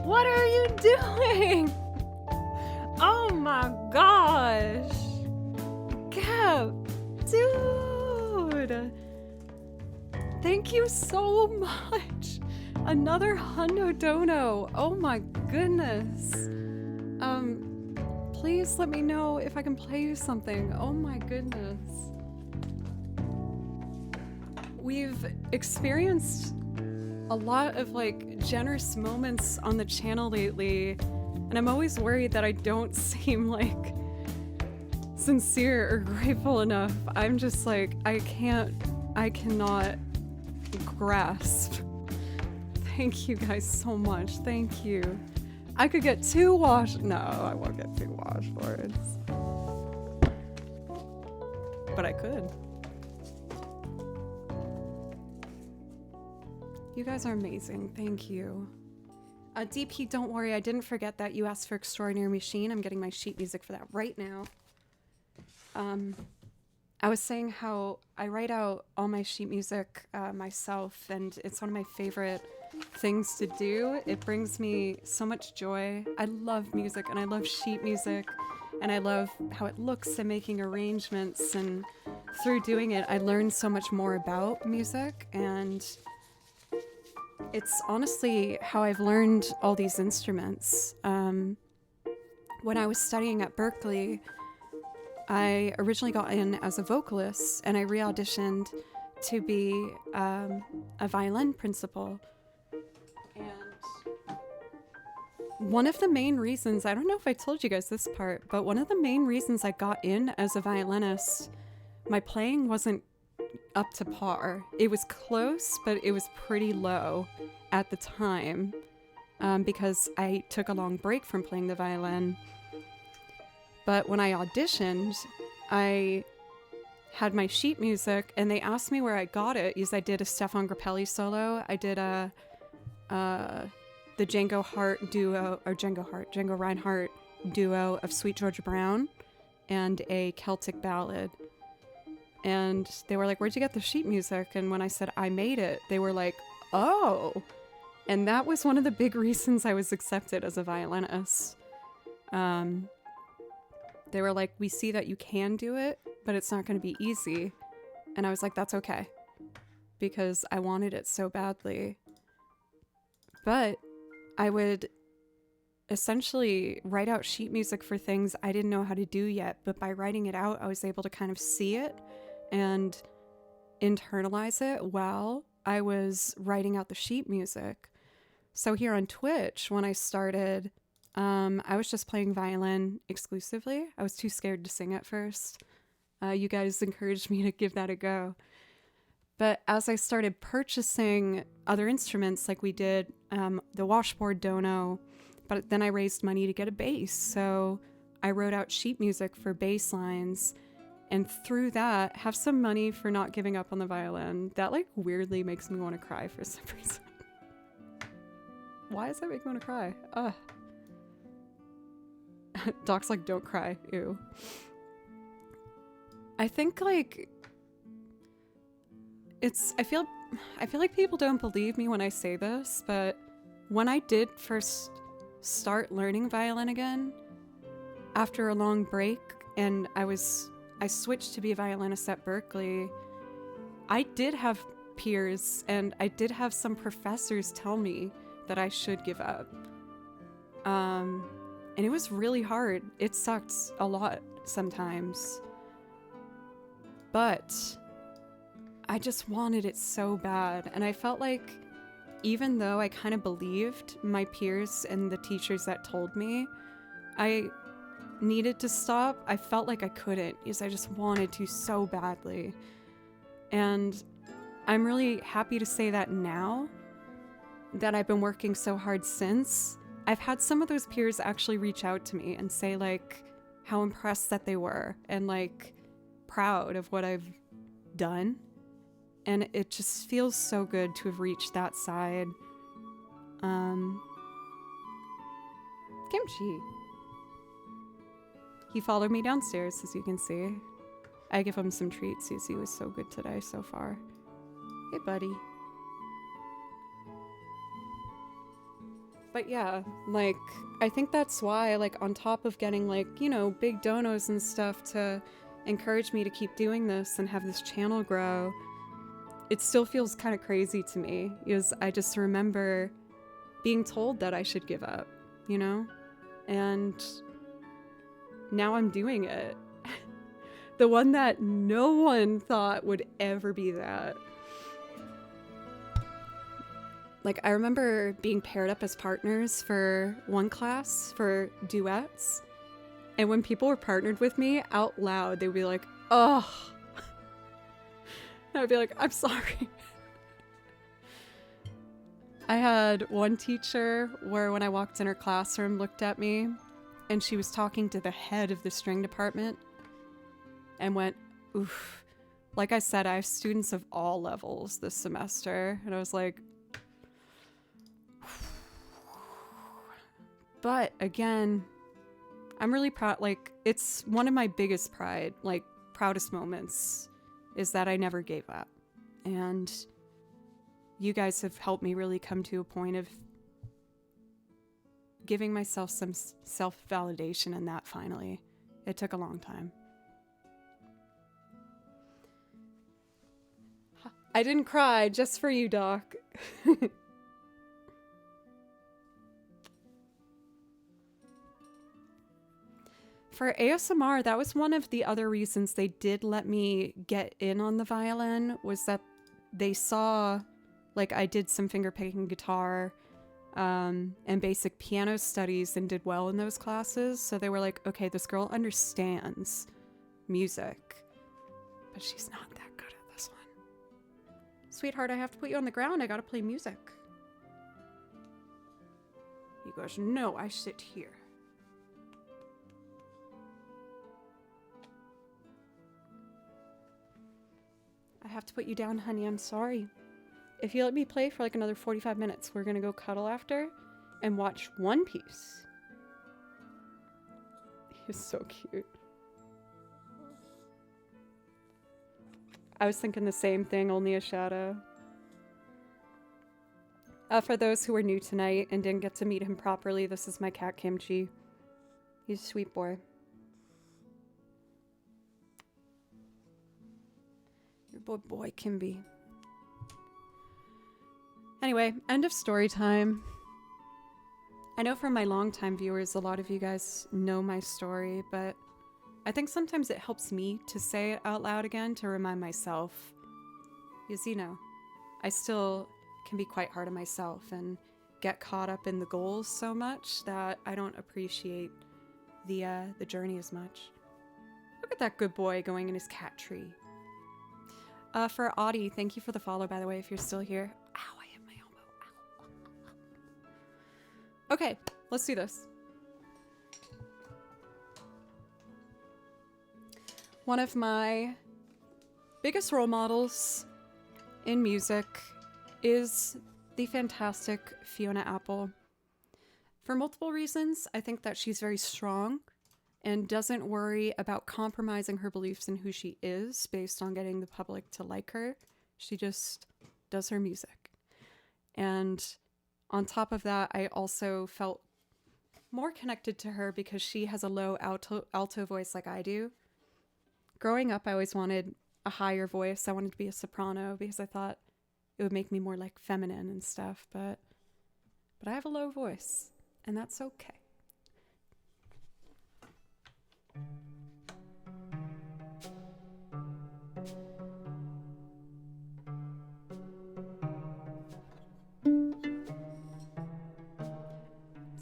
What are you doing? Oh my gosh. Cap, dude. Thank you so much. Another hundo dono. Oh my goodness. Please let me know if I can play you something. Oh my goodness. We've experienced a lot of like generous moments on the channel lately, and I'm always worried that I don't seem like sincere or grateful enough. I'm just like, I cannot grasp. Thank you guys so much. Thank you. I could get 2 wash. No, I won't get 2 washboards. But I could. You guys are amazing. Thank you. DP, don't worry. I didn't forget that. You asked for Extraordinary Machine. I'm getting my sheet music for that right now. I was saying how I write out all my sheet music myself, and it's one of my favorite things to do. It brings me so much joy. I love music, and I love sheet music, and I love how it looks and making arrangements. And through doing it, I learned so much more about music, and it's honestly how I've learned all these instruments. When I was studying at Berkeley, I originally got in as a vocalist, and I re-auditioned to be a violin principal. And one of the main reasons, I don't know if I told you guys this part, but one of the main reasons I got in as a violinist, my playing wasn't up to par. It was close, but it was pretty low at the time, because I took a long break from playing the violin. But when I auditioned, I had my sheet music, and they asked me where I got it, because I did a Stefan Grappelli solo. I did the Django Reinhardt duo of Sweet Georgia Brown and a Celtic ballad. And they were like, "Where'd you get the sheet music?" And when I said I made it, they were like, "Oh." And that was one of the big reasons I was accepted as a violinist. They were like, "We see that you can do it, but it's not going to be easy." And I was like, "That's okay," because I wanted it so badly. But I would essentially write out sheet music for things I didn't know how to do yet. But by writing it out, I was able to kind of see it and internalize it while I was writing out the sheet music. So here on Twitch, when I started, I was just playing violin exclusively. I was too scared to sing at first. You guys encouraged me to give that a go. But as I started purchasing other instruments, like we did the washboard dono, but then I raised money to get a bass. So I wrote out sheet music for bass lines, and through that, have some money for not giving up on the violin. That like weirdly makes me want to cry for some reason. Why does that make me want to cry? Ugh. Doc's like, "Don't cry." Ew. I think like I feel like people don't believe me when I say this, but when I did first start learning violin again after a long break, and I switched to be a violinist at Berkeley, I did have peers and I did have some professors tell me that I should give up. And it was really hard. It sucked a lot sometimes. But I just wanted it so bad. And I felt like even though I kind of believed my peers and the teachers that told me I needed to stop, I felt like I couldn't because I just wanted to so badly. And I'm really happy to say that now that I've been working so hard since, I've had some of those peers actually reach out to me and say like how impressed that they were and like proud of what I've done. And it just feels so good to have reached that side. Kimchi. He followed me downstairs, as you can see. I give him some treats because he was so good today so far. Hey, buddy. But yeah, like, I think that's why, like, on top of getting, like, you know, big donos and stuff to encourage me to keep doing this and have this channel grow, it still feels kind of crazy to me because I just remember being told that I should give up, you know? And now I'm doing it. The one that no one thought would ever be that. Like, I remember being paired up as partners for one class for duets. And when people were partnered with me out loud, they would be like, "Oh." I would be like, "I'm sorry." I had one teacher where when I walked in her classroom, looked at me, and she was talking to the head of the string department and went, "Oof." Like I said, I have students of all levels this semester. And I was like, but again, I'm really proud. Like, it's one of my biggest proudest moments is that I never gave up. And you guys have helped me really come to a point of giving myself some self-validation in that finally. It took a long time. I didn't cry just for you, Doc. For ASMR, that was one of the other reasons they did let me get in on the violin, was that they saw, like, I did some finger picking guitar and basic piano studies and did well in those classes. So they were like, okay, this girl understands music, but she's not that good at this one. Sweetheart, I have to put you on the ground. I gotta play music. He goes, no, I sit here. I have to put you down, honey. I'm sorry. If you let me play for like another 45 minutes, we're gonna go cuddle after and watch One Piece. He's so cute. I was thinking the same thing, only a shadow. For those who are new tonight and didn't get to meet him properly, this is my cat Kimchi. He's a sweet boy. Your boy Kimby. Anyway, end of story time. I know from my longtime viewers, a lot of you guys know my story, but I think sometimes it helps me to say it out loud again to remind myself. Because, you know, I still can be quite hard on myself and get caught up in the goals so much that I don't appreciate the journey as much. Look at that good boy going in his cat tree. For Audie, thank you for the follow, by the way, if you're still here. Ow, I hit my elbow. Ow. Okay, let's do this. One of my biggest role models in music is the fantastic Fiona Apple. For multiple reasons, I think that she's very strong and doesn't worry about compromising her beliefs in who she is based on getting the public to like her. She just does her music. And on top of that, I also felt more connected to her because she has a low alto voice like I do. Growing up, I always wanted a higher voice. I wanted to be a soprano because I thought it would make me more like feminine and stuff, but I have a low voice, and that's okay.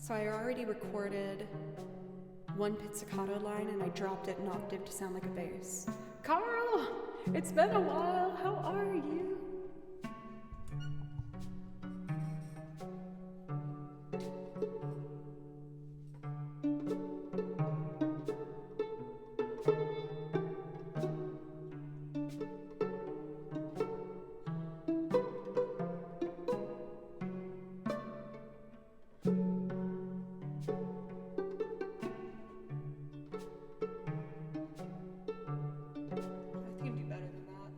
So I already recorded one pizzicato line and I dropped it an octave to sound like a bass. Carl, it's been a while. How are you? I can do better than that.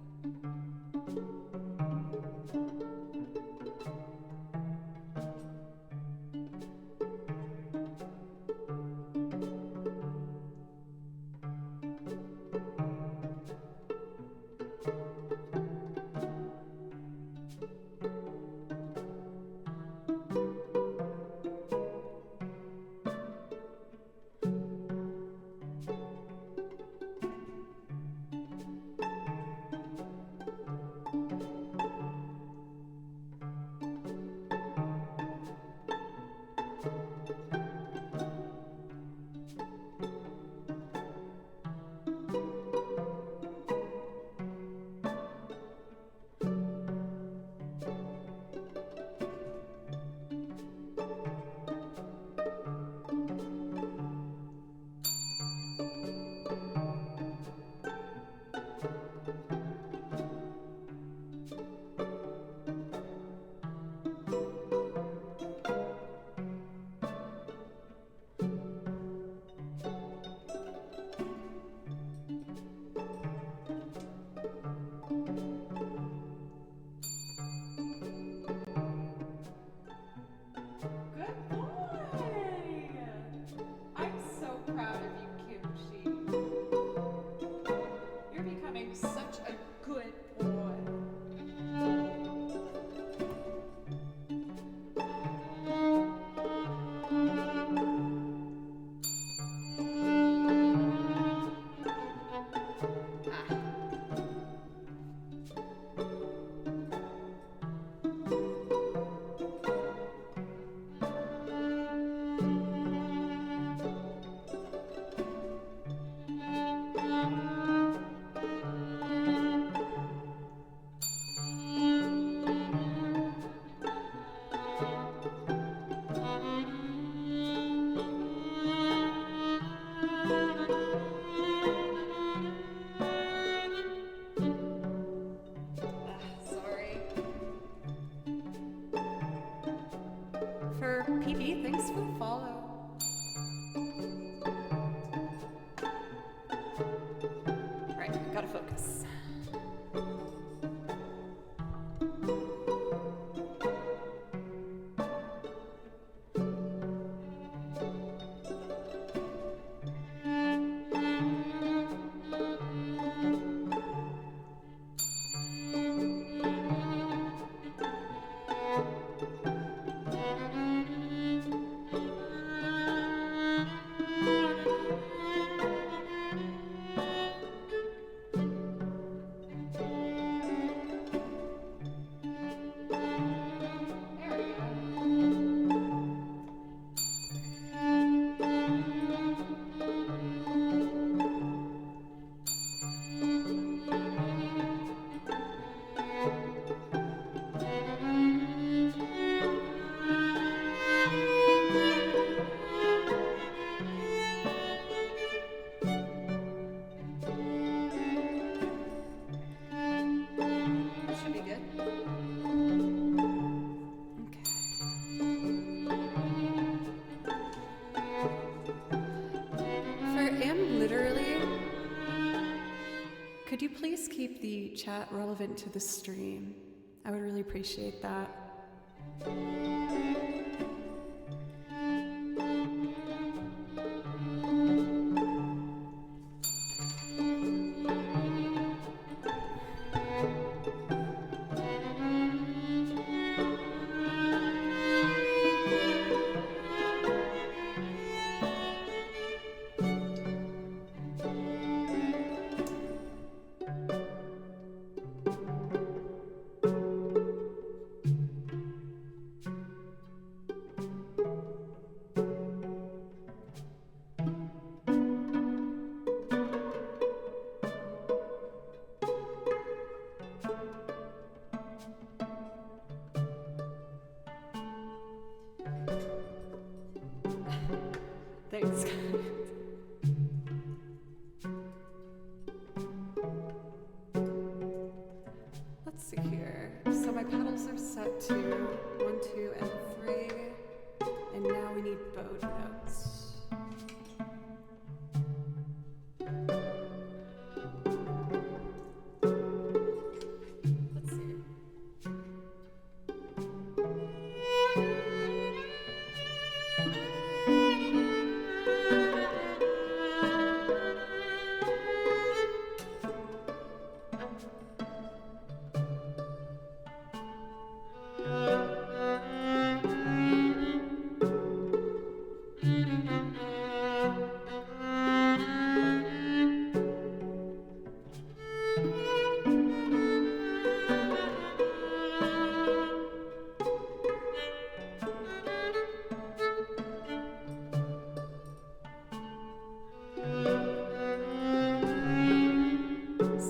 Lee, thanks for the follow. Alright, gotta focus. Could you please keep the chat relevant to the stream? I would really appreciate that. Thanks, guys. Let's see here. So my pedals are set to 1, 2, and 3. And now we need bowed notes. Let's see.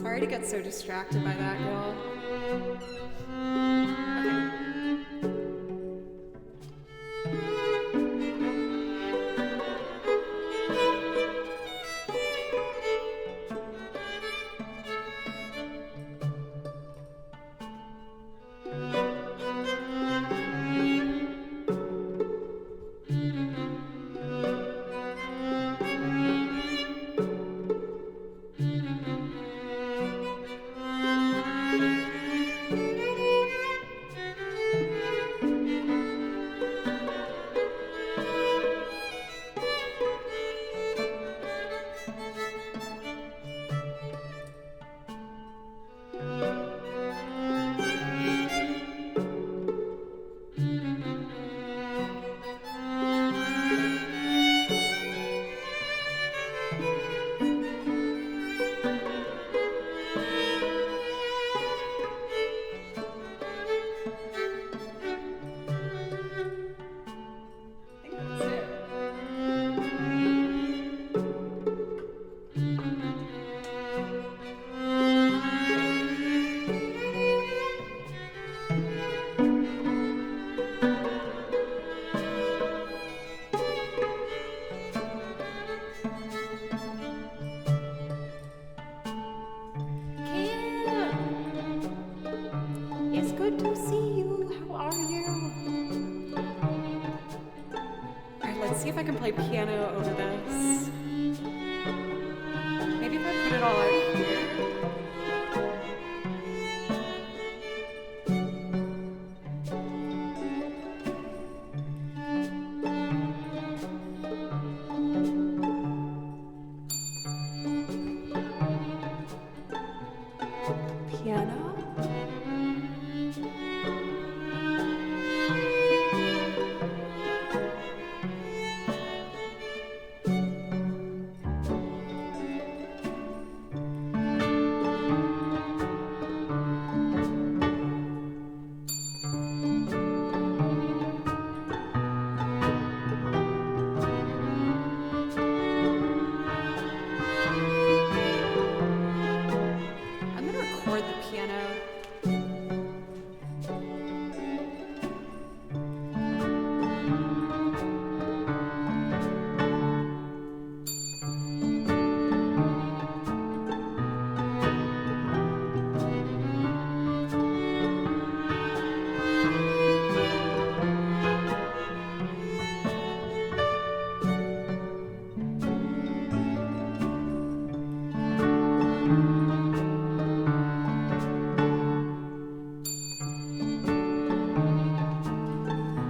Sorry to get so distracted by that, y'all. Okay. see if I can play piano over this. Maybe if I put it all out here. Piano. I'm gonna record the piano.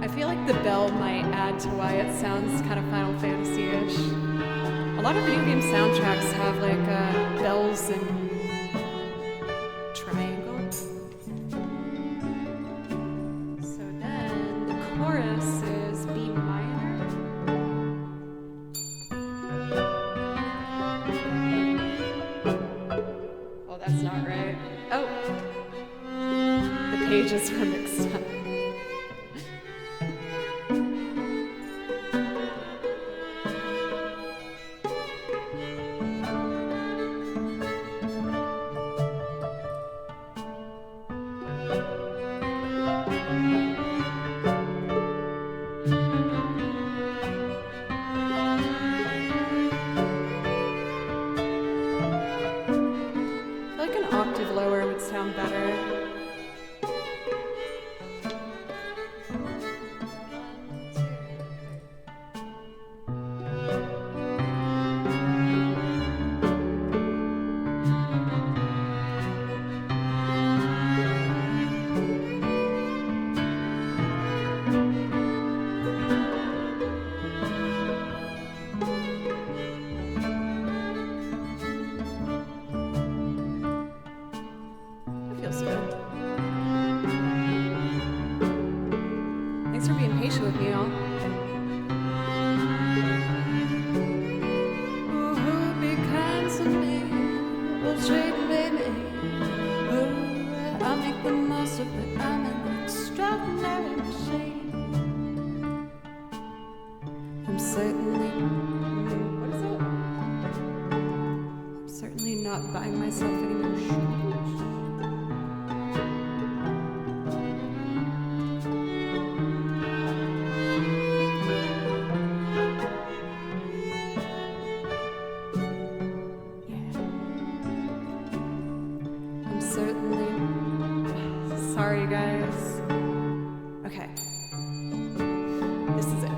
I feel like the bell might add to why it sounds kind of Final Fantasy-ish. A lot of video game soundtracks have like bells and triangles. So then the chorus is B minor. Oh, that's not right. Oh, the pages were mixed up. I feel like an octave lower would sound better. Feels good. Thanks for being patient with me, y'all. Ooh, who be kind to me? Will treat me. Ooh, I'll make the most of it. I'm an extraordinary machine. I'm certainly. What is it? I'm certainly not buying myself any new shoes. Certainly. Sorry, guys. Okay. This is it.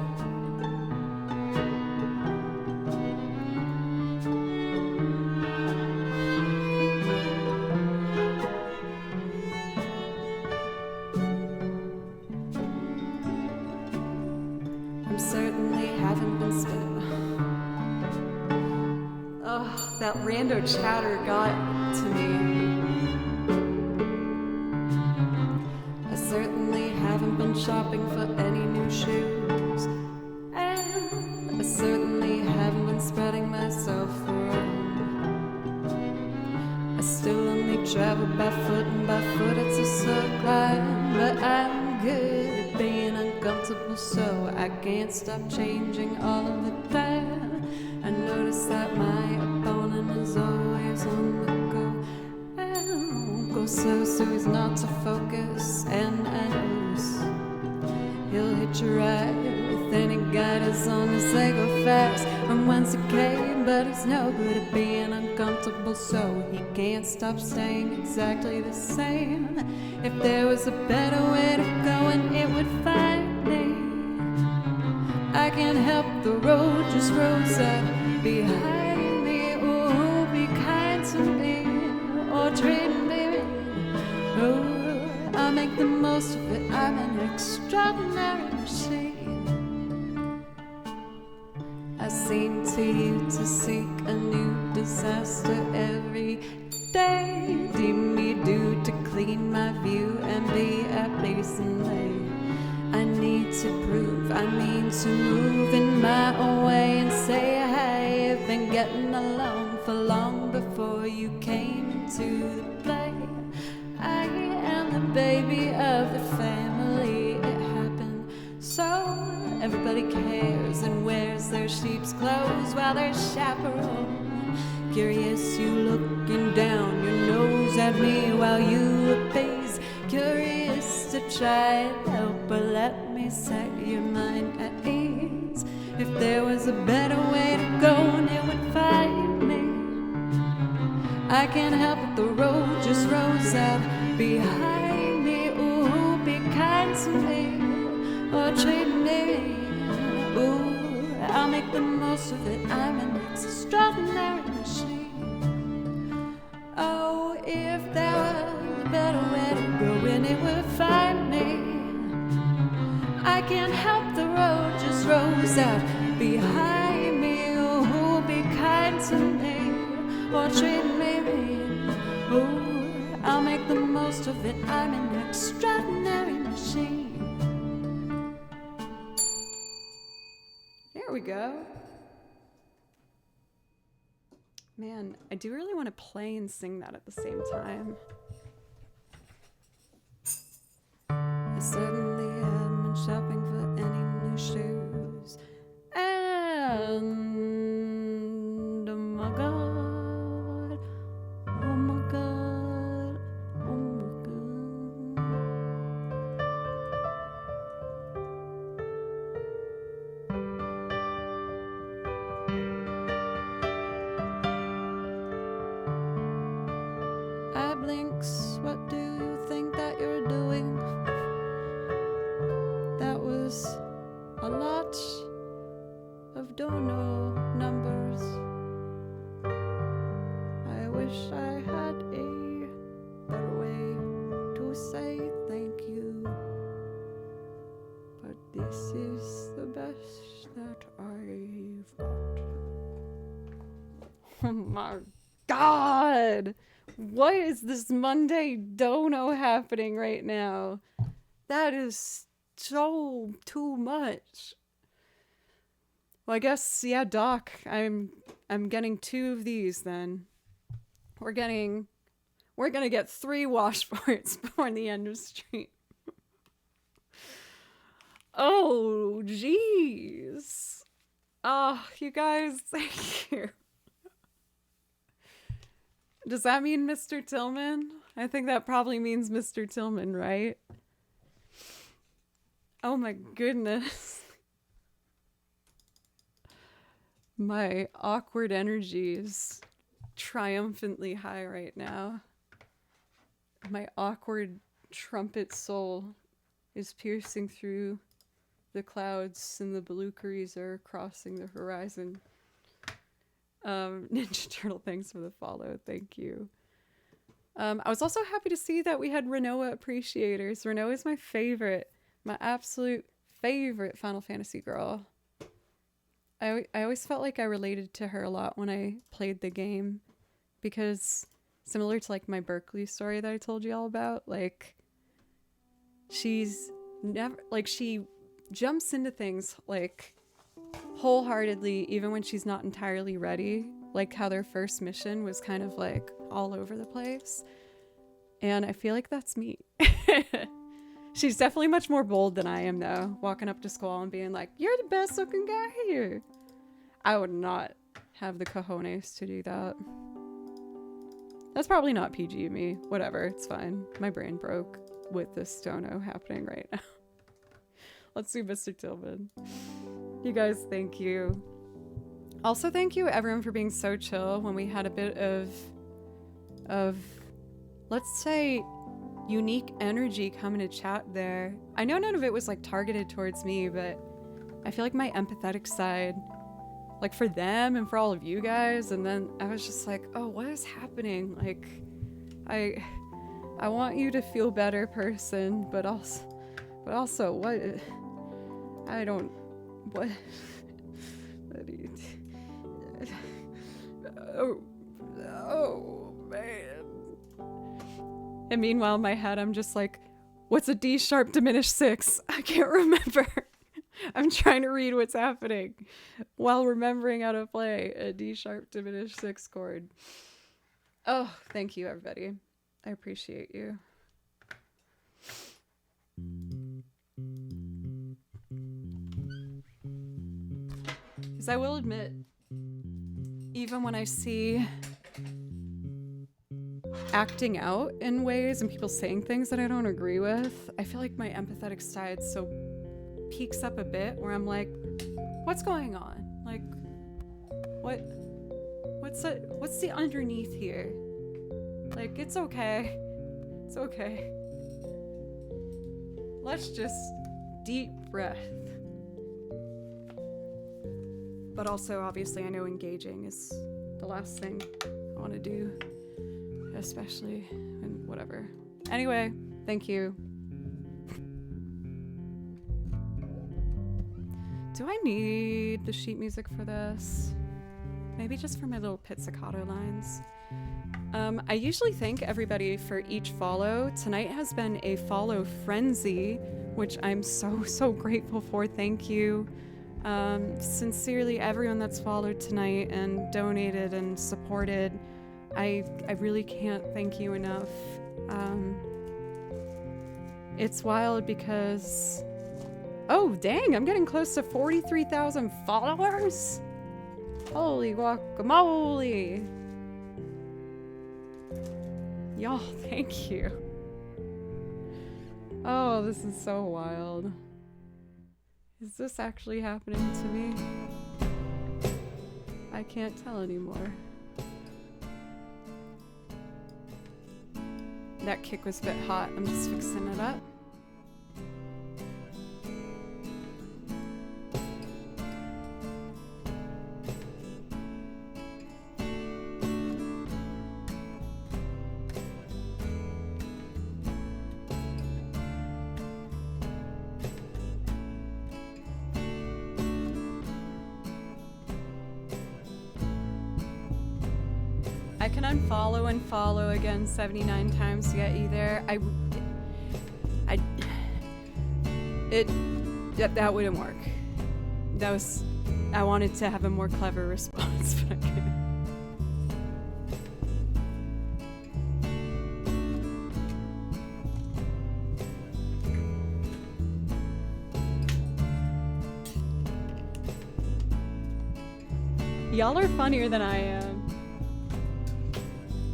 I'm certainly haven't been Oh, that rando chatter got to me. I certainly haven't been shopping for any new shoes, and I certainly haven't been spreading myself around. I still only travel by foot, and by foot it's a slow climb, but I'm good at being uncomfortable, so I can't stop changing all of the time. I notice that my opponent is always on the go. Go slow so he's not to focus, and I notice he'll hit you right with any guidance on as they go fast from whence he came, but he's no good at being uncomfortable, so he can't stop staying exactly the same. If there was a better way to go and it would find me, I can't help the road just rolls up behind me. Oh, be kind to me or treat me. Oh, I'll make the most of it. I'm an extraordinary machine. I seem to you to seek a new disaster every day. Deem me due to clean my view and be at peace and lay. I need to prove, I mean to move in my own way and say, hey, I've been getting along for long before you came into the play. I am the baby of the family. It happened so everybody cares and wears their sheep's clothes while they're chaperone. Curious, you looking down your nose at me while you appease. Curious to try and help, but let me set your mind at ease. If there was a better way to go, and it would find me. I can't help it, the road just rolls out behind me. Ooh, be kind to me or treat me. Ooh, I'll make the most of it. I'm an extraordinary machine. Oh, if there was a better way to go, and it would find me. I can't help the road just rolls out behind me. Ooh, be kind to me or treat me. Ooh, I'll make the most of it. I'm an extraordinary machine. There we go. Man, I do really want to play and sing that at the same time. I certainly haven't been shopping for any new shoes. And oh my god, oh my god, oh my God. Blinks, what do you think that you're doing? That was a lot of dono numbers. I wish I had a better way to say thank you, but this is the best that I've got. Oh my god! What is this Monday dono happening right now? That is so too much. Well, I guess, yeah, Doc, I'm getting 2 of these then. We're gonna get 3 washboards before the end of stream. Oh, jeez. Oh, you guys, thank you. Does that mean Mr. Tillman? I think that probably means Mr. Tillman, right? Oh my goodness. My awkward energy is triumphantly high right now. My awkward trumpet soul is piercing through the clouds and the Balukaries are crossing the horizon. Ninja Turtle, thanks for the follow. Thank you. I was also happy to see that we had Renoa appreciators. Renoa is my favorite, my absolute favorite Final Fantasy girl. I always felt like I related to her a lot when I played the game, because similar to like my Berkeley story that I told you all about, like she's never like she jumps into things like wholeheartedly even when she's not entirely ready, like how their first mission was kind of like all over the place, and I feel like that's me. She's definitely much more bold than I am though, walking up to Squall and being like, you're the best looking guy here. I would not have the cojones to do that. That's probably not PG of me. Whatever, it's fine. My brain broke with this dono happening right now. Let's do Mr. Tillman. You guys, thank you. Also, thank you everyone for being so chill when we had a bit of let's say unique energy coming to chat there. I know none of it was like targeted towards me, but I feel like my empathetic side, like for them and for all of you guys, and then I was just like, oh, what is happening? Like, I want you to feel better, person, but also what? I don't. What? What do you? Oh man. And meanwhile, in my head, I'm just like, what's a D sharp diminished 6? I can't remember. I'm trying to read what's happening while remembering how to play a D sharp diminished 6 chord. Oh, thank you, everybody. I appreciate you. Because I will admit, even when I see acting out in ways and people saying things that I don't agree with, I feel like my empathetic side peaks up a bit where I'm like, what's going on? Like, what's the underneath here? Like, it's okay. It's okay. Let's just deep breath. But also, obviously, I know engaging is the last thing I want to do, especially when whatever. Anyway, thank you. Do I need the sheet music for this? Maybe just for my little pizzicato lines. I usually thank everybody for each follow. Tonight has been a follow frenzy, which I'm so grateful for. Thank you. Sincerely, everyone that's followed tonight and donated and supported. I really can't thank you enough. It's wild because, oh dang, I'm getting close to 43,000 followers. Holy guacamole. Y'all, thank you. Oh, this is so wild. Is this actually happening to me? I can't tell anymore. That kick was a bit hot. I'm just fixing it up. I can unfollow and follow again 79 times to get you there. That wouldn't work. I wanted to have a more clever response, but I couldn't. Y'all are funnier than I am.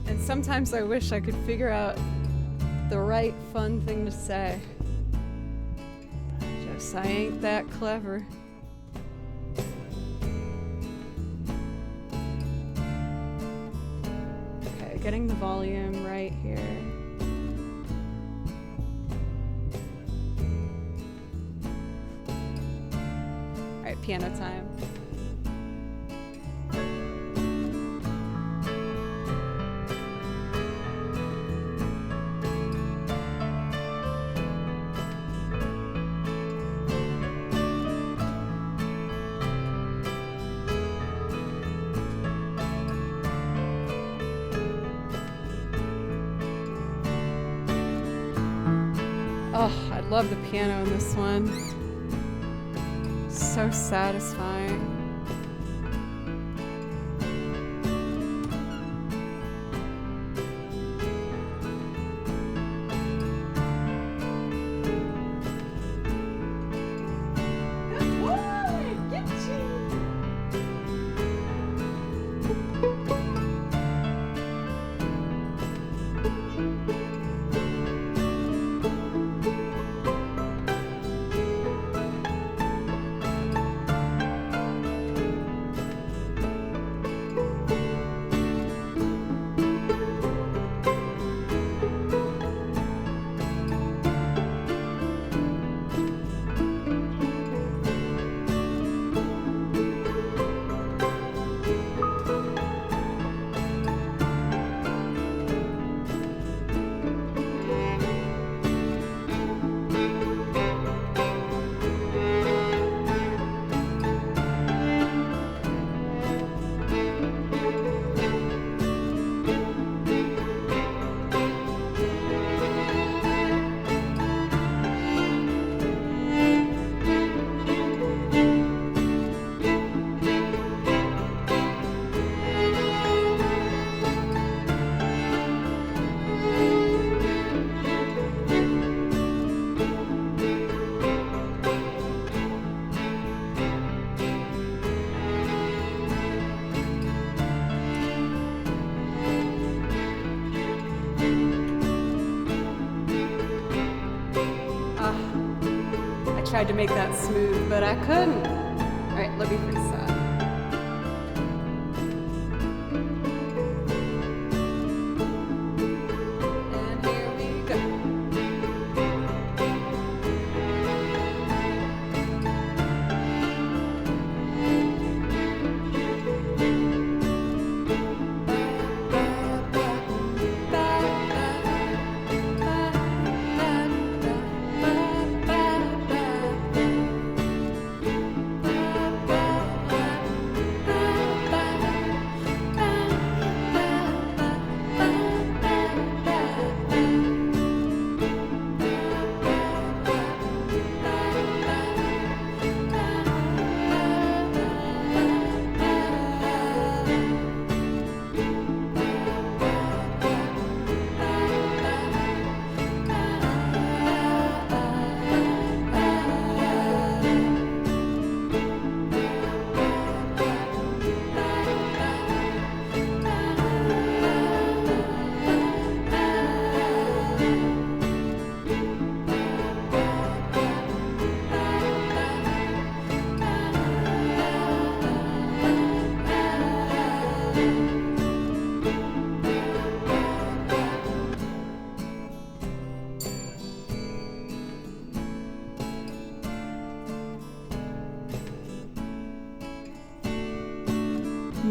And sometimes I wish I could figure out the right fun thing to say. Just I ain't that clever. Okay, getting the volume right here. Alright, piano time. Oh, I love the piano in this one. So satisfying. Good boy! Get you! tried to make that smooth, but I couldn't. All right, let me fix that. And here we go.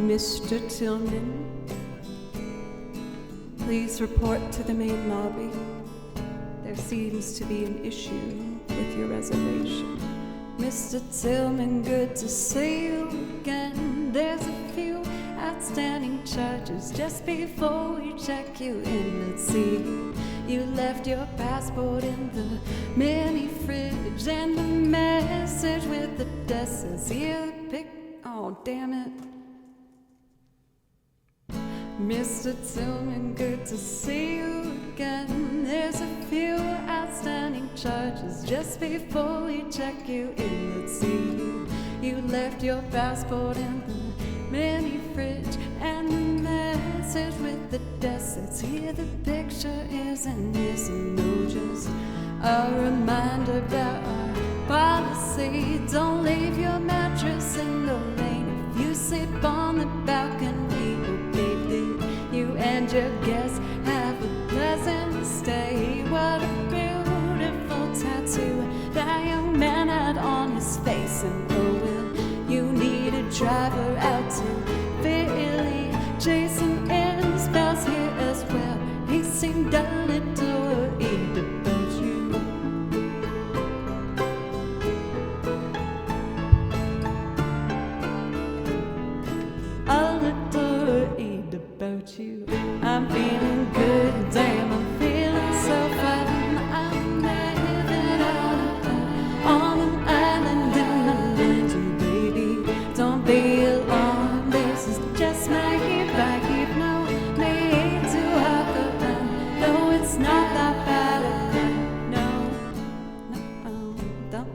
Mr. Tillman, please report to the main lobby. There seems to be an issue with your reservation. Mr. Tillman, good to see you again. There's a few outstanding charges. Just before we check you in, let's see. You left your passport in the mini fridge, and the message with the desk says here, oh, damn it. Mr. Tillman, good to see you again. There's a few outstanding charges. Just before we check you in, let's see. You left your passport in the mini fridge, and the message with the desk says here, the picture is in this note. Just a reminder about our policy. Don't leave your mattress in the rain. If you sleep on the balcony, you and your guests have a pleasant stay. What a beautiful tattoo that young man had on his face. And oh, will you need a driver out to Philly? Jason and his pals here as well. He seemed a little worried about you. A little worried about you. I'm feeling good, damn, I'm feeling so fine. I'm living on an island in the mountain, baby. Don't be alarmed, this is just my vibe. No need to hug around. No, it's not that bad. No, don't.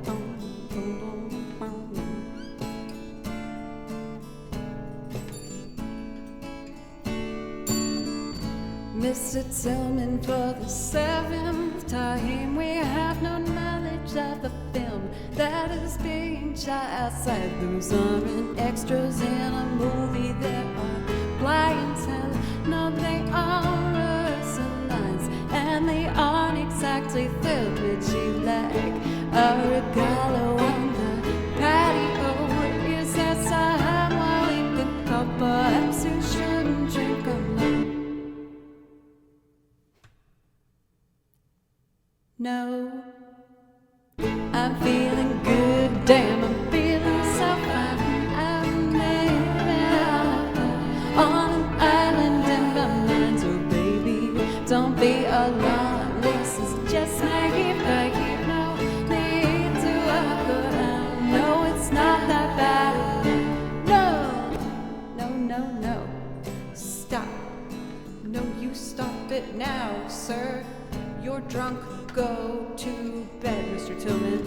Mr. Tillman, for the 7th time, we have no knowledge of the film that is being shot outside. Those aren't extras in a movie, there are clientele. No, they are rehearsal lines, and they aren't exactly filled with you like a regalo on the patio. Is there someone we could call? Perhaps you shouldn't drink alone. No, I'm feeling good, damn, I'm feeling so fine. I'm living on an island in my mind, so baby, don't be alarmed. This is just my vibe. No need to walk around. No, it's not that bad. No, stop. No, you stop it now, sir. You're drunk. Go to bed, Mr. Tillman.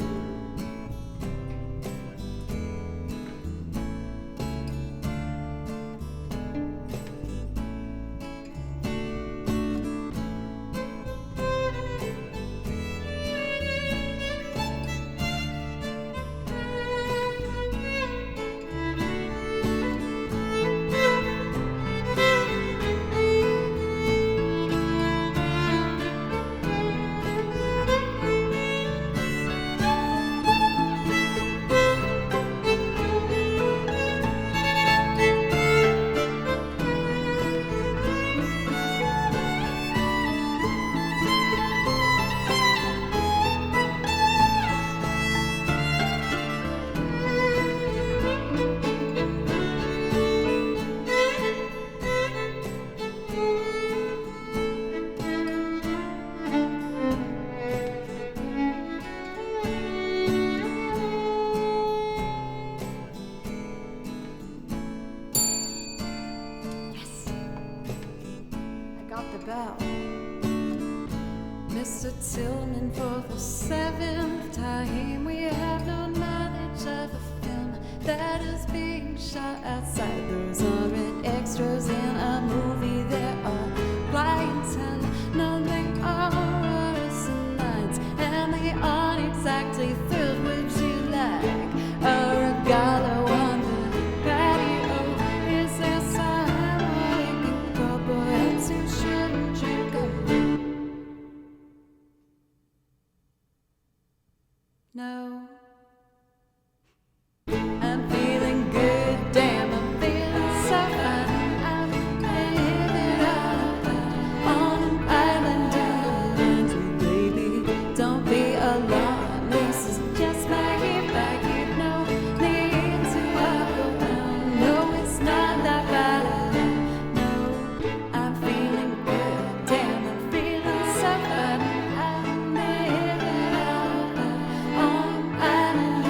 about Mr. Tillman for the 7th time. We have no knowledge of a film that is being shot outside. Those aren't extras in a movie. There are clients and no, they are artisan lines, and they aren't exactly thrilled with July. A regalo on the patio. Is there someone we can go, boys who shouldn't drink alone? No. I'm feeling good, damn, I'm feeling so fine. I'm living on an island in the baby. Don't be alarmed, this is just my gift. No need to walk around. No, it's not that bad. No, I'm feeling good, damn, I'm feeling so fine. I'm living on an island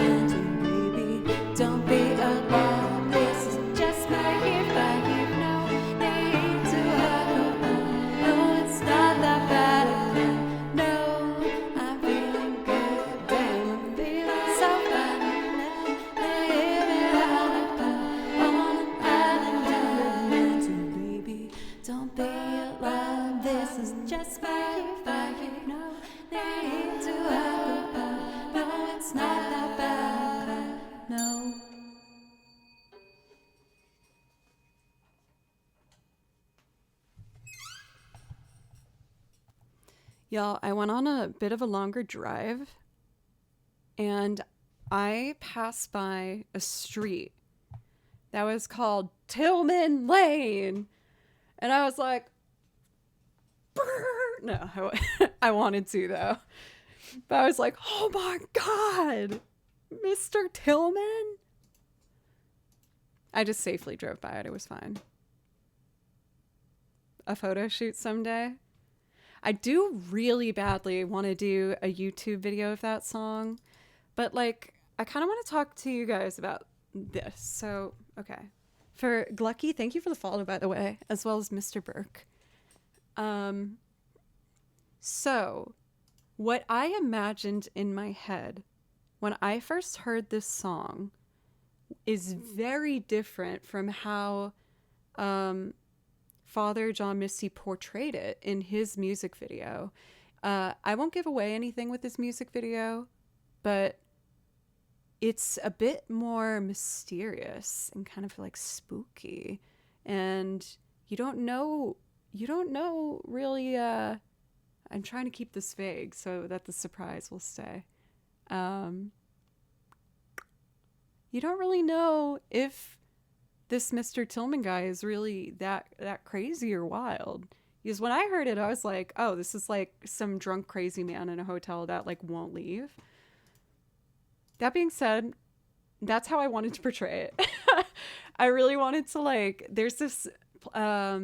in the baby. Don't be alarmed, this is just my gift. No need to walk around. No, it's not that bad. No, I'm feeling good, damn, I'm feeling so fine. Living on an island, baby. Don't be alarmed, this is just my gift. No need to walk around. No, it's not that bad. No. Y'all, I went on a bit of a longer drive and I passed by a street that was called Tillman Lane. And I was like, "Brr." No, I wanted to though. But I was like, oh my God, Mr. Tillman? I just safely drove by it. It was fine. A photo shoot someday. I do really badly want to do a YouTube video of that song, but like, I kind of want to talk to you guys about this. So, okay. For Glucky, thank you for the follow, by the way, as well as Mr. Burke. So, what I imagined in my head when I first heard this song is very different from how Father John Misty portrayed it in his music video. I won't give away anything with this music video, but it's a bit more mysterious and kind of like spooky, and you don't know really. I'm trying to keep this vague so that the surprise will stay. You don't really know if this Mr. Tillman guy is really that crazy or wild. Because when I heard it, I was like, oh, this is like some drunk crazy man in a hotel that like won't leave. That being said, that's how I wanted to portray it. I really wanted to like, there's a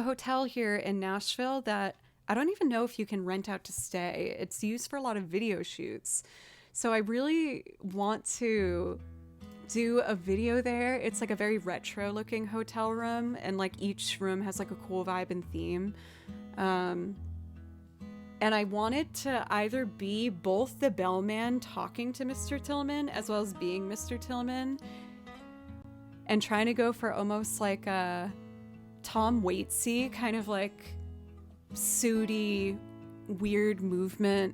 hotel here in Nashville that I don't even know if you can rent out to stay. It's used for a lot of video shoots. So I really want to do a video there. It's like a very retro looking hotel room, and like each room has like a cool vibe and theme. And I wanted to either be both the bellman talking to Mr. Tillman as well as being Mr. Tillman, and trying to go for almost like a Tom Waitsy kind of like sooty, weird movement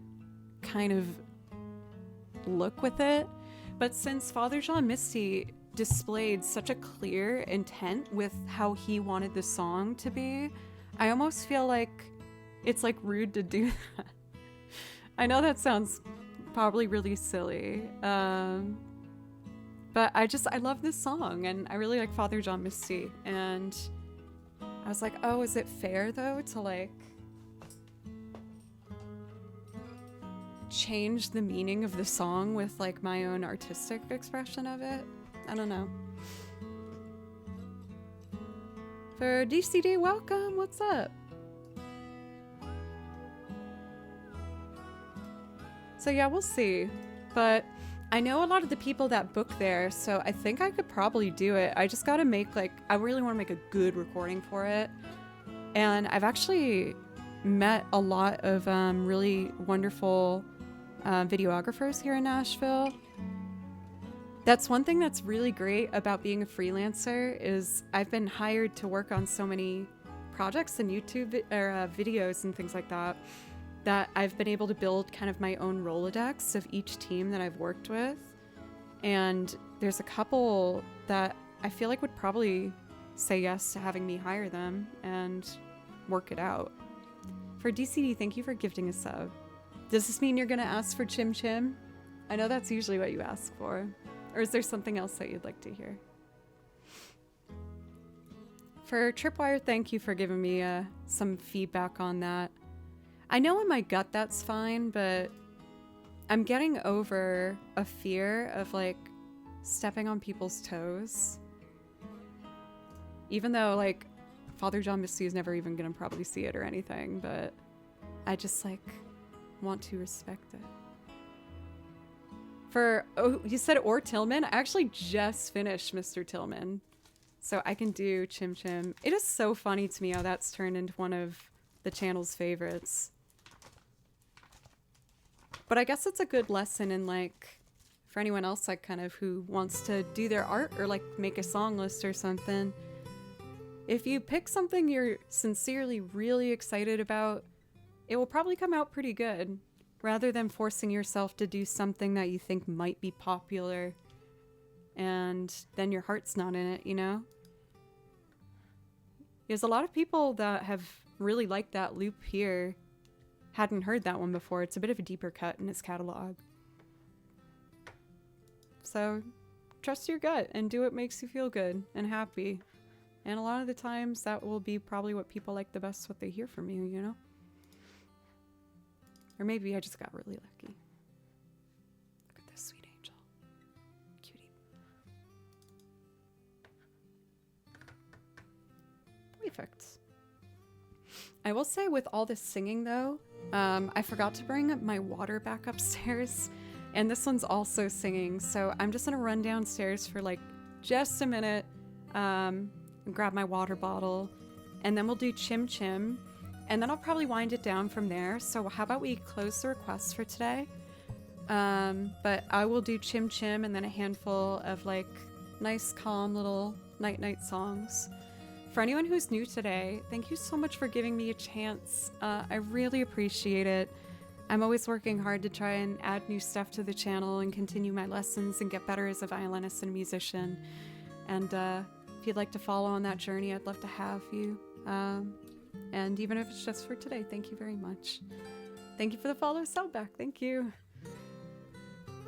kind of look with it. But since Father John Misty displayed such a clear intent with how he wanted the song to be, I almost feel like it's like rude to do that. I know that sounds probably really silly, but I love this song, and I really like Father John Misty, and I was like, oh, is it fair though to like change the meaning of the song with like my own artistic expression of it? I don't know. For DCD, welcome. What's up? So yeah, we'll see. But I know a lot of the people that book there, so I think I could probably do it. I just gotta make like, I really want to make a good recording for it. And I've actually met a lot of really wonderful videographers here in Nashville. That's one thing that's really great about being a freelancer is I've been hired to work on so many projects and videos and things like that, that I've been able to build kind of my own Rolodex of each team that I've worked with. And there's a couple that I feel like would probably say yes to having me hire them and work it out. For DCD, thank you for gifting a sub. Does this mean you're going to ask for Chim Chim? I know that's usually what you ask for. Or is there something else that you'd like to hear? For Tripwire, thank you for giving me some feedback on that. I know in my gut that's fine, but I'm getting over a fear of like stepping on people's toes. Even though like Father John Misty is never even gonna probably see it or anything, but I just like want to respect it. You said or Tillman? I actually just finished Mr. Tillman, so I can do Chim Chim. It is so funny to me how that's turned into one of the channel's favorites. But I guess it's a good lesson in like, for anyone else like kind of who wants to do their art or like make a song list or something. If you pick something you're sincerely really excited about, it will probably come out pretty good, rather than forcing yourself to do something that you think might be popular and then your heart's not in it, you know? There's a lot of people that have really liked that loop here hadn't heard that one before. It's a bit of a deeper cut in his catalog. So trust your gut and do what makes you feel good and happy. And a lot of the times that will be probably what people like the best, what they hear from you, you know? Or maybe I just got really lucky. Look at this sweet angel. Cutie. Perfect. I will say with all this singing though, I forgot to bring my water back upstairs. And this one's also singing. So I'm just gonna run downstairs for like just a minute, and grab my water bottle, and then we'll do Chim Chim. And then I'll probably wind it down from there. So how about we close the requests for today? But I will do Chim Chim and then a handful of like nice, calm little night-night songs. For anyone who's new today, thank you so much for giving me a chance. I really appreciate it. I'm always working hard to try and add new stuff to the channel and continue my lessons and get better as a violinist and musician. And if you'd like to follow on that journey, I'd love to have you. And even if it's just for today, thank you very much. Thank you for the follow sub back. Thank you.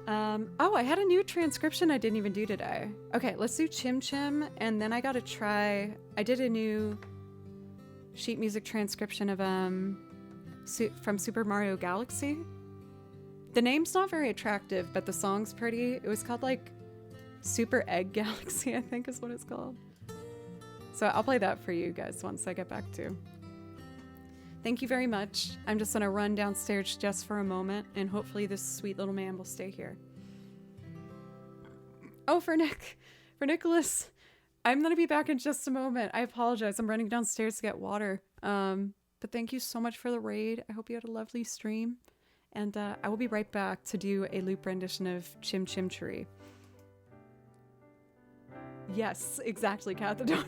Oh, I had a new transcription I didn't even do today. Okay, let's do Chim Chim. And then I gotta try, I did a new sheet music transcription of from Super Mario Galaxy. The name's not very attractive, but the song's pretty. It was called like Super Egg Galaxy, I think is what it's called. So I'll play that for you guys once I get back to. Thank you very much. I'm just gonna run downstairs just for a moment, and hopefully this sweet little man will stay here. Oh, for Nicholas, I'm gonna be back in just a moment. I apologize. I'm running downstairs to get water. But thank you so much for the raid. I hope you had a lovely stream, and I will be right back to do a loop rendition of Chim Chim Cheree. Yes, exactly, Cathedral.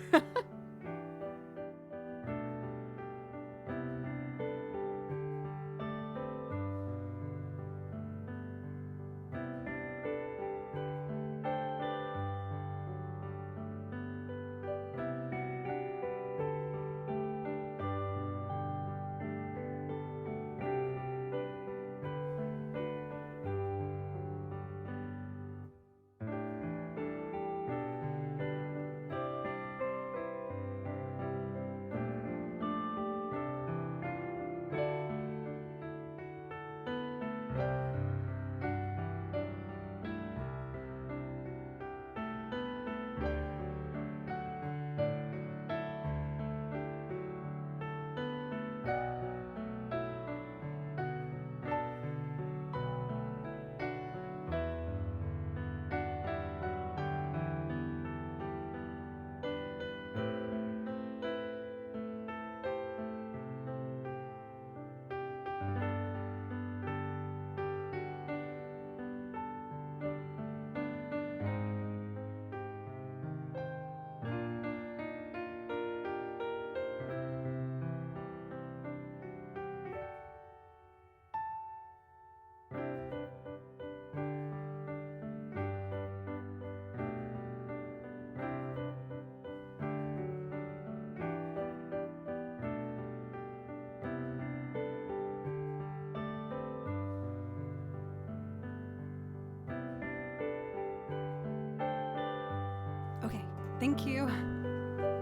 Thank you.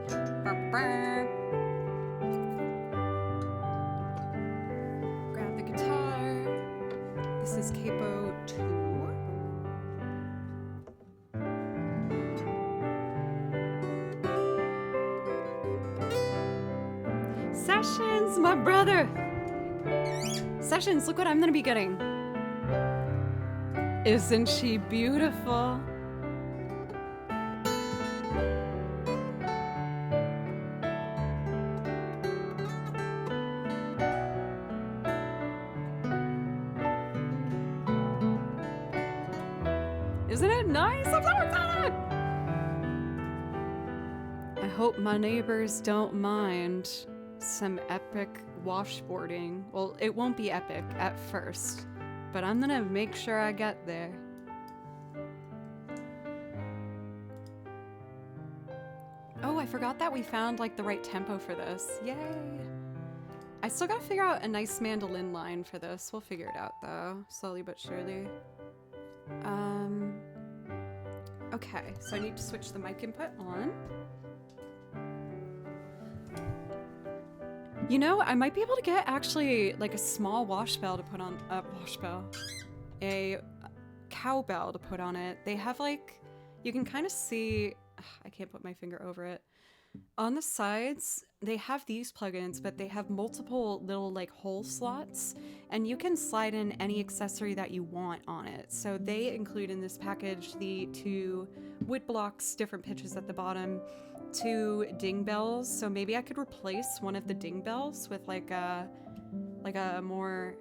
Brr, brr. Grab the guitar. This is Capo 2. Sessions, my brother. Sessions, look what I'm gonna be getting. Isn't she beautiful? Isn't it nice? I'm so excited! I hope my neighbors don't mind some epic washboarding. Well, it won't be epic at first, but I'm gonna make sure I get there. Oh, I forgot that we found like the right tempo for this. Yay! I still gotta figure out a nice mandolin line for this. We'll figure it out though, slowly but surely. Okay, so I need to switch the mic input on. You know, I might be able to get actually like a small wash bell to put on, a cowbell to put on it. They have like, you can kind of see, I can't put my finger over it. On the sides, they have these plugins, but they have multiple little like hole slots, and you can slide in any accessory that you want on it. So they include in this package the 2 wood blocks, different pitches at the bottom, 2 ding bells. So maybe I could replace one of the ding bells with like a more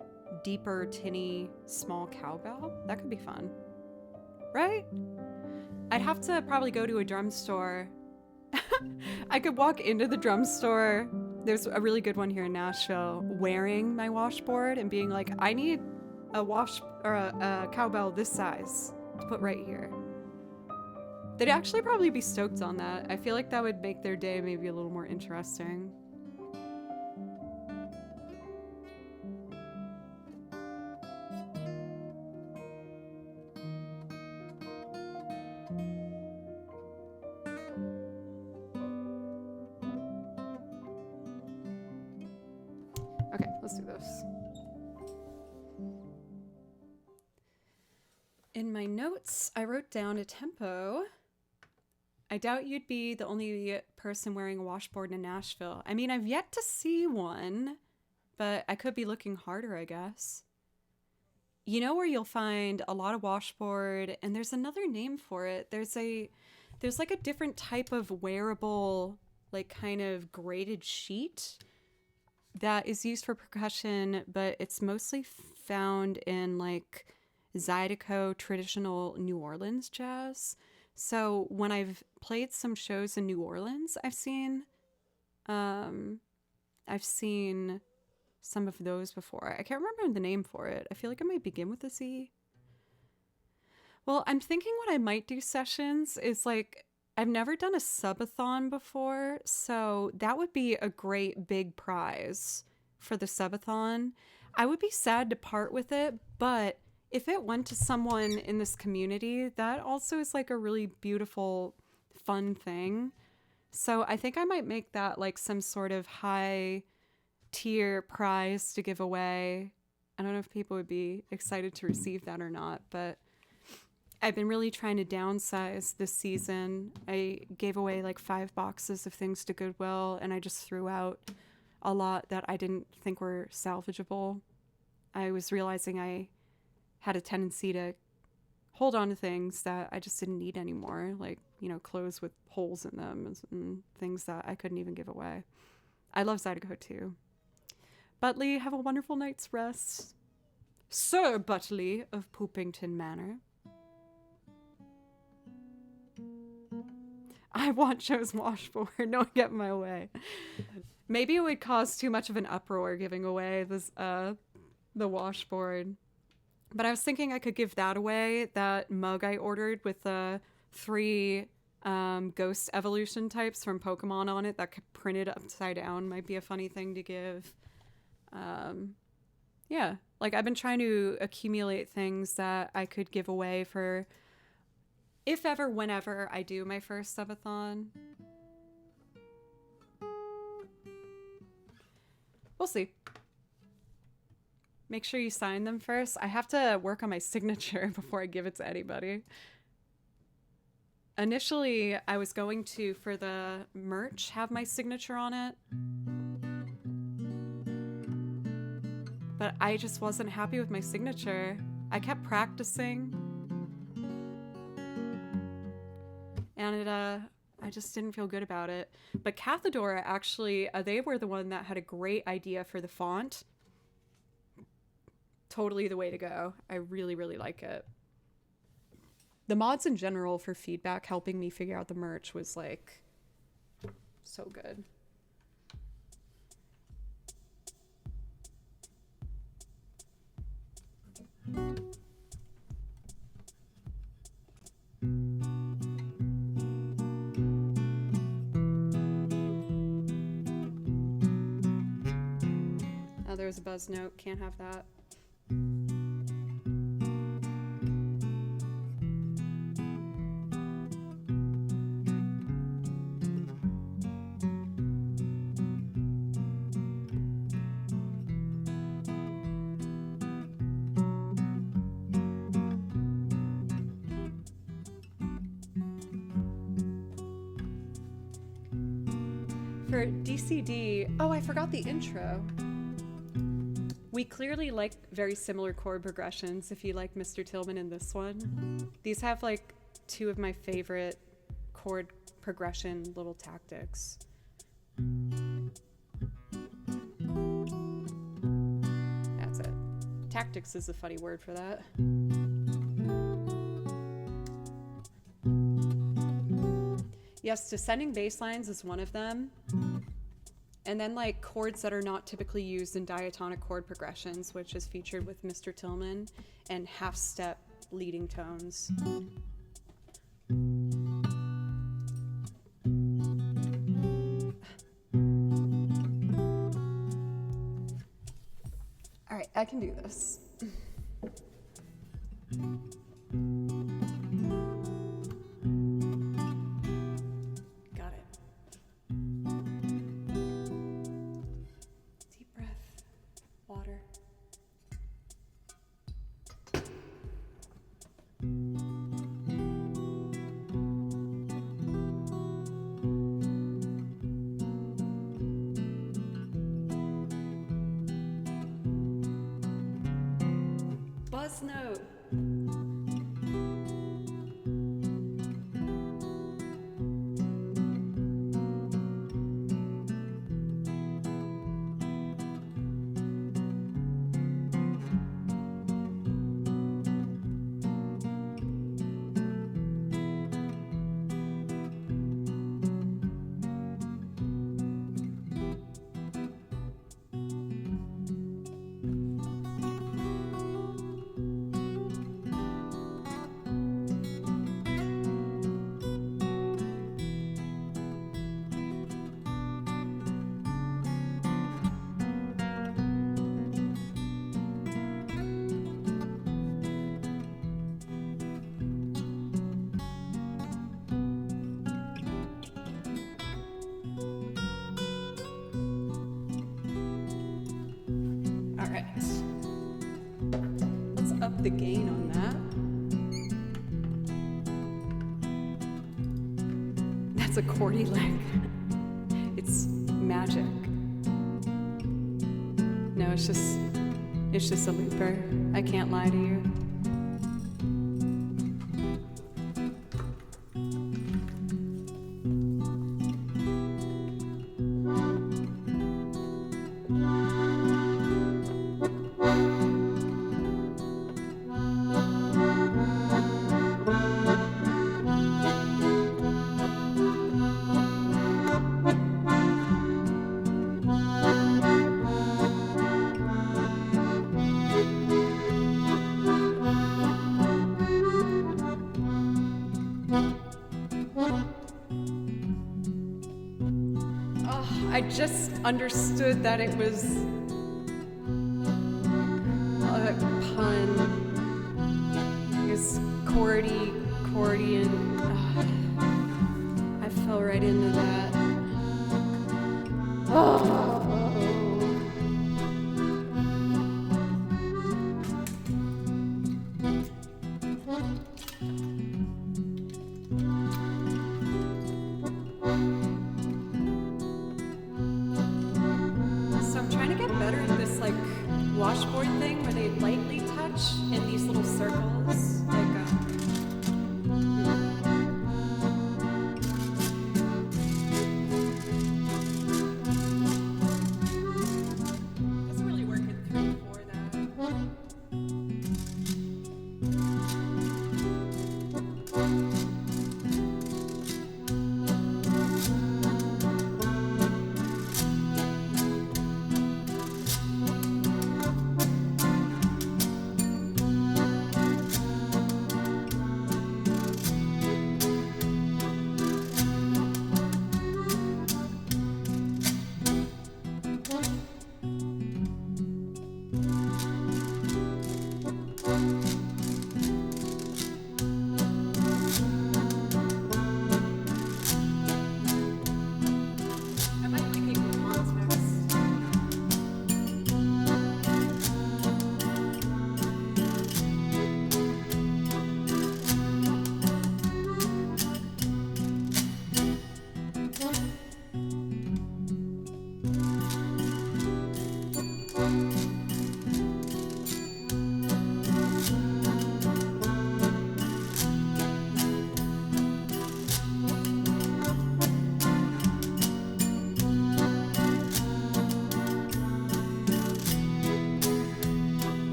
deeper tinny small cowbell. That could be fun, right? I'd have to probably go to a drum store. I could walk into the drum store. There's a really good one here in Nashville, wearing my washboard and being like, I need a a cowbell this size to put right here. They'd actually probably be stoked on that. I feel like that would make their day maybe a little more interesting. Okay, let's do this. In my notes, I wrote down a tempo. I doubt you'd be the only person wearing a washboard in Nashville. I mean, I've yet to see one, but I could be looking harder, I guess. You know where you'll find a lot of washboard, and there's another name for it. There's like a different type of wearable, like kind of graded sheet that is used for percussion, but it's mostly found in like Zydeco traditional New Orleans jazz. So when I've played some shows in New Orleans, I've seen some of those before. I can't remember the name for it. I feel like it might begin with a Z. Well, I'm thinking what I might do sessions is like, I've never done a subathon before, so that would be a great big prize for the subathon. I would be sad to part with it, but if it went to someone in this community, that also is like a really beautiful, fun thing. So I think I might make that like some sort of high tier prize to give away. I don't know if people would be excited to receive that or not, but I've been really trying to downsize this season. I gave away like 5 boxes of things to Goodwill, and I just threw out a lot that I didn't think were salvageable. I was realizing I had a tendency to hold on to things that I just didn't need anymore, like, you know, clothes with holes in them and things that I couldn't even give away. I love Zydeco too. Butley, have a wonderful night's rest. Sir Butley of Poopington Manor. I want Joe's washboard. Don't get in my way. Maybe it would cause too much of an uproar giving away this the washboard. But I was thinking I could give that away, that mug I ordered with the 3 ghost evolution types from Pokemon on it that could printed upside down. Might be a funny thing to give. Yeah, like I've been trying to accumulate things that I could give away for if ever, whenever I do my first subathon. We'll see. Make sure you sign them first. I have to work on my signature before I give it to anybody. Initially, I was going to, for the merch, have my signature on it. But I just wasn't happy with my signature. I kept practicing. And I just didn't feel good about it. But Cathedora, actually, they were the one that had a great idea for the font. Totally the way to go. I really, really like it. The mods in general for feedback helping me figure out the merch was like so good. Oh, there was a buzz note. Can't have that. For DCD, oh, I forgot the intro. We clearly like very similar chord progressions if you like Mr. Tillman in this one. These have like two of my favorite chord progression little tactics. That's it. Tactics is a funny word for that. Yes, descending bass lines is one of them. And then like chords that are not typically used in diatonic chord progressions, which is featured with Mr. Tillman, and half-step leading tones. All right, I can do this. Buzz note. Let's up the gain on that. That's a chordy lick. It's magic. No, it's just a looper. I can't lie to you. I just understood that it was a pun. It's chordy accordion. I fell right into that. Oh. So I'm trying to get better at this like washboard thing where they lightly touch in these little circles. Like wasn't really working through for that.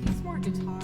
It's more guitar.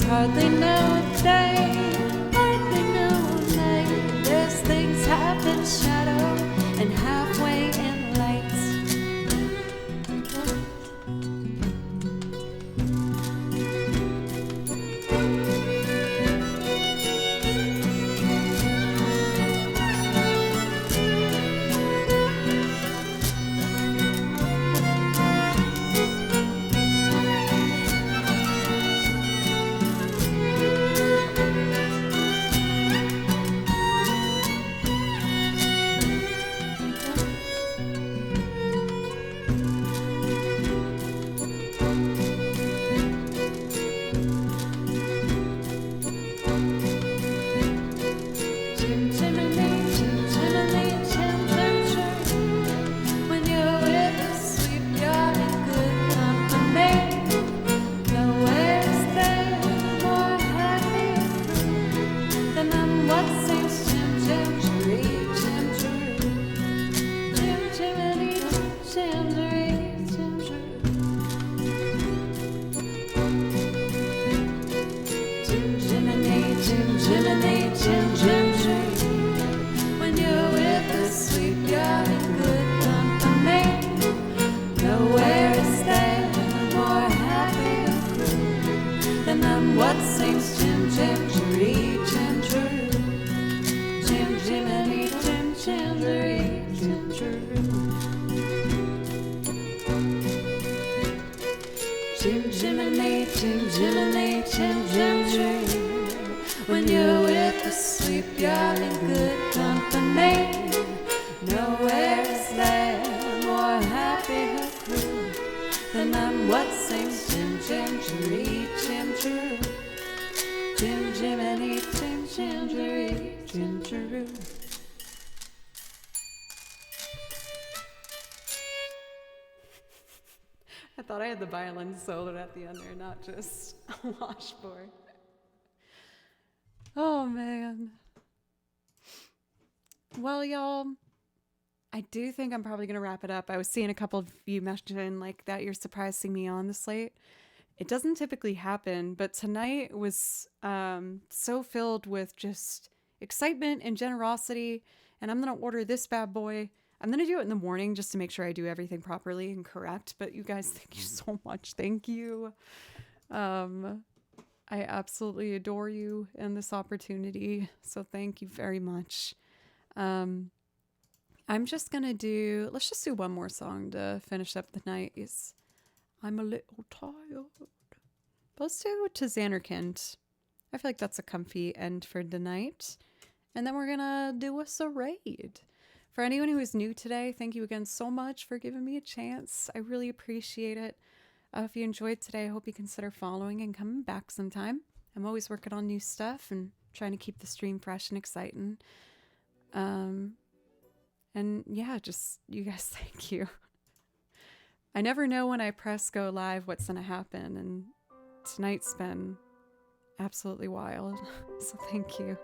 Hardly know a day, hardly know a night. There's things happen shadow and halfway in light. Jim Jiminy, Jim Jiminy, Jim Jim Jim. When you're with the sweet, you're in good company. Nowhere is there a more happy crew than them what sings Jim Jim Jerry Jim Drew. Jim Jiminy, Jim Jim Jerry Jim Drew. Jim Jiminy, Jim Jiminy, Jim Jim Drew. When you're with the sleep, you're in good company. Nowhere is there a more happy crew than them what sings Jim Jim Jerry Jim Drew. Jim Jiminy, Jim Jim Jerry Jim Drew. I thought I had the violin solo at the end there, not just a washboard. Oh, man. Well, y'all, I do think I'm probably going to wrap it up. I was seeing a couple of you mention like that you're surprised seeing me on the slate. It doesn't typically happen, but tonight was so filled with just excitement and generosity. And I'm going to order this bad boy. I'm going to do it in the morning just to make sure I do everything properly and correct. But you guys, thank you so much. Thank you. I absolutely adore you and this opportunity. So thank you very much. I'm just going to let's just do one more song to finish up the night. I'm a little tired. Let's do To Xanarkand. I feel like that's a comfy end for the night. And then we're going to do a charade. For anyone who is new today, thank you again so much for giving me a chance. I really appreciate it. If you enjoyed today, I hope you consider following and coming back sometime. I'm always working on new stuff and trying to keep the stream fresh and exciting. And yeah, just you guys, thank you. I never know when I press go live what's going to happen. And tonight's been absolutely wild. So thank you.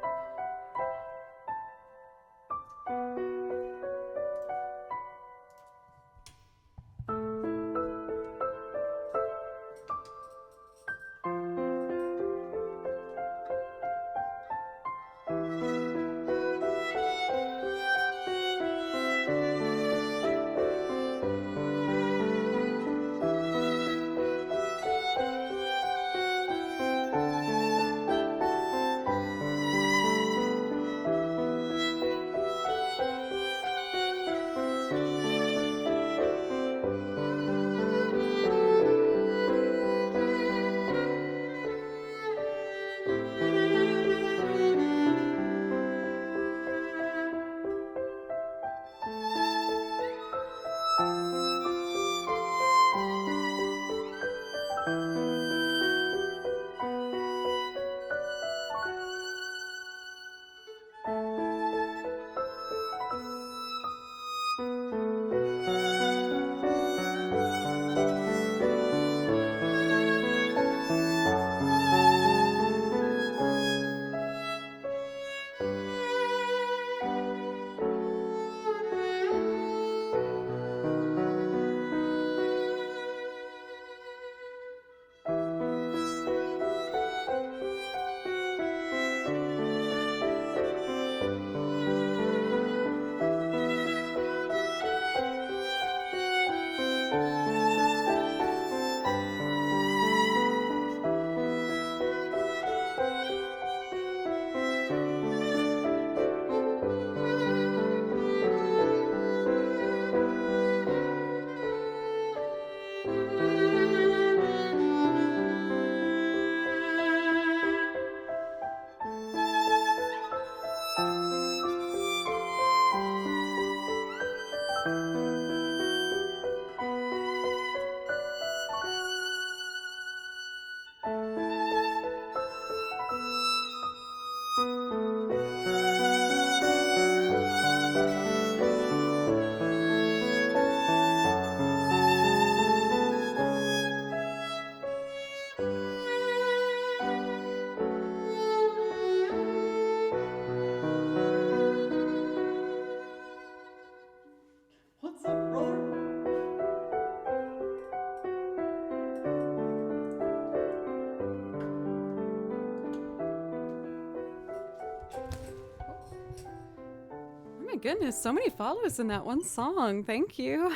my goodness, so many follows in that one song. Thank you.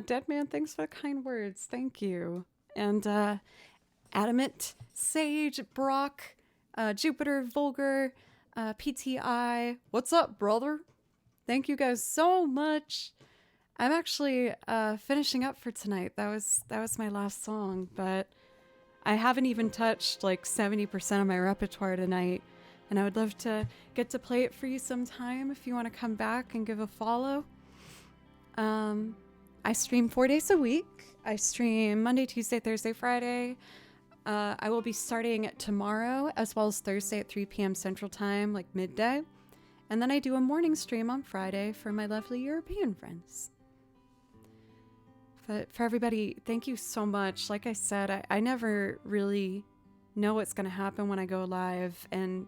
Dead Man, thanks for the kind words. Thank you. And Adamant, Sage, Brock, Jupiter, Vulgar, PTI. What's up, brother? Thank you guys so much. I'm actually finishing up for tonight. That was my last song, but I haven't even touched like 70% of my repertoire tonight. And I would love to get to play it for you sometime if you want to come back and give a follow. I stream 4 days a week. I stream Monday, Tuesday, Thursday, Friday. I will be starting tomorrow as well as Thursday at 3 p.m. Central Time, like midday. And then I do a morning stream on Friday for my lovely European friends. But for everybody, thank you so much. Like I said, I never really know what's going to happen when I go live. And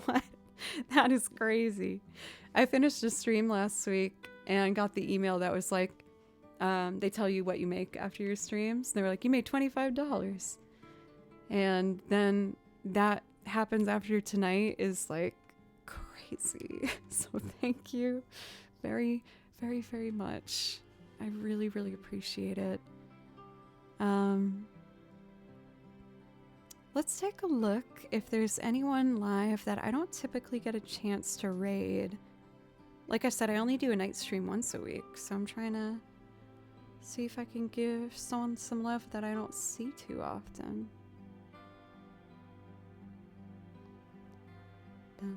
what? That is crazy. I finished a stream last week and got the email that was like, they tell you what you make after your streams. They were like, you made $25. And then that happens after tonight is like crazy. So thank you very, very, very much. I really, really appreciate it. Let's take a look if there's anyone live that I don't typically get a chance to raid. Like I said, I only do a night stream once a week, so I'm trying to see if I can give someone some love that I don't see too often. Dun,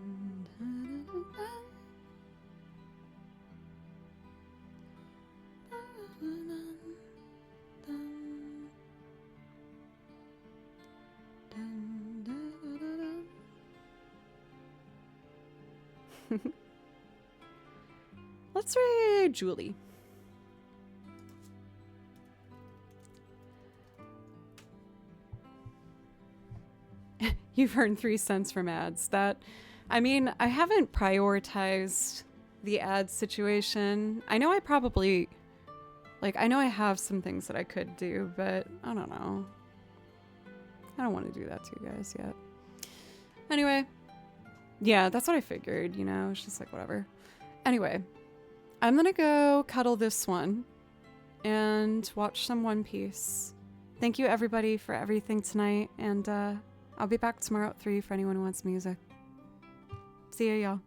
dun, dun, dun. Let's raid Julie. You've earned 3 cents from ads. I mean, I haven't prioritized the ad situation. I know I probably, I know I have some things that I could do, but I don't know. I don't want to do that to you guys yet. Anyway, yeah, that's what I figured, it's just like, whatever. Anyway, I'm gonna go cuddle this one and watch some One Piece. Thank you everybody for everything tonight, and I'll be back tomorrow at 3 for anyone who wants music. See ya, y'all.